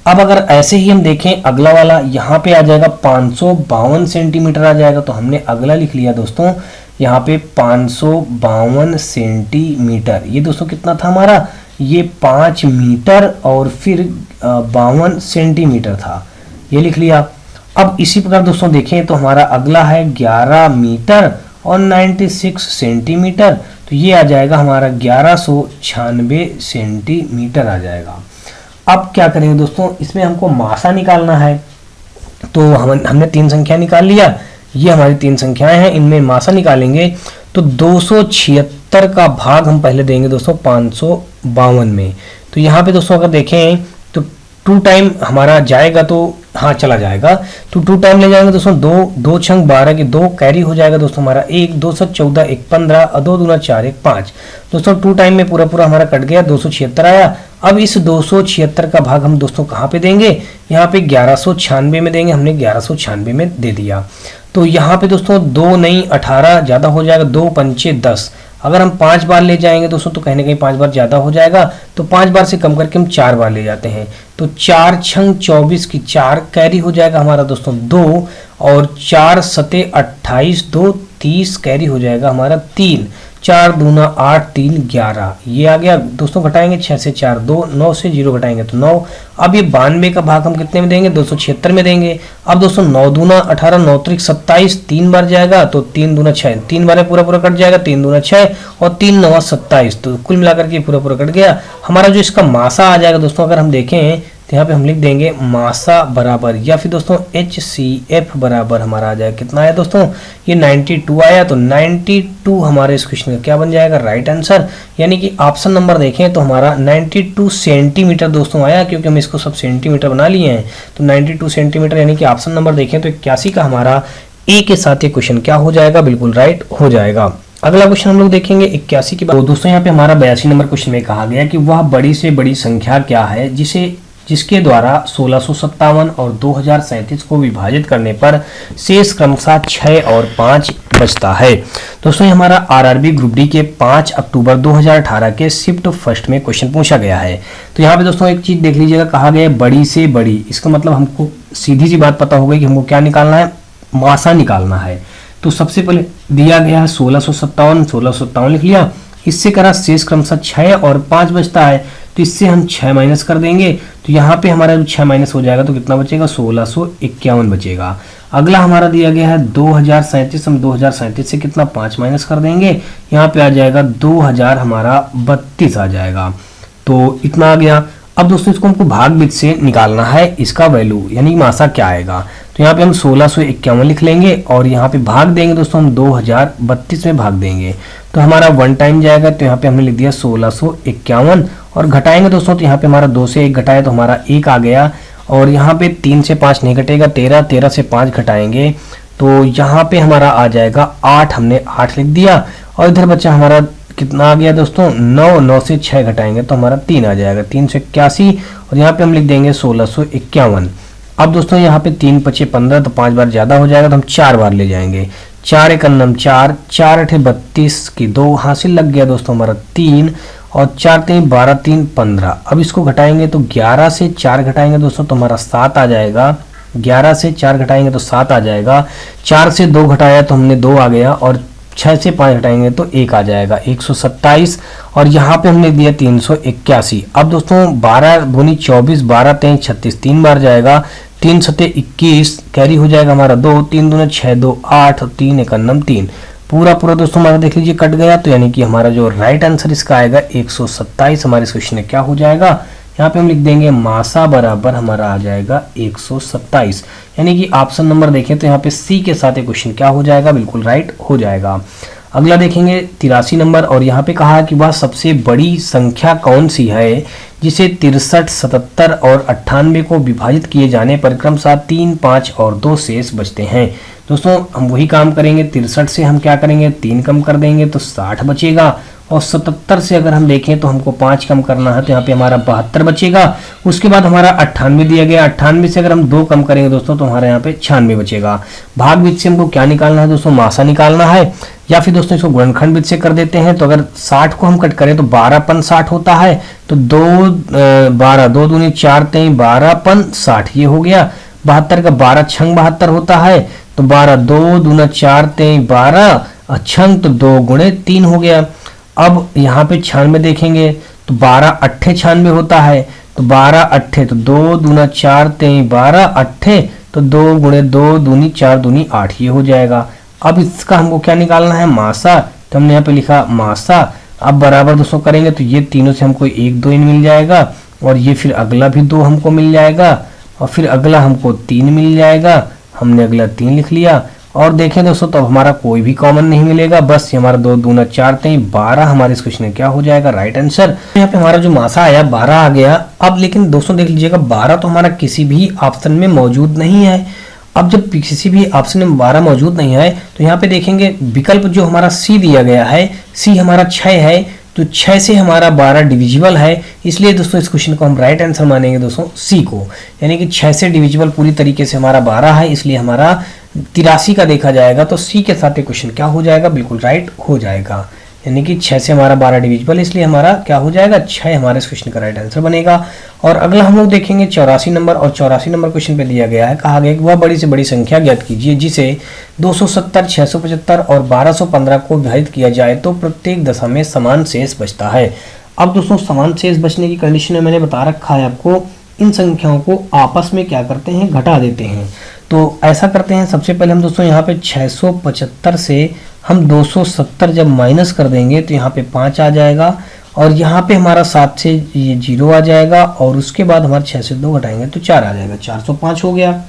अब अगर ऐसे ही हम देखें अगला वाला, यहाँ पे आ जाएगा 552 सेंटीमीटर आ जाएगा, तो हमने अगला लिख लिया दोस्तों, यहाँ पे 552 सेंटीमीटर। ये दोस्तों कितना था हमारा, ये 5 मीटर और फिर 52 सेंटीमीटर था, ये लिख लिया। अब इसी प्रकार दोस्तों देखें तो हमारा अगला है 11 मीटर और 96 सेंटीमीटर, तो ये आ जाएगा हमारा 1196 सेंटीमीटर आ जाएगा। अब क्या करेंगे दोस्तों, इसमें हमको मासा निकालना है, तो हमने 3 संख्या निकाल लिया, ये हमारी 3 संख्याएं हैं, इनमें मासा निकालेंगे। तो 276 का भाग हम पहले देंगे दोस्तों 552 में। तो यहाँ पे दोस्तों अगर देखें तो 2 टाइम हमारा जाएगा, तो हाँ चला जाएगा, तो 2 टाइम ले जाएंगे दोस्तों, 2 छंग 12 के 2 कैरी हो जाएगा दोस्तों हमारा 1, 214 1 15 और 2 दूना 4 1 5। दोस्तों 2 टाइम में पूरा पूरा हमारा कट गया, 276 आया। अब इस 276 का भाग हम दोस्तों कहाँ पे देंगे, यहाँ पे 1196 में देंगे, हमने 1196 में दे दिया। तो यहाँ पे दोस्तों 2 नहीं 18 ज़्यादा हो जाएगा, 2 पंचे 10, अगर हम 5 बार ले जाएंगे दोस्तों तो कहीं ना कहीं 5 बार ज़्यादा हो जाएगा, तो 5 बार से कम करके हम 4 बार ले जाते हैं, तो 4 छंग 24 की 4 कैरी हो जाएगा हमारा दोस्तों 2, और 4 सते 28 2 30 कैरी हो जाएगा हमारा 3। 4 दूना 8 3 11 ये आ गया दोस्तों। घटाएंगे 6 से 4 2, 9 से 0 घटाएंगे तो 9। अब ये 92 का भाग हम कितने में देंगे, 276 में देंगे। अब दोस्तों 9 दूना 18, 9 त्रिक 27, 3 बार जाएगा तो 3 दूना 6, 3 बार पूरा पूरा कट जाएगा, 3 दूना 6 और 3 9 27, तो कुल मिलाकर के पूरा पूरा कट गया। हमारा जो इसका मासा आ जाएगा दोस्तों, अगर हम देखें तो यहाँ पे हम लिख देंगे मासा बराबर, या फिर दोस्तों HCF बराबर हमारा आ जाएगा कितना है दोस्तों, ये 92 आया। तो 92 हमारे इस क्वेश्चन का क्या बन जाएगा, राइट आंसर। यानी कि ऑप्शन नंबर देखें तो हमारा 92 सेंटीमीटर दोस्तों आया, क्योंकि हम इसको सब सेंटीमीटर बना लिए हैं। तो 92 सेंटीमीटर यानी कि ऑप्शन नंबर देखें तो 81 का हमारा ए के साथ ये क्वेश्चन क्या हो जाएगा, बिल्कुल राइट हो जाएगा। अगला क्वेश्चन हम लोग देखेंगे 81 के बाद। तो दोस्तों यहाँ पे हमारा 82 नंबर क्वेश्चन में कहा गया कि वह बड़ी से बड़ी संख्या क्या है जिसके द्वारा 1657 और 2037 को विभाजित करने पर शेष क्रमशः 6 और 5 बचता है। दोस्तों ये हमारा आरआरबी ग्रुप डी के 5 अक्टूबर 2018 के शिफ्ट फर्स्ट में क्वेश्चन पूछा गया है। तो यहाँ पे दोस्तों एक चीज देख लीजिएगा, कहा गया है बड़ी से बड़ी, इसका मतलब हमको सीधी सी बात पता हो गई कि हमको क्या निकालना है, मासा निकालना है। तो सबसे पहले दिया गया है 1657 लिख लिया, इससे करा शेष क्रमशः 6 और 5 बचता है, तो इससे हम 6 माइनस कर देंगे। तो यहाँ पे हमारा जो 6 माइनस हो जाएगा तो कितना बचेगा, 1651 बचेगा। अगला हमारा दिया गया है 2037, हम 2037 से कितना 5 माइनस कर देंगे, यहाँ पे आ जाएगा 2000 हमारा 32 आ जाएगा। तो इतना आ गया। अब दोस्तों इसको हमको भाग बीज से निकालना है इसका वैल्यू, यानी मासा क्या आएगा। तो यहाँ पे हम 1651 लिख लेंगे और यहाँ पे भाग देंगे दोस्तों हम 2032 में भाग देंगे, तो हमारा 1 टाइम जाएगा। तो यहाँ पे हमने लिख दिया 1651 और घटाएंगे दोस्तों, तो यहाँ पे हमारा 2 से 1 घटाया तो हमारा 1 आ गया। और यहाँ पे 3 से 5 नहीं घटेगा, 13 से 5 घटाएंगे तो यहाँ पे हमारा आ जाएगा 8, हमने 8 लिख दिया। और इधर बच्चा हमारा कितना आ गया दोस्तों, 9 से 6 घटाएंगे तो हमारा 3 आ जाएगा, 381। और यहाँ पे हम लिख देंगे 1651। अब दोस्तों यहाँ पे 3 5 15, तो 5 बार ज्यादा हो जाएगा तो हम 4 बार ले जाएंगे। 4 1 9 4, 4 8 32 की 2 हासिल लग गया दोस्तों हमारा 3, और 4 3 12 3 15। अब इसको घटाएंगे तो 11 से 4 घटाएंगे दोस्तों तो हमारा 7 आ जाएगा। 11 से 4 घटाएंगे तो 7 आ जाएगा। 4 से 2 घटाया तो हमने 2 आ गया, और 6 से 5 घटाएंगे तो 1 आ जाएगा, 127। और यहाँ पे हमने दिया 381। अब दोस्तों 12 दूनी 24, 12 3 36, 3 बार जाएगा, 3 सते 21, कैरी हो जाएगा हमारा 2, 3 दूना 6 2 8 और 3 1 9 3, पूरा पूरा दोस्तों हमारा देख लीजिए कट गया। तो यानी कि हमारा जो राइट आंसर इसका आएगा 127 हमारे इस क्वेश्चन में क्या हो जाएगा, यहाँ पे हम लिख देंगे मासा बराबर हमारा आ जाएगा 127। यानी कि ऑप्शन नंबर देखें तो यहाँ पे सी के साथ ये क्वेश्चन क्या हो जाएगा, बिल्कुल राइट हो जाएगा। अगला देखेंगे 83 नंबर, और यहाँ पे कहा कि वह सबसे बड़ी संख्या कौन सी है जिसे 63, 77 और 98 को विभाजित किए जाने पर क्रमशः 3, 5 और 2 शेष बचते हैं। दोस्तों हम वही काम करेंगे, 63 से हम क्या करेंगे 3 कम कर देंगे तो 60 बचेगा, और 77 से अगर हम देखें तो हमको 5 कम करना है तो यहाँ पे हमारा 72 बचेगा। उसके बाद हमारा 98 दिया गया, 98 से अगर हम 2 कम करेंगे दोस्तों तो हमारे यहाँ पे 96 बचेगा। भाग बीज से हमको क्या निकालना है दोस्तों, मासा निकालना है, या फिर दोस्तों इसको गुणनखंड बीज से कर देते हैं। तो अगर 60 को हम कट करें तो 12 60 होता है, तो 12 2 दूनी 4 3 12 60 ये हो गया। 72 का 12 छंग 72 होता है, तो 12 2 दूना 4 3 12 छंग तो 2 गुणे 3 हो गया। अब यहाँ पे 96 देखेंगे तो 12 8 96 होता है, तो 12 8 तो 2 दूना 4 3 12 8 तो 2 गुणे 2 दूनी 4 दूनी 8 ये हो जाएगा। अब इसका हमको क्या निकालना है, मासा, तो हमने यहाँ पे लिखा मासा। अब बराबर दोस्तों करेंगे तो ये तीनों से हमको 1 2 मिल जाएगा, और ये फिर अगला भी 2 हमको मिल जाएगा, और फिर अगला हमको 3 मिल जाएगा, हमने अगला 3 लिख लिया। और देखें दोस्तों तो हमारा कोई भी कॉमन नहीं मिलेगा, बस ये हमारा 2 दूना 4 3 12 हमारे इस क्वेश्चन में क्या हो जाएगा, राइट आंसर। यहाँ पे हमारा जो मासा आया 12 आ गया। अब लेकिन दोस्तों देख लीजिएगा 12 तो हमारा किसी भी ऑप्शन में मौजूद नहीं है। अब जब किसी भी ऑप्शन में 12 मौजूद नहीं है तो यहाँ पे देखेंगे विकल्प जो हमारा सी दिया गया है, सी हमारा 6 है, तो 6 से हमारा 12 डिविजिबल है, इसलिए दोस्तों इस क्वेश्चन को हम राइट आंसर मानेंगे दोस्तों सी को। यानी कि 6 से डिविजिबल पूरी तरीके से हमारा 12 है, इसलिए हमारा 83 का देखा जाएगा तो सी के साथ ये क्वेश्चन क्या हो जाएगा, बिल्कुल राइट हो जाएगा। यानी कि 6 से हमारा 12 डिविजिबल, इसलिए हमारा क्या हो जाएगा 6 हमारे इस क्वेश्चन का राइट आंसर बनेगा। और अगला हम लोग देखेंगे 84 नंबर, और 84 नंबर क्वेश्चन पे दिया गया है, कहा गया कि वह बड़ी से बड़ी संख्या ज्ञात कीजिए जिसे 270, 675 और 1215 को विभाजित किया जाए तो प्रत्येक दशा में समान शेष बचता है। अब दोस्तों समान शेष बचने की कंडीशन में मैंने बता रखा है आपको, इन संख्याओं को आपस में क्या करते हैं, घटा देते हैं। तो ऐसा करते हैं, सबसे पहले हम दोस्तों यहाँ पे 675 से हम 270 जब माइनस कर देंगे तो यहाँ पे 5 आ जाएगा, और यहाँ पे हमारा 7 से ये 0 आ जाएगा, और उसके बाद हमारे 6 से 2 घटाएंगे तो 4 आ जाएगा, 405 हो गया।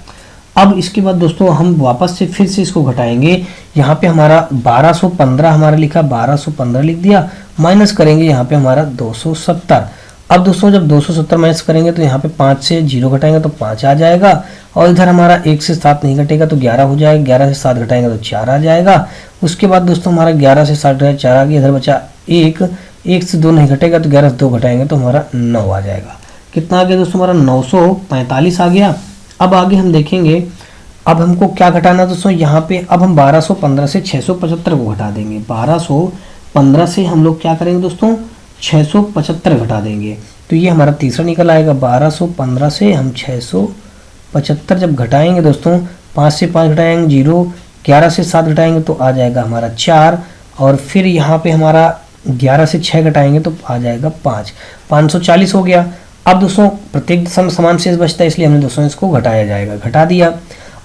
अब इसके बाद दोस्तों हम वापस से फिर से इसको घटाएंगे, यहाँ पे हमारा 1215 हमारा लिखा, 1215 लिख दिया, माइनस करेंगे यहाँ पे हमारा 270। अब दोस्तों जब 270 माइनस करेंगे तो यहाँ पे 5 से 0 घटाएंगे तो 5 आ जाएगा, और इधर हमारा 1 से 7 नहीं घटेगा तो 11 हो जाएगा, 11 से 7 घटाएंगे तो 4 आ जाएगा। उसके बाद दोस्तों हमारा 11 से 7 घटाएगा 4 आ गया, इधर बचा 1, 1 से 2 नहीं घटेगा तो 11 से 2 घटाएंगे तो हमारा 9 आ जाएगा। कितना आ गया दोस्तों, हमारा 945 आ गया। अब आगे हम देखेंगे, अब हमको क्या घटाना दोस्तों, यहाँ पे अब हम 1215 से 675 को घटा देंगे। 1215 से हम लोग क्या करेंगे दोस्तों, 675 घटा देंगे, तो ये हमारा तीसरा निकल आएगा। 1215 से हम 675 जब घटाएंगे दोस्तों, 5 से 5 घटाएंगे 0, 11 से 7 घटाएंगे तो आ जाएगा हमारा 4, और फिर यहाँ पे हमारा 11 से 6 घटाएंगे तो आ जाएगा 5, 540 हो गया। अब दोस्तों प्रत्येक समान शेष बचता है, इसलिए हमने दोस्तों इसको घटाया जाएगा, घटा दिया।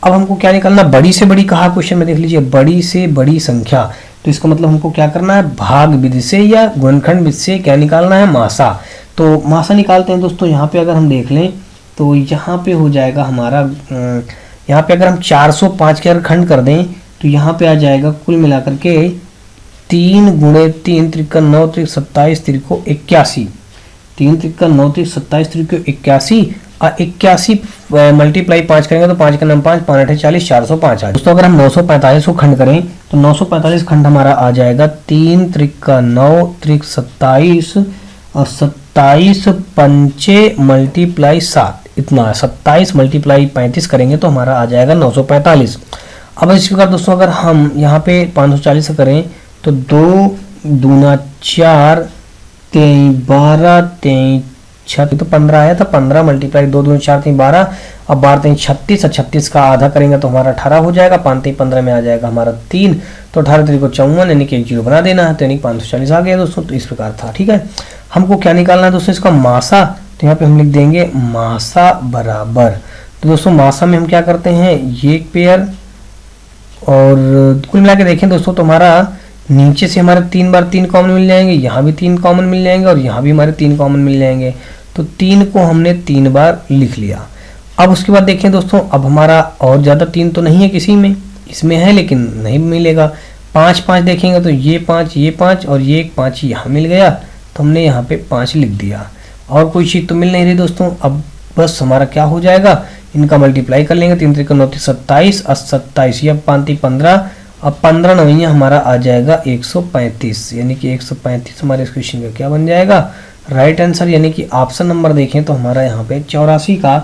अब हमको क्या निकालना, बड़ी से बड़ी कहा क्वेश्चन में, देख लीजिए बड़ी से बड़ी संख्या, तो इसका मतलब हमको क्या करना है, भाग विधि से या गुणनखंड विधि से क्या निकालना है, मासा। तो मासा निकालते हैं दोस्तों। यहाँ पे अगर हम देख लें तो यहाँ पे हो जाएगा हमारा, यहाँ पे अगर हम 405 के अगर खंड कर दें तो यहाँ पे आ जाएगा कुल मिलाकर के 3 गुणे 3 त्रिका 9 त्रिक 27 त्रिको 81, 3 त्रिका 9 त्रिक 27 त्रिको 81, और 81 मल्टीप्लाई 5 करेंगे तो 5 का नाम 5, 5 8 40, 405 आ। दोस्तों अगर हम 945 को खंड करें तो 945 खंड हमारा आ जाएगा 3 त्रिका 9 त्रिक 27 और 27 पंचे मल्टीप्लाई 7, इतना 27 मल्टीप्लाई 35 करेंगे तो हमारा आ जाएगा 945। अब इसके बाद दोस्तों अगर हम यहाँ पे 540 करें तो 2 दूना 4, 23 12, 23 6 तो 15 आया था, 15 मल्टीप्लाई 2 दूना 4 3 12, अब 12 3 36, और 36 का आधा करेंगे तो हमारा 18 हो जाएगा, 5 3 15 में आ जाएगा हमारा 3, तो 18 3 को 54, यानी कि एक जीरो बना देना है, तो यानी 540 आ गया दोस्तों। तो इस प्रकार था, ठीक है। हमको क्या निकालना है दोस्तों, इसका मासा, तो यहाँ पे हम लिख देंगे मासा बराबर, तो दोस्तों मासा में हम क्या करते हैं, ये एक पेयर, और कुल मिला के देखें दोस्तों तो हमारा नीचे से हमारे 3 बार 3 कॉमन मिल जाएंगे, यहाँ भी 3 कॉमन मिल जाएंगे, और यहाँ भी हमारे 3 कॉमन मिल जाएंगे, तो 3 को हमने 3 बार लिख लिया। अब उसके बाद देखें दोस्तों, अब हमारा और ज़्यादा 3 तो नहीं है किसी में, इसमें है लेकिन नहीं मिलेगा। 5 5 देखेंगे तो ये 5 और ये एक 5 यहाँ मिल गया, तो हमने यहाँ पे 5 लिख दिया, और कोई चीज़ तो मिल नहीं रही दोस्तों। अब बस हमारा क्या हो जाएगा, इनका मल्टीप्लाई कर लेंगे, 3 3 9 27 और 27, या 5 3 15, अब 15 नवैया हमारा आ जाएगा 135, यानी कि 135 हमारे इस क्वेश्चन का क्या बन जाएगा, राइट आंसर। यानी कि ऑप्शन नंबर देखें तो हमारा यहाँ पे 84 का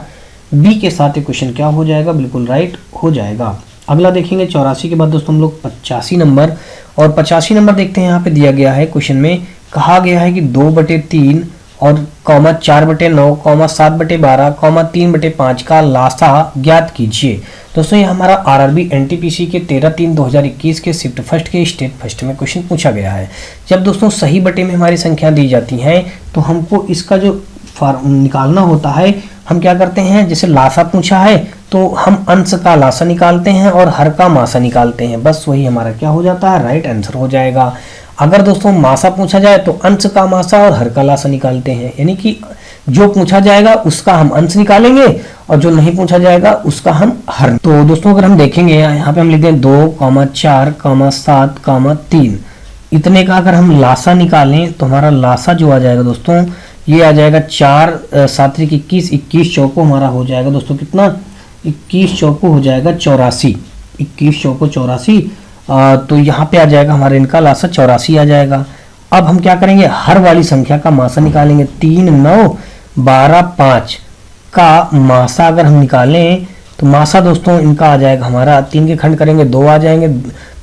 बी के साथ क्वेश्चन क्या हो जाएगा, बिल्कुल राइट हो जाएगा। अगला देखेंगे 84 के बाद दोस्तों हम लोग 85 नंबर, और 85 नंबर देखते हैं। यहाँ पे दिया गया है क्वेश्चन में, कहा गया है कि 2/3 और 4/9, 7/12, 3/5 का लासा ज्ञात कीजिए। दोस्तों ये हमारा आरआरबी एनटीपीसी के 13/3/2021 के शिफ्ट फर्स्ट के स्टेट फर्स्ट में क्वेश्चन पूछा गया है। जब दोस्तों सही बटे में हमारी संख्या दी जाती हैं तो हमको इसका जो निकालना होता है, हम क्या करते हैं, जैसे लासा पूछा है तो हम अंश का लासा निकालते हैं और हर का मासा निकालते हैं, बस वही हमारा क्या हो जाता है, राइट आंसर हो जाएगा। अगर दोस्तों मासा पूछा जाए तो अंश का मासा और हर का लासा निकालते हैं, यानी कि जो पूछा जाएगा उसका हम अंश निकालेंगे और जो नहीं पूछा जाएगा उसका हम हर। तो दोस्तों अगर हम देखेंगे यहाँ पे हम लिख दें 2, 4, 7, 3, इतने का अगर हम लासा निकालें तो हमारा लासा जो आ जाएगा दोस्तों, ये आ जाएगा 4 7 21, 21 चौको हमारा हो जाएगा दोस्तों कितना, 21 चौको हो जाएगा 84, 21 चौको 84, तो यहाँ पे आ जाएगा हमारे इनका लासा 84 आ जाएगा। अब हम क्या करेंगे, हर वाली संख्या का मासा निकालेंगे। 3, 9, 12, 5 का मासा अगर हम निकालें तो मासा दोस्तों इनका आ जाएगा हमारा, 3 के खंड करेंगे 2 आ जाएंगे,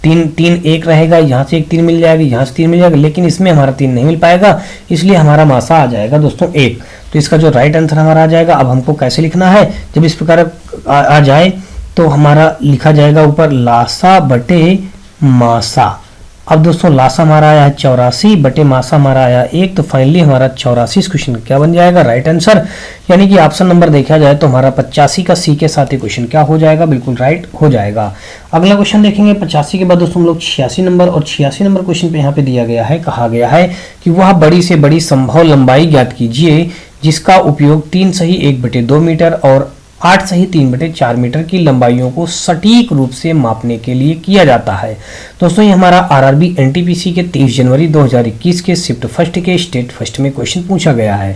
तीन तीन एक रहेगा, यहाँ से एक 3 मिल जाएगा, यहाँ से 3 मिल जाएगा, लेकिन इसमें हमारा 3 नहीं मिल पाएगा, इसलिए हमारा मासा आ जाएगा दोस्तों 1। तो इसका जो राइट आंसर हमारा आ जाएगा। अब हमको कैसे लिखना है, जब इस प्रकार आ जाए तो हमारा लिखा जाएगा ऊपर लासा बटे मासा। अब दोस्तों लासा हमारा आया है 84 बटे मासा हमारा आया 1, तो फाइनली हमारा 84 इस क्वेश्चन का क्या बन जाएगा, राइट आंसर। यानी कि ऑप्शन नंबर देखा जाए तो हमारा 85 का सी के साथ ही क्वेश्चन क्या हो जाएगा, बिल्कुल राइट हो जाएगा। अगला क्वेश्चन देखेंगे 85 के बाद दोस्तों हम लोग 86 नंबर, और 86 नंबर क्वेश्चन पे यहाँ पे दिया गया है, कहा गया है कि वह बड़ी से बड़ी संभव लंबाई ज्ञात कीजिए जिसका उपयोग 3 सही 1/2 मीटर और 8 सही 3/4 मीटर की लंबाइयों को सटीक रूप से मापने के लिए किया जाता है। दोस्तों ये हमारा आरआरबी एनटीपीसी के 23 जनवरी 2021 के शिफ्ट फर्स्ट के स्टेट फर्स्ट में क्वेश्चन पूछा गया है।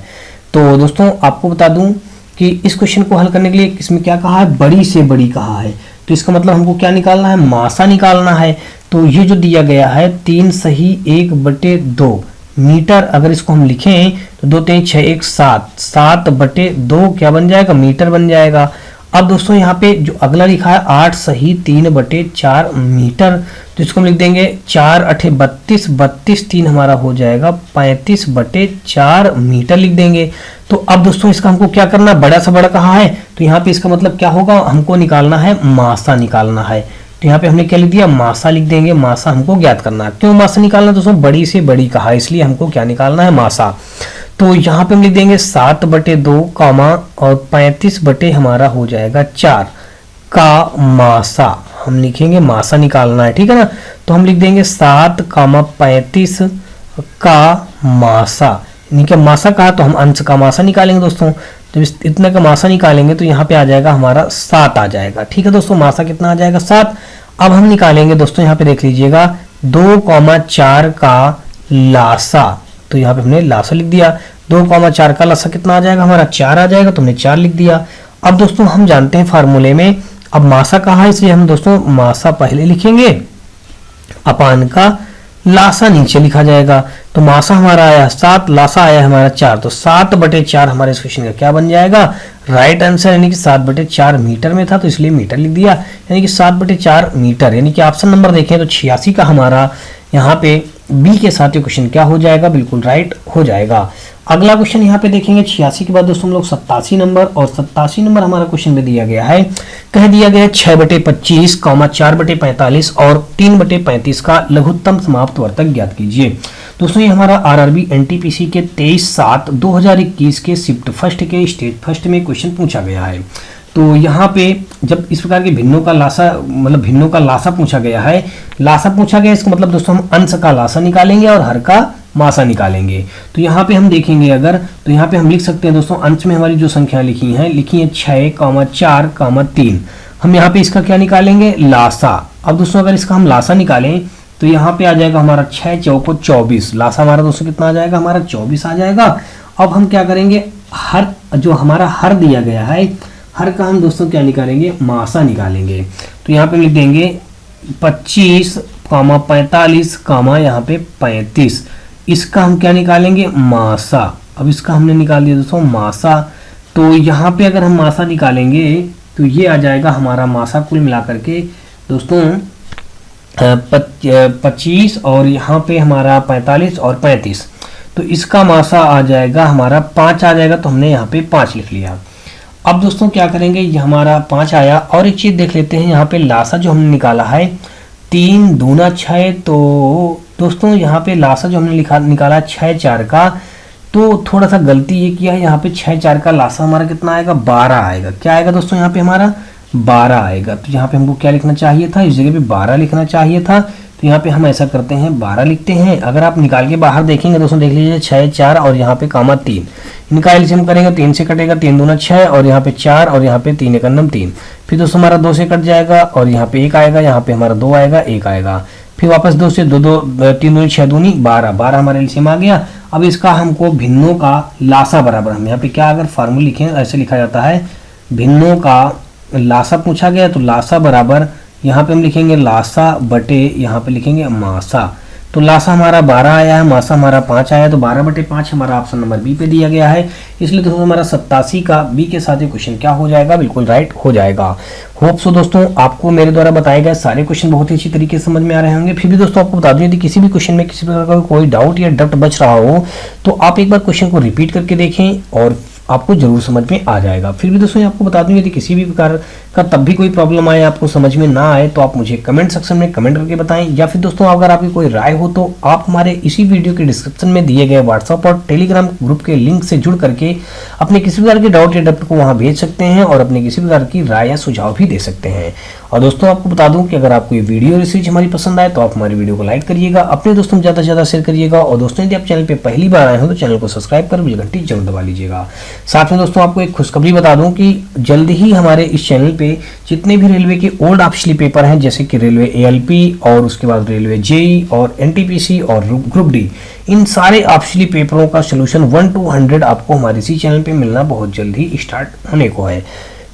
तो दोस्तों आपको बता दूं कि इस क्वेश्चन को हल करने के लिए इसमें क्या कहा है, बड़ी से बड़ी कहा है, तो इसका मतलब हमको क्या निकालना है, मासा निकालना है। तो ये जो दिया गया है 3 सही 1/2 मीटर, अगर इसको हम लिखें तो 2 3 6 1 7, 7/2 क्या बन जाएगा, मीटर बन जाएगा। अब दोस्तों यहाँ पे जो अगला लिखा है 8 सही 3/4 मीटर, तो इसको हम लिख देंगे 4 8 32, 32 3 हमारा हो जाएगा 35/4 मीटर लिख देंगे। तो अब दोस्तों इसका हमको क्या करना, बड़ा से बड़ा कहा है, तो यहाँ पे इसका मतलब क्या होगा, हमको निकालना है मासा निकालना है। तो यहाँ पे हमने क्या लिख दिया, मासा लिख देंगे, मासा हमको ज्ञात करना है। क्यों मासा निकालना दोस्तों, बड़ी से बड़ी कहा इसलिए हमको क्या निकालना है, मासा। तो यहाँ पे हम लिख देंगे 7/2 कामा और 35 बटे हमारा हो जाएगा 4 का मासा, हम लिखेंगे मासा निकालना है, ठीक है ना। तो हम लिख देंगे 7,35 का मासा, यानी कि मासा कहा तो हम अंश का मासा निकालेंगे दोस्तों। तो इतना का मासा निकालेंगे तो यहाँ पे आ जाएगा हमारा 7 आ जाएगा, ठीक है दोस्तों। मासा कितना आ जाएगा, 7। अब हम निकालेंगे दोस्तों, यहाँ पे देख लीजिएगा 2,4 का लासा, तो यहाँ पे हमने लासा लिख दिया। 2,4 का लासा कितना आ जाएगा हमारा, 4 आ जाएगा, तो हमने 4 लिख दिया। अब दोस्तों हम जानते हैं फार्मूले में, अब मासा कहा है इसलिए हम दोस्तों मासा पहले लिखेंगे, अपान का लासा नीचे लिखा जाएगा। तो मासा हमारा आया 7, लासा आया हमारा 4, तो 7/4 हमारे इस क्वेश्चन का क्या बन जाएगा, राइट आंसर, यानी कि 7/4 मीटर में था तो इसलिए मीटर लिख दिया, यानी कि 7/4 मीटर, यानी कि ऑप्शन नंबर देखें तो 86 का हमारा यहाँ पे बी के साथ ये क्वेश्चन क्या हो जाएगा, बिल्कुल राइट हो जाएगा। अगला क्वेश्चन यहाँ पे देखेंगे 86 के बाद दोस्तों हम लोग 87 नंबर, और 87 नंबर हमारा क्वेश्चन में दिया गया है, कह दिया गया 6/25, 4/45 और 3/35 का लघुत्तम समाप्त वर्तक ज्ञात कीजिए। दोस्तों ये हमारा आरआरबी एनटीपीसी के 23/7/2021 के शिफ्ट फर्स्ट के स्टेट फर्स्ट में क्वेश्चन पूछा गया है। तो यहाँ पे जब इस प्रकार के भिन्नों का लासा, मतलब भिन्नों का लासा पूछा गया है, लासा पूछा गया इसका मतलब दोस्तों हम अंश का लासा निकालेंगे और हर का मासा निकालेंगे। तो यहाँ पे हम देखेंगे अगर, तो यहाँ पे हम लिख सकते हैं दोस्तों, अंश में हमारी जो संख्या लिखी है 6,4, 3, हम यहाँ पे इसका क्या निकालेंगे, लासा। अब दोस्तों अगर इसका हम लासा निकालें तो यहाँ पे आ जाएगा हमारा 6 चौको 24, लासा हमारा दोस्तों कितना आ जाएगा, हमारा 24 आ जाएगा। अब हम क्या करेंगे, हर जो हमारा हर दिया गया है, हर का हम दोस्तों क्या निकालेंगे, मासा निकालेंगे। तो यहाँ पे लिख देंगे 25, 45, यहाँ पे 35, इसका हम क्या निकालेंगे, मासा। अब इसका हमने निकाल दिया दोस्तों मासा, तो यहाँ पे अगर हम मासा निकालेंगे तो ये आ जाएगा हमारा मासा कुल मिलाकर के दोस्तों 25 और यहाँ पे हमारा 45 और 35, तो इसका मासा आ जाएगा हमारा 5 आ जाएगा, तो हमने यहाँ पे 5 लिख लिया। अब दोस्तों क्या करेंगे, ये हमारा 5 आया, और एक चीज देख लेते हैं, यहाँ पे लासा जो हमने निकाला है 3 दूना 6, तो दोस्तों यहाँ पे लासा जो हमने निकाला 6 4 का, तो थोड़ा सा गलती ये किया है, यहाँ पे 6 4 का लासा हमारा कितना आएगा, 12 आएगा। क्या आएगा दोस्तों, यहाँ पे हमारा 12 आएगा। तो यहाँ पे हमको क्या लिखना चाहिए था, इस जगह पे 12 लिखना चाहिए था। तो यहाँ पे हम ऐसा करते हैं 12 लिखते हैं। अगर आप निकाल के बाहर देखेंगे दोस्तों, देख लीजिए 6 4 और यहाँ पे कामा 3, इनका एलसीएम करेंगे 3 से कटेगा, 3 दूना 6 और यहाँ पे 4 और यहाँ पे 3 एक अन्नम 3, फिर दोस्तों हमारा 2 से कट जाएगा और यहाँ पे 1 आएगा, यहाँ पे हमारा 2 आएगा, 1 आएगा, फिर वापस 2 से 2 2 3 दूनी 6 दूनी 12, 12 हमारा एलसीएम आ गया। अब इसका हमको भिन्नों का लासा बराबर, हम यहाँ पे क्या अगर फार्मूला लिखें ऐसे लिखा जाता है, भिन्नों का लासा पूछा गया तो लासा बराबर यहाँ पे हम लिखेंगे लासा बटे यहाँ पे लिखेंगे मासा। तो लासा हमारा 12 आया है, मासा हमारा 5 आया है, तो 12/5 हमारा ऑप्शन नंबर बी पे दिया गया है। इसलिए दोस्तों हमारा 87 का बी के साथ ये क्वेश्चन क्या हो जाएगा, बिल्कुल राइट हो जाएगा। होप सो दोस्तों आपको मेरे द्वारा बताए गए सारे क्वेश्चन बहुत ही अच्छी तरीके से समझ में आ रहे होंगे। फिर भी दोस्तों आपको बता दूं, यदि किसी भी क्वेश्चन में किसी प्रकार का कोई डाउट या डट बच रहा हो तो आप एक बार क्वेश्चन को रिपीट करके देखें और आपको जरूर समझ में आ जाएगा। फिर भी दोस्तों आपको बता दूं, यदि किसी भी प्रकार का तब भी कोई प्रॉब्लम आए, आपको समझ में ना आए, तो आप मुझे कमेंट सेक्शन में कमेंट करके बताएं, या फिर दोस्तों अगर आपकी कोई राय हो तो आप हमारे इसी वीडियो के डिस्क्रिप्शन में दिए गए व्हाट्सएप और टेलीग्राम ग्रुप के लिंक से जुड़ करके अपने किसी प्रकार के डाउट या डट को वहां भेज सकते हैं और अपने किसी प्रकार की राय या सुझाव भी दे सकते हैं। और दोस्तों आपको बता दूं कि अगर आपको ये वीडियो रिसर्च हमारी पसंद आए तो आप हमारी वीडियो को लाइक करिएगा, अपने दोस्तों में ज़्यादा से ज़्यादा शेयर करिएगा, और दोस्तों यदि आप चैनल पे पहली बार आए हो तो चैनल को सब्सक्राइब कर बेल घंटी जरूर दबा लीजिएगा। साथ में दोस्तों आपको एक खुशखबरी बता दूं कि जल्द ही हमारे इस चैनल पे जितने भी रेलवे के ओल्ड ऑप्शनली पेपर हैं, जैसे कि रेलवे ALP और उसके बाद रेलवे JEE और NTPC और ग्रुप D, इन सारे ऑप्शनली पेपरों का सोल्यूशन 1 to 100 आपको हमारे इसी चैनल पे मिलना बहुत जल्द ही स्टार्ट होने को है।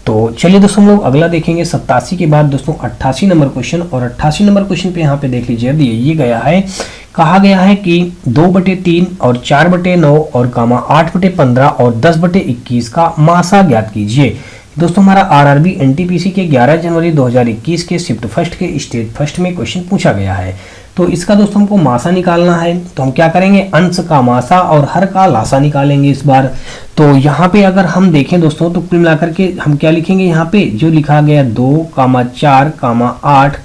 तो चलिए दोस्तों हम लोग अगला देखेंगे 87 के बाद दोस्तों 88 नंबर क्वेश्चन। और 88 नंबर क्वेश्चन पे यहाँ पे देख लीजिए, दिए ये गया है, कहा गया है कि 2/3 और 4/9 और कामा 8/15 और 10/21 का मासा ज्ञात कीजिए। दोस्तों हमारा RRB NTPC के 11 जनवरी 2021 के शिफ्ट फर्स्ट के स्टेज फर्स्ट में क्वेश्चन पूछा गया है। तो इसका दोस्तों हमको मासा निकालना है, तो हम क्या करेंगे, अंश का मासा और हर का लासा निकालेंगे इस बार। तो यहाँ पे अगर हम देखें दोस्तों तो कुल मिलाकर के हम क्या लिखेंगे, यहाँ पे जो लिखा गया 2, 4, 8,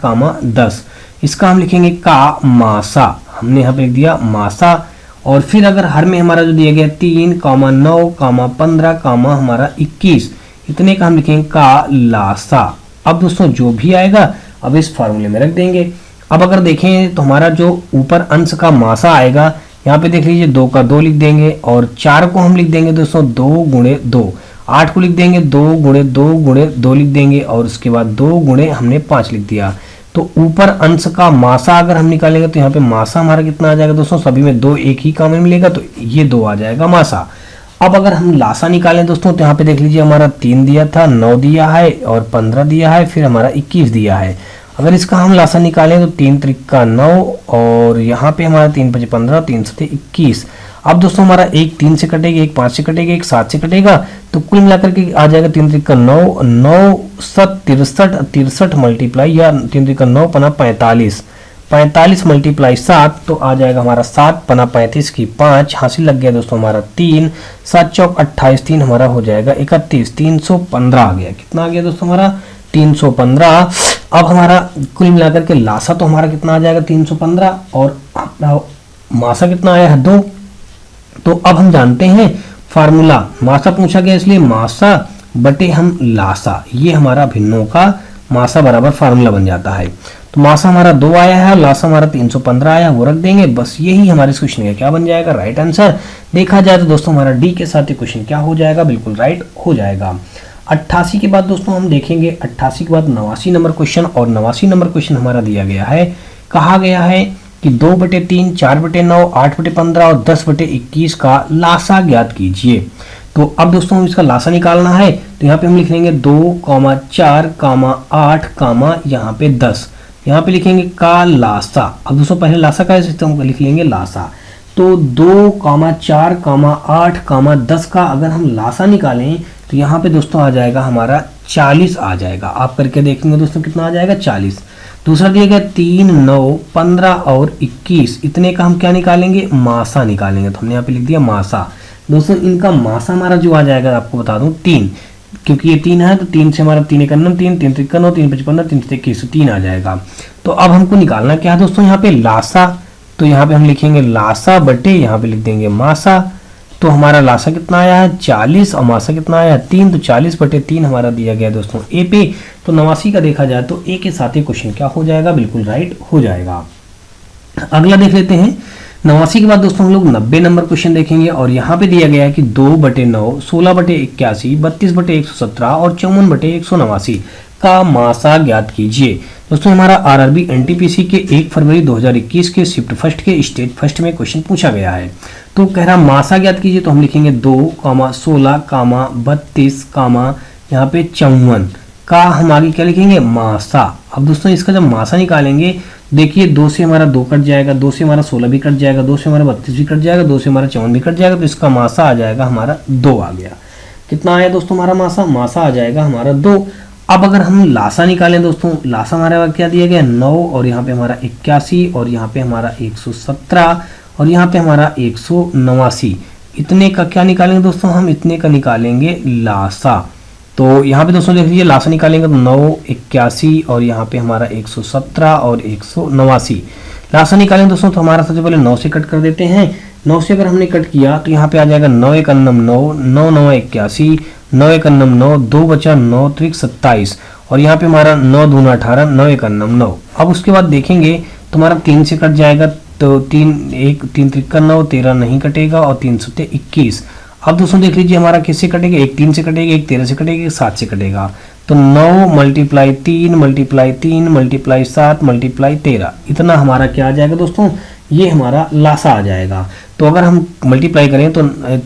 10, इसका हम लिखेंगे का मासा, हमने यहाँ पे लिख दिया मासा। और फिर अगर हर में हमारा जो दिया गया 3, 9, 15, हमारा 21, इतने का हम लिखेंगे का लासा। अब दोस्तों जो भी आएगा अब इस फॉर्मूले में रख देंगे। अब अगर देखें तो हमारा जो ऊपर अंश का मासा आएगा, यहाँ पे देख लीजिए 2 का 2 लिख देंगे, और 4 को हम लिख देंगे दोस्तों 2 × 2, 8 को लिख देंगे 2 × 2 × 2 लिख देंगे, और उसके बाद 2 × हमने 5 लिख दिया। तो ऊपर अंश का मासा अगर हम निकालेंगे तो यहाँ पे मासा हमारा कितना आ जाएगा दोस्तों, सभी में 2 एक ही कॉमन मिलेगा, तो ये 2 आ जाएगा मासा। अब अगर हम लासा निकालें दोस्तों तो यहाँ पे देख लीजिए हमारा 3 दिया था, 9 दिया है और 15 दिया है, फिर हमारा 21 दिया है। अगर इसका हम लासा निकालें तो 3 त्रिका 9 और यहाँ पे हमारा 3 × 5 = 15, 3 × 7 = 21। अब दोस्तों हमारा एक 3 से कटेगा, एक 5 से कटेगा, एक 7 से कटेगा, तो कुल मिलाकर के आ जाएगा 3 त्रिका 9, 9 7 63, 63 मल्टीप्लाई या 3 त्रिका 9 पना 45, 45 × 7 तो आ जाएगा हमारा 7 पना 35 की 5, हासिल लग गया दोस्तों हमारा 3, 7 चौक 28, 3 हमारा हो जाएगा 31, 315 आ गया। कितना आ गया दोस्तों हमारा 315। अब हमारा कुल मिलाकर के लासा तो हमारा कितना आ जाएगा 315, और मासा कितना आया है 2। तो अब हम जानते हैं फार्मूला, मासा पूछा गया इसलिए मासा बटे हम लासा, ये हमारा भिन्नों का मासा बराबर फार्मूला बन जाता है। तो मासा हमारा 2 आया है और लासा हमारा 315 आया, वो रख देंगे, बस यही हमारे इस क्वेश्चन का क्या बन जाएगा, राइट आंसर। देखा जाए तो दोस्तों हमारा डी के साथ ये क्वेश्चन क्या हो जाएगा, बिल्कुल राइट हो जाएगा। 88 के बाद दोस्तों हम देखेंगे 88 के बाद 89 नंबर क्वेश्चन। और 89 नंबर क्वेश्चन हमारा दिया गया है, कहा गया है कि 2/3, 4/9, 8/15 और 10/21 का लासा ज्ञात कीजिए। तो अब दोस्तों हम इसका लासा निकालना है, तो यहाँ पे हम लिख लेंगे 2, 4, 8, यहाँ पे 10, यहाँ पे लिखेंगे का लासा। अब दोस्तों पहले लासा का सिस्टम लिख लेंगे लासा। तो 2, 4, 8, 10 का अगर हम लासा निकालें तो यहाँ पे दोस्तों आ जाएगा हमारा 40 आ जाएगा। आप करके देखेंगे दोस्तों कितना आ जाएगा 40। दूसरा दिया गया 3, 9, 15 और 21, इतने का हम क्या निकालेंगे, मासा निकालेंगे। तो हमने यहाँ पे लिख दिया मासा। दोस्तों इनका मासा हमारा जो आ जाएगा आपको बता दूं 3, क्योंकि ये 3 है तो 3 से हमारा 3 × 9 3, 3 × 3 9, 3 × 5 = 15, 3 × 7 = 21, 3 आ जाएगा। तो अब हमको निकालना क्या है दोस्तों, यहाँ पे लासा, तो यहाँ पे हम लिखेंगे लासा बटे यहाँ पे लिख देंगे मासा। तो हमारा लासा कितना आया है 40 और मासा कितना आया है 3, तो 40/3 हमारा दिया गया दोस्तों ए पे। तो 89 का देखा जाए तो ए के साथ ही क्वेश्चन क्या हो जाएगा, बिल्कुल राइट हो जाएगा। अगला देख लेते हैं 89 के बाद दोस्तों हम लोग 90 नंबर क्वेश्चन देखेंगे। और यहाँ पे दिया गया है कि 2/9, 16/81, 32/117 और 54/189 का मासा ज्ञात कीजिए। दोस्तों हमारा RRB NTPC के 1 फरवरी 2021 के शिफ्ट फर्स्ट के स्टेज फर्स्ट में क्वेश्चन पूछा गया है। तो कह रहा मासा ज्ञात कीजिए, तो हम लिखेंगे 2, 16, 32, यहाँ पे 54, का हम आगे क्या लिखेंगे, मासा। अब दोस्तों इसका जब मासा निकालेंगे, देखिए 2 से हमारा 2 कट जाएगा, 2 से हमारा 16 भी कट जाएगा, 2 से हमारा 32 भी कट जाएगा, 2 से हमारा 54 भी कट जाएगा, तो इसका मासा आ जाएगा हमारा 2 आ गया। कितना आया दोस्तों हमारा मासा, मासा आ जाएगा हमारा 2। अब अगर हम लासा निकालें दोस्तों, लासा हमारे क्या दिया गया 9, और यहाँ पे हमारा 81, और यहाँ पे हमारा 117, और यहाँ पे हमारा 189। इतने का क्या निकालेंगे दोस्तों, हम इतने का निकालेंगे लासा। तो यहाँ पे दोस्तों देख लीजिए लासा निकालेंगे तो 9, 81, और यहाँ पे हमारा 117 और 189 लासा निकालेंगे दोस्तों। तो हमारा सबसे पहले 9 से कट कर देते हैं। 9 से अगर हमने कट किया तो यहाँ पे आ जाएगा 9 एक अन्नम 9, 9 9 81, 9 एक अन्नम 9, 2 बचा 9 त्रिक 27, और यहाँ पे हमारा 9 दूना 18, 9 एक अन्नम 9। अब उसके बाद देखेंगे तो हमारा 3 से कट जाएगा, तो 3 त्रिक 9, 13 नहीं कटेगा, और 3 सत्ते 21। अब दोस्तों देख लीजिए हमारा किससे कटेगा, एक 3 से कटेगा, एक 13 से कटेगा, एक 7 से कटेगा। तो 9 मल्टीप्लाई 3 मल्टीप्लाई 3 मल्टीप्लाई 7 मल्टीप्लाई 13, इतना हमारा क्या आ जाएगा दोस्तों, ये हमारा लासा आ जाएगा। तो अगर हम मल्टीप्लाई करें तो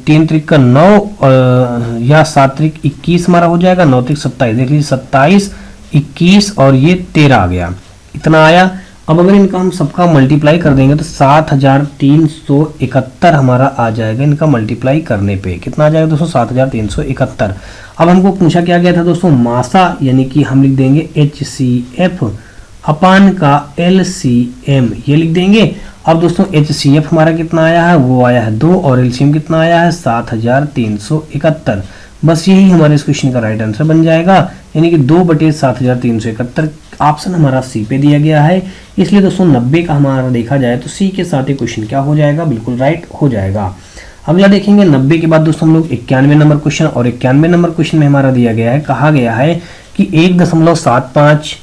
3 त्रिक 9 या 7 त्रिक 21 हमारा हो जाएगा, 9 त्रिक 27, देख लीजिए 27, 21 और ये 13 आ गया, इतना आया। अब अगर इनका हम सबका मल्टीप्लाई कर देंगे तो 7371 हमारा आ जाएगा इनका मल्टीप्लाई करने पे। कितना आ जाएगा दोस्तों, 7371। अब हमको पूछा क्या गया था दोस्तों, मासा, यानी कि हम लिख देंगे HCF अपान का LCM, ये लिख देंगे। अब दोस्तों HCF हमारा कितना आया है, वो आया है 2, और LCM कितना आया है 7371। बस यही हमारे इस क्वेश्चन का राइट आंसर बन जाएगा, यानी कि 2/7371 ऑप्शन हमारा सी पे दिया गया है। इसलिए दोस्तों 90 का हमारा देखा जाए तो सी के साथ ही क्वेश्चन क्या हो जाएगा, बिल्कुल राइट हो जाएगा। अगला देखेंगे 90 के बाद दोस्तों हम लोग 91 नंबर क्वेश्चन, और 91 नंबर क्वेश्चन में हमारा दिया गया है, कहा गया है कि 1.75,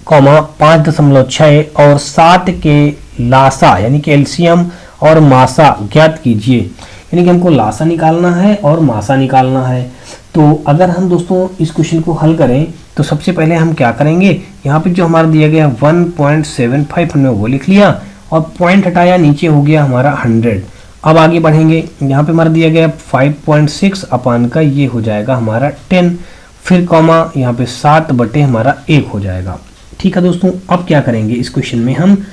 5.6 और 7 के लासा यानी कि एलसीएम और मासा ज्ञात कीजिए। यानी कि हमको लासा निकालना है और मासा निकालना है। तो अगर हम दोस्तों इस क्वेश्चन को हल करें तो सबसे पहले हम क्या करेंगे, यहाँ पे जो हमारा दिया गया 1.75 हमने वो लिख लिया, और पॉइंट हटाया, नीचे हो गया हमारा 100। अब आगे बढ़ेंगे, यहाँ पे हमारा दिया गया 5.6 अपान का ये हो जाएगा हमारा 10, फिर कॉमा यहाँ पे 7 बटे हमारा 1 हो जाएगा। ठीक है दोस्तों, अब क्या करेंगे इस क्वेश्चन में हम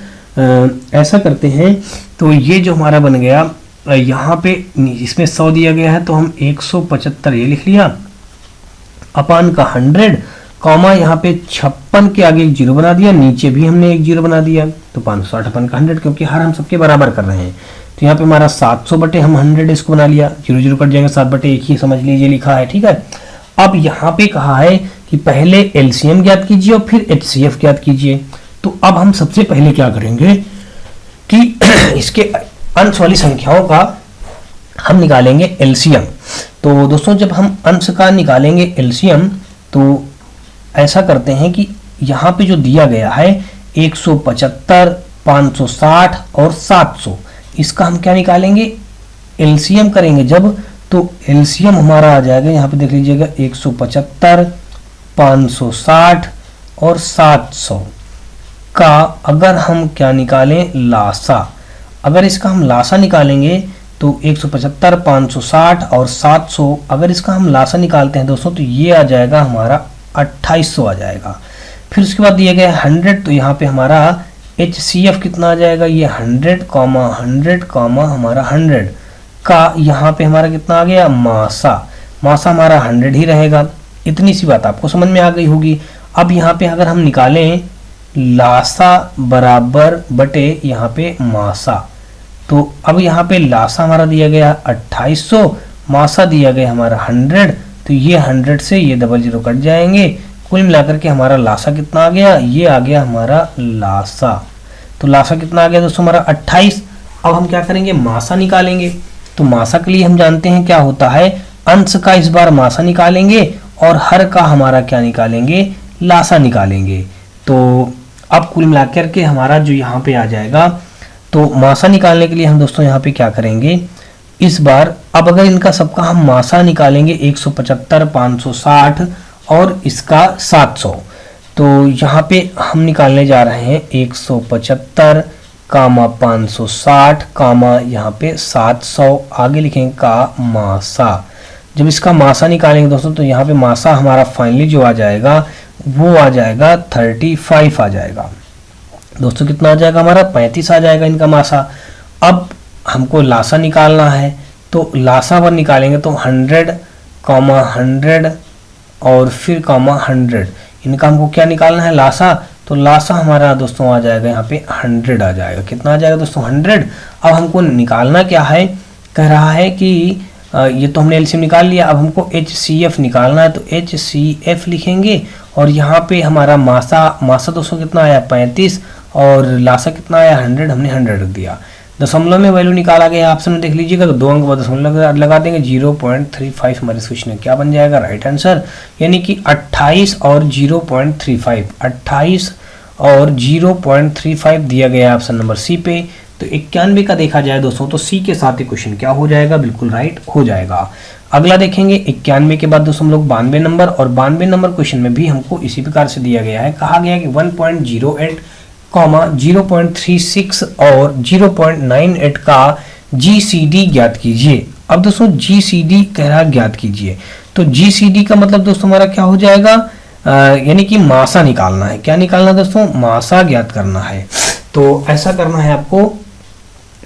ऐसा करते हैं, तो ये जो हमारा बन गया यहाँ पे इसमें 100 दिया गया है तो हम 175 ये लिख लिया, अपान का 100, कॉमा यहाँ पे 56 के आगे एक जीरो बना दिया, नीचे भी हमने एक जीरो बना दिया, तो 560 अपन का 100, क्योंकि हर हम सबके बराबर कर रहे हैं। तो यहाँ पे हमारा 700 बटे हम 100 इसको बना लिया, जीरो जीरो कट जाएंगे, 7 बटे 1 ही समझ लीजिए लिखा है। ठीक है, अब यहाँ पे कहा है कि पहले एलसीएम ज्ञात कीजिए और फिर एचसीएफ ज्ञात कीजिए। तो अब हम सबसे पहले क्या करेंगे कि इसके अंश वाली संख्याओं का हम निकालेंगे एलसीएम। तो दोस्तों जब हम अंश का निकालेंगे एलसीएम तो ऐसा करते हैं कि यहाँ पे जो दिया गया है 175, 560 और 700, इसका हम क्या निकालेंगे, एलसीएम करेंगे जब, तो एलसीएम हमारा आ जाएगा, यहाँ पे देख लीजिएगा 175, 560 और 700 का अगर हम क्या निकालें लासा। अगर इसका हम लासा निकालेंगे तो 175, 560 और 700, अगर इसका हम लासा निकालते हैं दोस्तों तो ये आ जाएगा हमारा 2800 आ जाएगा। फिर उसके बाद दिया गया 100, तो यहाँ पे हमारा HCF कितना आ जाएगा, ये 100 हमारा 100 का यहाँ पे हमारा कितना आ गया, मासा। मासा हमारा 100 ही रहेगा। इतनी सी बात आपको समझ में आ गई होगी। अब यहाँ पे अगर हम निकालें लासा बराबर बटे यहाँ पे मासा, तो अब यहाँ पे लासा हमारा दिया गया 2800, मासा दिया गया हमारा 100, तो ये 100 से ये 00 कट जाएंगे, कुल मिलाकर के हमारा लासा कितना आ गया, ये आ गया हमारा लासा। तो लासा कितना आ गया दोस्तों हमारा 28। अब हम क्या करेंगे, मासा निकालेंगे। तो मासा के लिए हम जानते हैं क्या होता है, अंश का इस बार मासा निकालेंगे और हर का हमारा क्या निकालेंगे, लासा निकालेंगे। तो अब कुल मिलाकर के हमारा जो यहाँ पे आ जाएगा, तो मासा निकालने के लिए हम दोस्तों यहाँ पे क्या करेंगे इस बार, अब अगर इनका सबका हम मासा निकालेंगे 175, 560 और इसका 700, तो यहाँ पे हम निकालने जा रहे हैं 175 कामा 560 कामा यहाँ पे 700, आगे लिखेंगे का मासा। जब इसका मासा निकालेंगे दोस्तों तो यहाँ पे मासा हमारा फाइनली जो आ जाएगा वो आ जाएगा 35 आ जाएगा दोस्तों। कितना आ जाएगा हमारा 35 आ जाएगा इनका मासा। अब हमको लासा निकालना है, तो लासा पर निकालेंगे तो 100, 100 और फिर 100, इनका हमको क्या निकालना है लासा। तो लासा हमारा दोस्तों आ जाएगा यहाँ पे 100 आ जाएगा। कितना आ जाएगा दोस्तों 100। अब हमको निकालना क्या है, कह रहा है कि ये तो हमने एलसीएम निकाल लिया, अब हमको HCF निकालना है। तो HCF लिखेंगे और यहाँ पे हमारा मासा दोस्तों कितना आया 35 और लासा कितना आया 100, हमने 100 रख दिया। दशमलव में वैल्यू निकाला गया ऑप्शन में देख लीजिएगा, तो 2 अंक बाद दशमलव लगा देंगे 0.35 हमारे क्वेश्चन में क्या बन जाएगा राइट आंसर, यानी कि 28 और 0.35, 28 और 0.35 दिया गया ऑप्शन नंबर सी पे। तो 91 का देखा जाए दोस्तों तो सी के साथ ही क्वेश्चन क्या हो जाएगा, बिल्कुल राइट हो जाएगा। अगला देखेंगे 91 के बाद दोस्तों हम लोग 92 नंबर, और 92 नंबर क्वेश्चन में भी हमको इसी प्रकार से दिया गया है। कहा गया कि 1.08, 0.36 और 0.98 का GCD ज्ञात कीजिए। अब दोस्तों GCD कह रहा ज्ञात कीजिए, तो GCD का मतलब दोस्तों हमारा क्या हो जाएगा, यानी कि मासा निकालना है। क्या निकालना है दोस्तों, मासा ज्ञात करना है। तो ऐसा करना है आपको,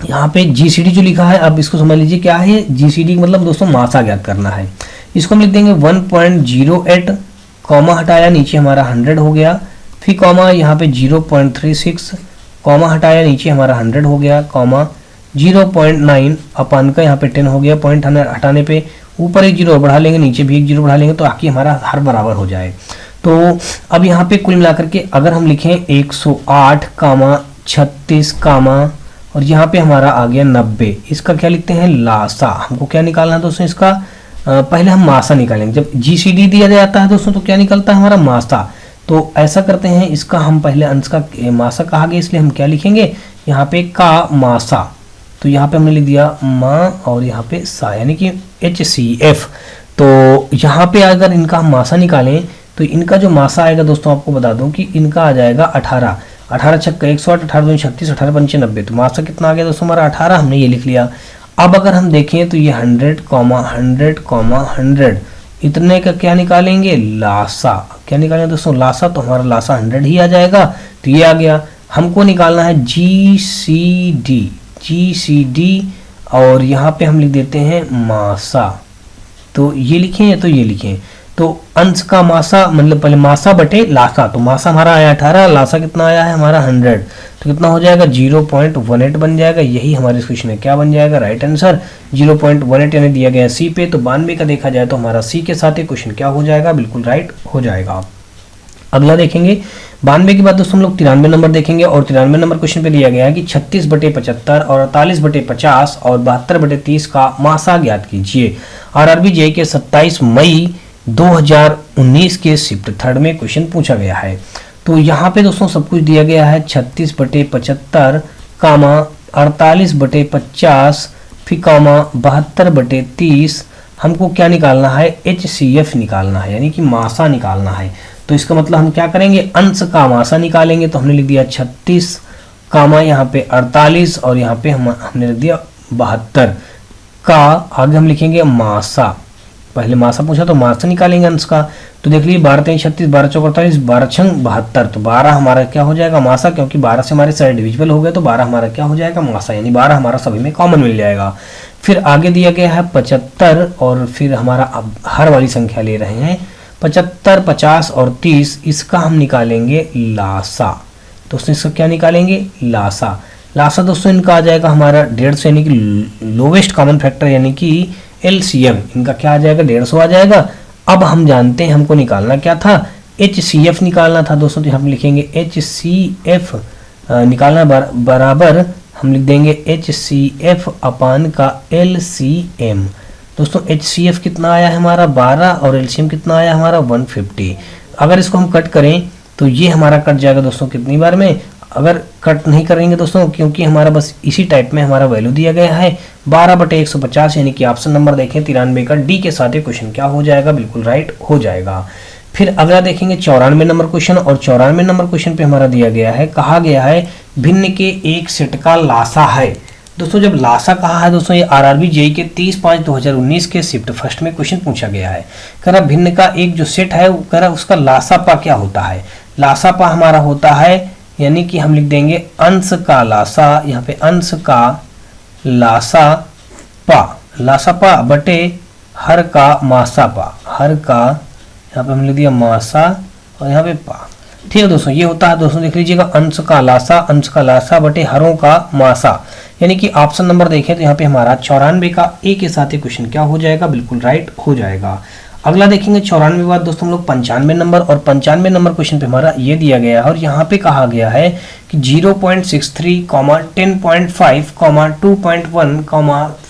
यहाँ पे GCD जो लिखा है अब इसको समझ लीजिए क्या है। GCD मतलब दोस्तों मासा ज्ञात करना है। इसको हम लिख देंगे 1.08, कॉमा हटाया नीचे हमारा 100 हो गया, फिर कॉमा यहाँ पे 0.36, कॉमा हटाया नीचे हमारा 100 हो गया, कॉमा 0.9 अपन का यहाँ पे 10 हो गया, पॉइंट हटाने पे ऊपर एक जीरो बढ़ा लेंगे, नीचे भी एक जीरो बढ़ा लेंगे, तो आखिर हमारा हर बराबर हो जाए। तो अब यहाँ पे कुल मिलाकर के अगर हम लिखें 108, 36, और यहाँ पे हमारा आ गया 90, इसका क्या लिखते हैं लासा। हमको क्या निकालना है दोस्तों, इसका पहले हम मासा निकालेंगे। जब GCD दिया जाता है दोस्तों तो क्या निकलता है हमारा मासा। तो ऐसा करते हैं, इसका हम पहले अंश का मासा कहा गया, इसलिए हम क्या लिखेंगे यहाँ पे का मासा। तो यहाँ पे हमने लिख दिया माँ और यहाँ पे सा, यानी कि HCF। तो यहाँ पे अगर इनका हम मासा निकालें तो इनका जो मासा आएगा दोस्तों आपको बता दूं कि इनका आ जाएगा 18, 18 छक्का 108, 18 दूनी 36, 18 पंचे 90। तो मासा कितना आ गया दोस्तों हमारा 18, हमने ये लिख लिया। अब अगर हम देखें तो ये 100, 100, इतने का क्या निकालेंगे लासा। क्या निकालेंगे दोस्तों लासा, तो हमारा लासा 100 ही आ जाएगा। तो ये आ गया। हमको निकालना है GCD और यहाँ पे हम लिख देते हैं मासा। तो ये लिखें तो ये लिखें, तो अंश का मासा मतलब पहले मासा बटे लासा। तो मासा हमारा आया 18, लासा कितना आया है हमारा 100, तो कितना हो जाएगा 0.18 बन जाएगा। यही हमारे इस क्वेश्चन में क्या बन जाएगा राइट आंसर 0.18 यानी दिया गया सी पे। तो 92 का देखा जाए तो हमारा सी के साथ ही क्वेश्चन क्या हो जाएगा, बिल्कुल राइट हो जाएगा। अगला देखेंगे 92 के बाद दोस्तों हम लोग 93 नंबर देखेंगे, और 93 नंबर क्वेश्चन पे दिया गया है कि 36/75 और 48/50 और 72/30 का मासा ज्ञात कीजिए। RRB JEE के 27 मई 2019 के शिफ्ट 3 में क्वेश्चन पूछा गया है। तो यहाँ पे दोस्तों सब कुछ दिया गया है 36/75, 48/50, फिर 72/30। हमको क्या निकालना है, HCF निकालना है, यानी कि मासा निकालना है। तो इसका मतलब हम क्या करेंगे, अंश का मासा निकालेंगे। तो हमने लिख दिया 36, यहाँ पे 48 और यहाँ पे हमने लिख दिया 72 का आगे हम लिखेंगे मासा। पहले मासा पूछा तो मासा निकालेंगे अंश का। तो देख लीजिए 12 3 36, 12 4 48, 12 6 72। तो 12 हमारा क्या हो जाएगा मासा, क्योंकि 12 से हमारे सारे डिविजिबल हो गए, तो 12 हमारा क्या हो जाएगा मासा, यानी 12 हमारा सभी में कॉमन मिल जाएगा। फिर आगे दिया गया है 75 और फिर हमारा अब हर वाली संख्या ले रहे हैं 75, 50 और 30। इसका हम निकालेंगे लासा। दोस्तों इसका क्या निकालेंगे लासा। लासा दोस्तों इनका आ जाएगा हमारा 150, यानी कि लोवेस्ट कॉमन फैक्टर, यानी कि LCM इनका क्या आ जाएगा 150 आ जाएगा। अब हम जानते हैं हमको निकालना क्या था, HCF निकालना था दोस्तों। तो हम लिखेंगे HCF निकालना बराबर हम लिख देंगे HCF अपान का LCM। दोस्तों HCF कितना आया है हमारा 12 और LCM कितना आया हमारा 150। अगर इसको हम कट करें तो ये हमारा कट जाएगा दोस्तों कितनी बार में, अगर कट नहीं करेंगे दोस्तों क्योंकि हमारा बस इसी टाइप में हमारा वैल्यू दिया गया है 12/150, यानी कि ऑप्शन नंबर देखें 93 का डी के साथ ही क्वेश्चन क्या हो जाएगा, बिल्कुल राइट हो जाएगा। फिर अगला देखेंगे 94 नंबर क्वेश्चन, और 94 नंबर क्वेश्चन पे हमारा दिया गया है, कहा गया है भिन्न के एक सेट का लासा है। दोस्तों जब लासा कहा है दोस्तों, ये आरआरबी जेई के 30/5/2019 के शिफ्ट फर्स्ट में क्वेश्चन पूछा गया है। कह रहा भिन्न का एक जो सेट है, कह रहा उसका लासापा क्या होता है। लासापा हमारा होता है, यानी कि हम लिख देंगे अंश का लासा, यहाँ पे अंश का लासापा, लासापा बटे हर का मासापा, हर का यहाँ पे हम लिख दिया मासा और यहाँ पे पा। ठीक है दोस्तों, ये होता है दोस्तों, देख लीजिएगा अंश का लासा बटे हरों का मासा। यानी कि ऑप्शन नंबर देखें तो यहाँ पे हमारा 94 का ए के साथ ही क्वेश्चन क्या हो जाएगा, बिल्कुल राइट हो जाएगा। अगला देखेंगे 94 बाद दोस्तों हम लोग 95 नंबर, और 95 नंबर क्वेश्चन पे हमारा ये दिया गया है और यहाँ पे कहा गया है कि 0.63, 10.5, 2.1,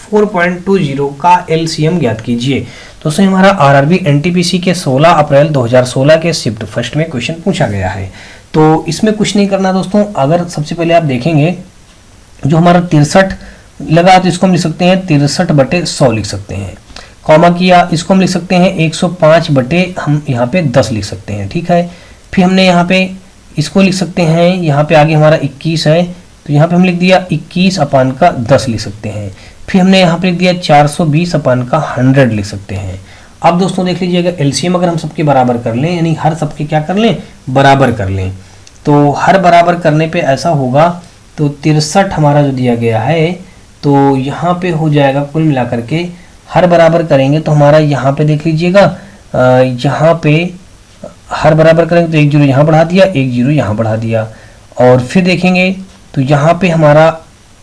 4.20 का एलसीएम ज्ञात कीजिए। दोस्तों हमारा आरआरबी एनटीपीसी के 16 अप्रैल 2016 के शिफ्ट फर्स्ट में क्वेश्चन पूछा गया है। तो इसमें कुछ नहीं करना दोस्तों, अगर सबसे पहले आप देखेंगे जो हमारा 63 लगा तो इसको हम लिख सकते हैं 63/100 लिख सकते हैं। कॉमा किया, इसको हम लिख सकते हैं 105 बटे हम यहाँ पे 10 लिख सकते हैं। ठीक है, फिर हमने यहाँ पे इसको लिख सकते हैं, यहाँ पे आगे हमारा 21 है तो यहाँ पे हम लिख दिया 21/10 लिख सकते हैं। फिर हमने यहाँ पे लिख दिया 420/100 लिख सकते हैं। अब दोस्तों देख लीजिएगा एलसीएम अगर हम सबके बराबर कर लें, यानी हर सबके क्या कर लें, बराबर कर लें, तो हर बराबर करने पे ऐसा होगा तो 63 हमारा जो दिया गया है तो यहाँ पे हो जाएगा कुल मिलाकर के हर बराबर करेंगे तो हमारा यहाँ पे देख लीजिएगा, यहाँ पे हर बराबर करेंगे तो 1 0 यहाँ बढ़ा दिया, 1 0 यहाँ बढ़ा दिया, और फिर देखेंगे तो यहाँ पे हमारा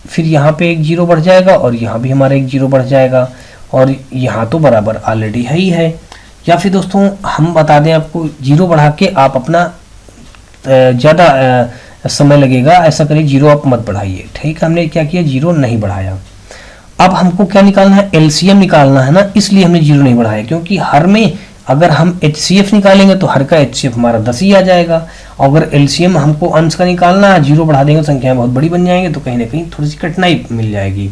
फिर यहाँ पे 1 0 बढ़ जाएगा और यहाँ भी हमारा 1 0 बढ़ जाएगा, और यहाँ तो बराबर ऑलरेडी है ही है। या फिर दोस्तों हम बता दें आपको, 0 बढ़ा के आप अपना ज़्यादा समय लगेगा, ऐसा करिए 0 आप मत बढ़ाइए। ठीक है, हमने क्या किया 0 नहीं बढ़ाया। अब हमको क्या निकालना है, एलसीएम निकालना है ना, इसलिए हमने 0 नहीं बढ़ाया, क्योंकि हर में अगर हम एचसीएफ निकालेंगे तो हर का एचसीएफ हमारा 10 ही आ जाएगा। अगर एलसीएम हमको अंश का निकालना है, 0 बढ़ा देंगे संख्याएं बहुत बड़ी बन जाएंगे तो कहीं ना कहीं थोड़ी सी कठिनाई मिल जाएगी।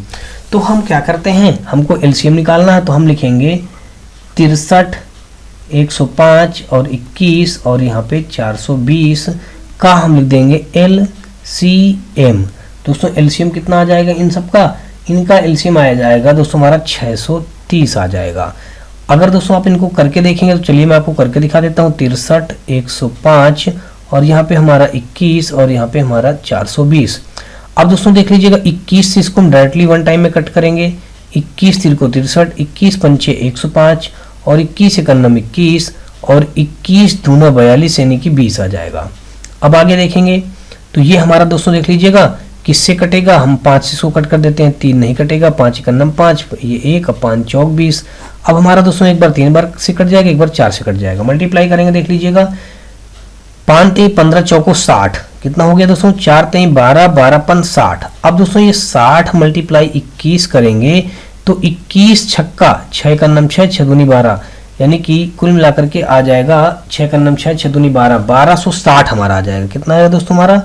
तो हम क्या करते हैं, हमको एलसीएम निकालना है तो हम लिखेंगे 63, 105 और 21 और यहाँ पे 420 का हम लिख देंगे एलसीएम। दोस्तों एलसीएम कितना आ जाएगा इन सब का, इनका एलसीएम आया जाएगा दोस्तों हमारा 630 आ जाएगा। अगर दोस्तों आप इनको करके देखेंगे तो चलिए मैं आपको करके दिखा देता हूँ। 63, 105 और यहाँ पे हमारा 21 और यहाँ पे हमारा 420। अब दोस्तों देख लीजिएगा 21 से इसको हम डायरेक्टली वन टाइम में कट करेंगे। 21 3 को 63, 21 पंचे 105 और 21 1 21 और 21 दूना 42 यानी कि 20 आ जाएगा। अब आगे देखेंगे तो ये हमारा दोस्तों देख लीजिएगा किससे कटेगा, हम 5 से इसको कट कर देते हैं, 3 नहीं कटेगा, 5 1 5, ये 1 5 चौक 20। अब हमारा दोस्तों एक बार 3 बार से कट जाएगा, एक बार 4 से कट जाएगा, मल्टीप्लाई करेंगे देख लीजिएगा 5 3 15 चौको 60, कितना हो गया दोस्तों 4 3 12 12 5 60। अब दोस्तों ये 60 मल्टीप्लाई 21 करेंगे तो 21 छक्का 6 का नम 6 6 दूनी 12 यानी कि कुल मिलाकर के आ जाएगा 6 का नम 6 6 दूनी 12 1260 हमारा आ जाएगा। कितना आएगा दोस्तों हमारा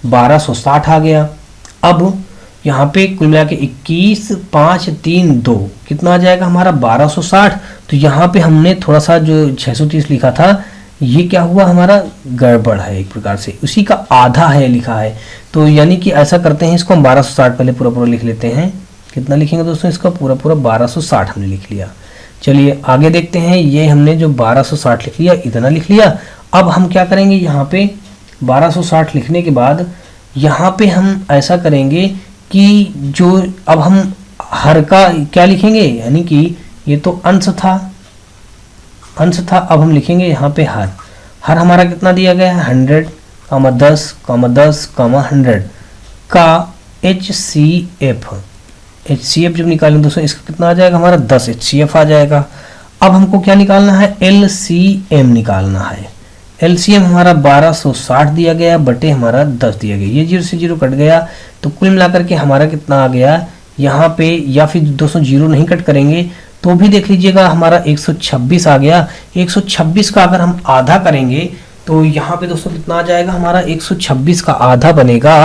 1260 आ गया। अब यहाँ पे कुल मिला के 21 5 3 2 कितना आ जाएगा हमारा 1260। तो यहाँ पे हमने थोड़ा सा जो 630 लिखा था ये क्या हुआ हमारा गड़बड़ है, एक प्रकार से उसी का आधा है लिखा है। तो यानी कि ऐसा करते हैं, इसको हम 1260 पहले पूरा पूरा लिख लेते हैं। कितना लिखेंगे दोस्तों, इसका पूरा पूरा 1260 हमने लिख लिया। चलिए आगे देखते हैं, ये हमने जो 1260 लिख लिया, इतना लिख लिया। अब हम क्या करेंगे, यहाँ पे 1260 लिखने के बाद यहाँ पे हम ऐसा करेंगे कि जो अब हम हर का क्या लिखेंगे, यानी कि ये तो अंश था, अब हम लिखेंगे यहाँ पे हर हमारा कितना दिया गया है 100, 10, 10, 100 का HCF जब निकालेंगे दोस्तों इसका कितना आ जाएगा हमारा 10 HCF आ जाएगा। अब हमको क्या निकालना है, LCM निकालना है। LCM हमारा 1260 दिया गया बटे हमारा 10 दिया गया, ये 0 से 0 कट गया तो कुल मिलाकर के हमारा कितना आ गया यहाँ पे, या फिर दोस्तों 0 नहीं कट करेंगे तो भी देख लीजिएगा हमारा 126 आ गया। 126 का अगर हम आधा करेंगे तो यहाँ पे दोस्तों कितना आ जाएगा हमारा 126 का आधा बनेगा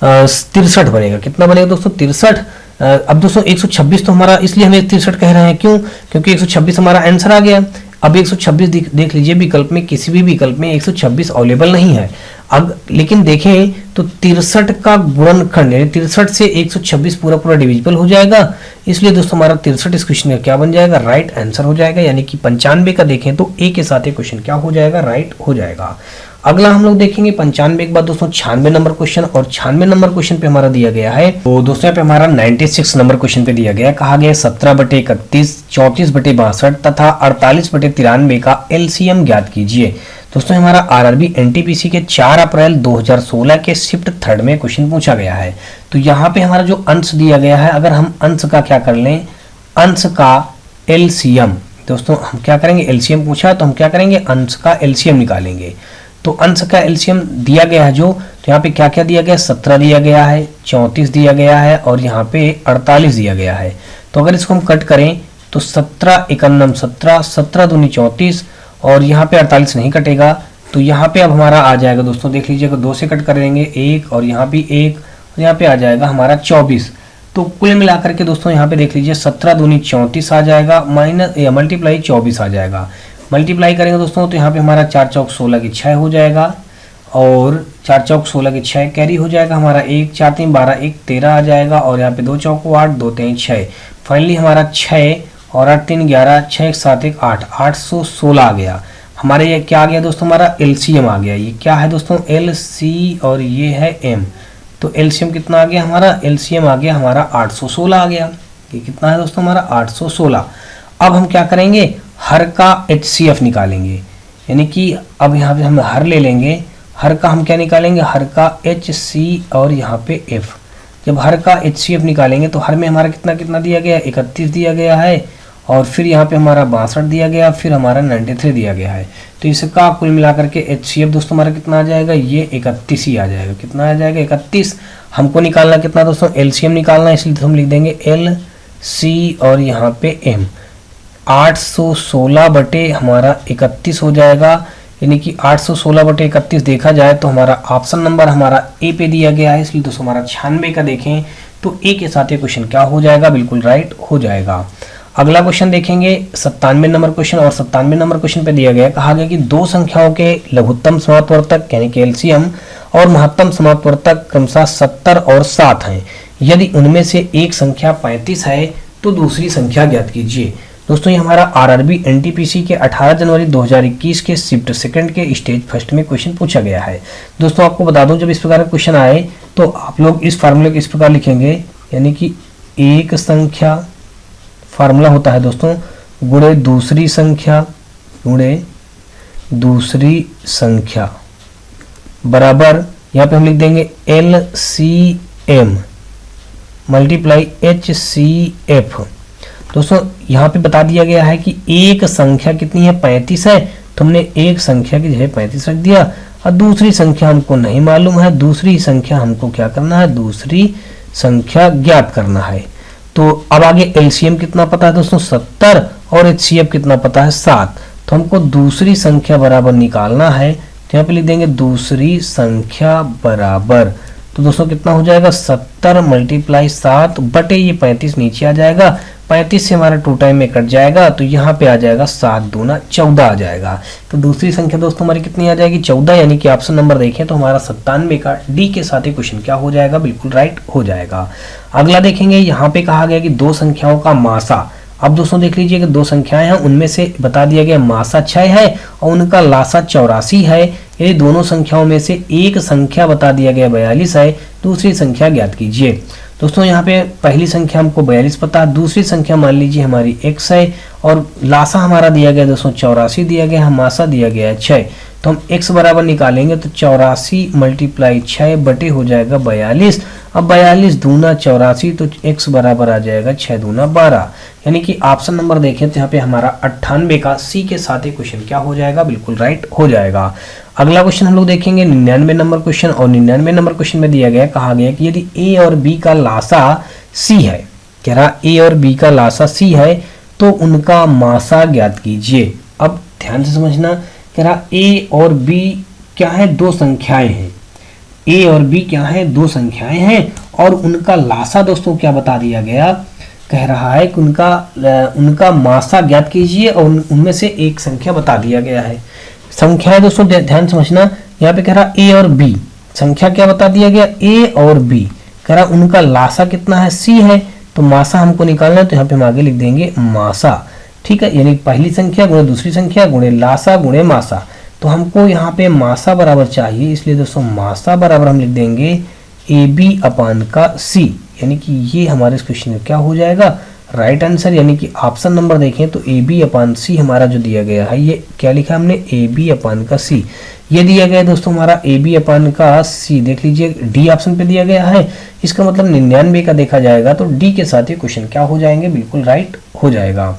63 बनेगा। कितना बनेगा दोस्तों 63। अब दोस्तों 126 तो हमारा इसलिए हमें 63 कह रहे हैं, क्यों, क्योंकि 126 हमारा आंसर आ गया। अब 126 देख लीजिए विकल्प में, किसी भी विकल्प में 126 अवेलेबल नहीं है। लेकिन देखें तो 63 का गुणनखंड यानी 63 से 126 पूरा पूरा डिविजिबल हो जाएगा, इसलिए दोस्तों हमारा 63 इस क्वेश्चन का क्या बन जाएगा, राइट आंसर हो जाएगा। यानी कि 95 का देखें तो ए के साथ ये क्वेश्चन क्या हो जाएगा, राइट हो जाएगा। अगला हम लोग देखेंगे 95 के बाद दोस्तों 96 नंबर क्वेश्चन, और 96 नंबर क्वेश्चन पे हमारा दिया गया है, तो दोस्तों यहाँ पे हमारा 96 नंबर क्वेश्चन पे दिया गया है, कहा गया 17/31, 34/62 तथा 48/93 का एलसीएम ज्ञात कीजिए। दोस्तों हमारा आरआरबी एनटीपीसी के 4 अप्रैल 2016 के शिफ्ट 3 में क्वेश्चन पूछा गया है। तो यहाँ पे हमारा जो अंश दिया गया है, अगर हम अंश का क्या कर लें, अंश का एलसीएम, दोस्तों हम क्या करेंगे, एलसीएम पूछा तो हम क्या करेंगे, अंश का एलसीएम निकालेंगे। तो अंश का एलसीएम दिया गया है जो, तो यहाँ पे क्या क्या दिया गया, 17 दिया गया है, 34 दिया गया है और यहाँ पे 48 दिया गया है। तो अगर इसको हम कट करें तो 17 एकम 17, 17 दूनी 34 और यहाँ पे 48 नहीं कटेगा, तो यहाँ पे अब हमारा आ जाएगा दोस्तों, देख लीजिएगा 2 से कट करेंगे 1 और यहाँ भी 1 और यहाँ पे आ जाएगा हमारा 24। तो कुल मिलाकर के दोस्तों यहाँ पे देख लीजिए 17 दूनी 34 आ जाएगा, माइनस या मल्टीप्लाई 24 आ जाएगा। मल्टीप्लाई करेंगे दोस्तों तो यहाँ पे हमारा 4 चौक 16 की 6 हो जाएगा और 4 चौक 16 की 6 कैरी हो जाएगा हमारा, 1 4 3 12 1 13 आ जाएगा और यहाँ पे 2 चौक 8 2 3 6, फाइनली हमारा 6 और 8 3 11 6 1 7 1 8, 816 आ गया। हमारे ये क्या आ गया दोस्तों, हमारा एलसीएम आ गया। ये क्या है दोस्तों, एल सी और ये है एम, तो एलसीएम कितना आ गया हमारा, एलसीएम आ गया हमारा 816 आ गया। ये कितना है दोस्तों हमारा 816। अब हम क्या करेंगे, हर का HCF निकालेंगे, यानी कि अब यहाँ पे हम हर ले लेंगे, हर का हम क्या निकालेंगे, हर का HC और यहाँ पे F। जब हर का HCF निकालेंगे तो हर में हमारा कितना कितना दिया गया, 31 दिया गया है और फिर यहाँ पे हमारा 62 दिया गया, फिर हमारा 93 दिया गया है। तो इसका कुल मिलाकर के HCF दोस्तों हमारा कितना आ जाएगा, ये 31 ही आ जाएगा। कितना आ जाएगा, 31। हमको निकालना कितना दोस्तों, LCM निकालना, इसलिए हम लिख देंगे LC और यहाँ पे M। 816 बटे हमारा 31 हो जाएगा, यानी कि 816 बटे 31 देखा जाए तो हमारा ऑप्शन नंबर हमारा ए पे दिया गया है, इसलिए दोस्तों हमारा 96 का देखें तो ए के साथ ये क्वेश्चन क्या हो जाएगा, बिल्कुल राइट हो जाएगा। अगला क्वेश्चन देखेंगे 97 नंबर क्वेश्चन, और 97 नंबर क्वेश्चन पे दिया गया, कहा गया कि दो संख्याओं के लघुत्तम समापवर्तक यानी कि एलसीएम और महत्तम समापवर्तक क्रमशः 70 और 7 हैं। यदि उनमें से एक संख्या 35 है तो दूसरी संख्या ज्ञात कीजिए। दोस्तों ये हमारा आरआरबी एनटीपीसी के 18 जनवरी 2021 के शिफ्ट सेकंड के स्टेज फर्स्ट में क्वेश्चन पूछा गया है। दोस्तों आपको बता दूं, जब इस प्रकार का क्वेश्चन आए तो आप लोग इस फार्मूले को इस प्रकार लिखेंगे, यानी कि एक संख्या फार्मूला होता है दोस्तों गुणे दूसरी संख्या गुणे दूसरी संख्या बराबर, यहाँ पे हम लिख देंगे LCM मल्टीप्लाई HCF। दोस्तों यहाँ पे बता दिया गया है कि एक संख्या कितनी है, 35 है, तो हमने एक संख्या की जगह 35 रख दिया, और दूसरी संख्या हमको नहीं मालूम है, दूसरी संख्या हमको क्या करना है, दूसरी संख्या ज्ञात करना है। तो अब आगे एलसीएम कितना पता है दोस्तों 70 और HCF कितना पता है 7, तो हमको दूसरी संख्या बराबर निकालना है, तो यहाँ पे लिख देंगे दूसरी संख्या बराबर, तो दोस्तों कितना हो जाएगा 70 मल्टीप्लाई 7 बटे ये 35 नीचे आ जाएगा, 35 से हमारा 2 टाइम में कट जाएगा, तो यहाँ पे आ जाएगा 7 दूना 14 आ जाएगा। तो दूसरी संख्या दोस्तों हमारी कितनी आ जाएगी 14, यानी कि ऑप्शन नंबर देखें तो हमारा 97 का डी के साथ ही क्वेश्चन क्या हो जाएगा, बिल्कुल राइट हो जाएगा। अगला देखेंगे, यहाँ पे कहा गया कि दो संख्याओं का मासा। अब दोस्तों देख लीजिए कि दो संख्याएं हैं, उनमें से बता दिया गया मासा 6 है और उनका लासा 84 है। यदि दोनों संख्याओं में से एक संख्या बता दिया गया 42 है, दूसरी संख्या ज्ञात कीजिए। दोस्तों यहाँ पे पहली संख्या हमको 42 पता है, दूसरी संख्या मान लीजिए हमारी x है और लासा हमारा दिया गया दोस्तों 84 दिया गया है, मासा दिया गया है 6, तो हम x बराबर निकालेंगे तो 84 मल्टीप्लाई 6 बटे हो जाएगा 42। अब 42 दूना 84, तो x बराबर आ जाएगा 6 दूना 12, यानी कि ऑप्शन नंबर देखें तो यहाँ पे हमारा 98 का सी के साथ ही क्वेश्चन क्या हो जाएगा, बिल्कुल राइट हो जाएगा। अगला क्वेश्चन हम लोग देखेंगे 99 नंबर क्वेश्चन, और 99 नंबर क्वेश्चन में दिया गया, कहा गया कि यदि a और b का लासा c है, कह रहा a और b का लासा c है तो उनका मासा ज्ञात कीजिए। अब ध्यान से समझना, कह रहा a और b क्या है, दो संख्याएं हैं, a और b क्या है, दो संख्याएं हैं, और उनका लासा दोस्तों क्या बता दिया गया, कह रहा है कि उनका मासा ज्ञात कीजिए और उनमें से एक संख्या बता दिया गया है। संख्याएं दोस्तों ध्यान समझना, यहाँ पे कह रहा ए और बी, संख्या क्या बता दिया गया, ए और बी, कह रहा उनका लासा कितना है, सी है, तो मासा हमको निकालना है, तो यहाँ पे हम आगे लिख देंगे मासा। ठीक है, यानी पहली संख्या गुणे दूसरी संख्या गुणे लासा गुणे मासा, तो हमको यहाँ पे मासा बराबर चाहिए, इसलिए दोस्तों मासा बराबर हम लिख देंगे ए बी अपान का सी, यानी कि ये हमारे इस क्वेश्चन में क्या हो जाएगा, राइट आंसर। यानी कि ऑप्शन नंबर देखें तो ए बी अपान सी हमारा जो दिया गया है, ये क्या लिखा हमने, ए बी अपान का सी, ये दिया गया है दोस्तों हमारा ए बी अपान का सी। देख लीजिए डी ऑप्शन पे दिया गया है, इसका मतलब 99 का देखा जाएगा, तो डी के साथ ये क्वेश्चन क्या हो जाएंगे, बिल्कुल राइट हो जाएगा।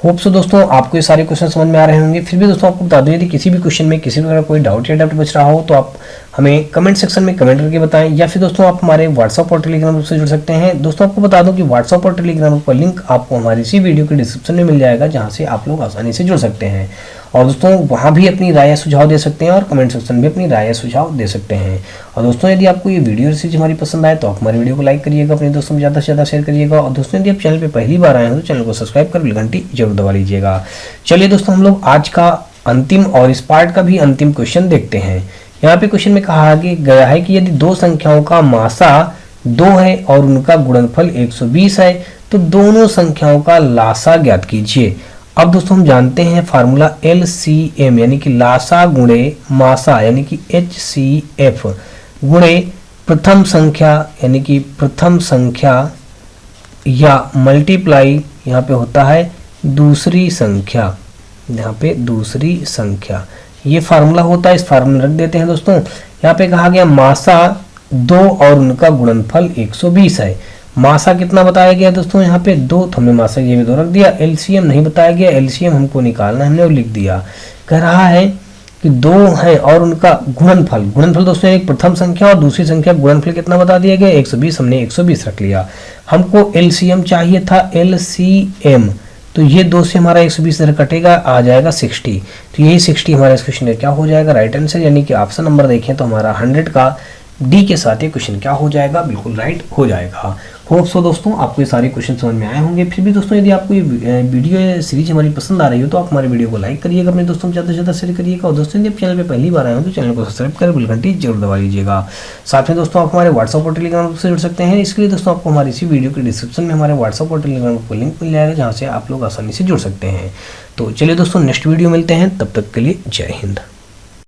होप सो दोस्तों आपको ये सारे क्वेश्चन समझ में आ रहे होंगे। फिर भी दोस्तों आपको बता दूं, यदि किसी भी क्वेश्चन में किसी प्रकार कोई डाउट या डाउट बच रहा हो तो आप हमें कमेंट सेक्शन में कमेंट करके बताएं, या फिर दोस्तों आप हमारे व्हाट्सएप और टेलीग्राम ग्रुप से जुड़ सकते हैं। दोस्तों आपको बता दूं कि व्हाट्सएप और टेलीग्राम ग्रुप का लिंक आपको हमारी इसी वीडियो के डिस्क्रिप्शन में मिल जाएगा, जहां से आप लोग आसानी से जुड़ सकते हैं, और दोस्तों वहां भी अपनी राय सुझाव दे सकते हैं, और कमेंट सेक्शन में अपनी राय सुझाव दे सकते हैं। और दोस्तों यदि आपको ये वीडियो सीरीज हमारी पसंद आए तो आप हमारी वीडियो को लाइक करिएगा, अपने दोस्तों में ज़्यादा से ज़्यादा शेयर करिएगा, और दोस्तों यदि आप चैनल पे पहली बार आए हैं तो चैनल को सब्सक्राइब कर बेल घंटी जरूर दबा लीजिएगा। चलिए दोस्तों हम लोग आज का अंतिम और इस पार्ट का भी अंतिम क्वेश्चन देखते हैं। यहाँ पे क्वेश्चन में कहा गया है कि यदि दो संख्याओं का मासा 2 है और उनका गुणनफल 120 है तो दोनों संख्याओं का लासा ज्ञात कीजिए। अब दोस्तों हम जानते हैं फार्मूला LCM यानी कि लासा गुणे मासा यानी कि HCF गुणे प्रथम संख्या यानी कि प्रथम संख्या या मल्टीप्लाई यहाँ पे होता है दूसरी संख्या, यहाँ पे दूसरी संख्या, ये फार्मूला होता है। इस फार्मूला रख देते हैं दोस्तों। यहाँ पे कहा गया मासा 2 और उनका गुणनफल 120 है। मासा कितना बताया गया दोस्तों, यहाँ पे 2, तो हमने मासा ये भी 2 रख दिया। LCM नहीं बताया गया, LCM हमको निकालना है, हमने वो लिख दिया। कह रहा है कि 2 है और उनका गुणनफल, गुणनफल दोस्तों एक प्रथम संख्या और दूसरी संख्या गुणनफल कितना बता दिया गया 120, हमने 120 रख लिया। हमको LCM चाहिए था LCM, तो ये 2 से हमारा 120 इधर कटेगा, आ जाएगा 60, तो यही 60 हमारा इस क्वेश्चन में क्या हो जाएगा, राइट आंसर। यानी कि ऑप्शन नंबर देखें तो हमारा 100 का डी के साथ ये क्वेश्चन क्या हो जाएगा, बिल्कुल राइट हो जाएगा। होप सो दोस्तों आपको ये सारे क्वेश्चन समझ में आए होंगे। फिर भी दोस्तों यदि आपको ये वीडियो सीरीज हमारी पसंद आ रही हो तो आप हमारे वीडियो को लाइक करिएगा, अपने दोस्तों में ज़्यादा से ज़्यादा शेयर करिएगा, और दोस्तों यदि आप चैनल पे पहली बार आए हो तो चैनल को सब्सक्राइब कर बेल घंटी जरूर दबा लीजिएगा। साथ में दोस्तों आप हमारे व्हाट्सएप और टेलीग्राम से जुड़ सकते हैं। इसके लिए दोस्तों आपको हमारी इसी वीडियो के डिस्क्रिप्शन में हमारे व्हाट्सएप और टेलीग्राम को लिंक मिल जाएगा, जहाँ से आप लोग आसानी से जुड़ सकते हैं। तो चलिए दोस्तों नेक्स्ट वीडियो मिलते हैं, तब तक के लिए जय हिंद।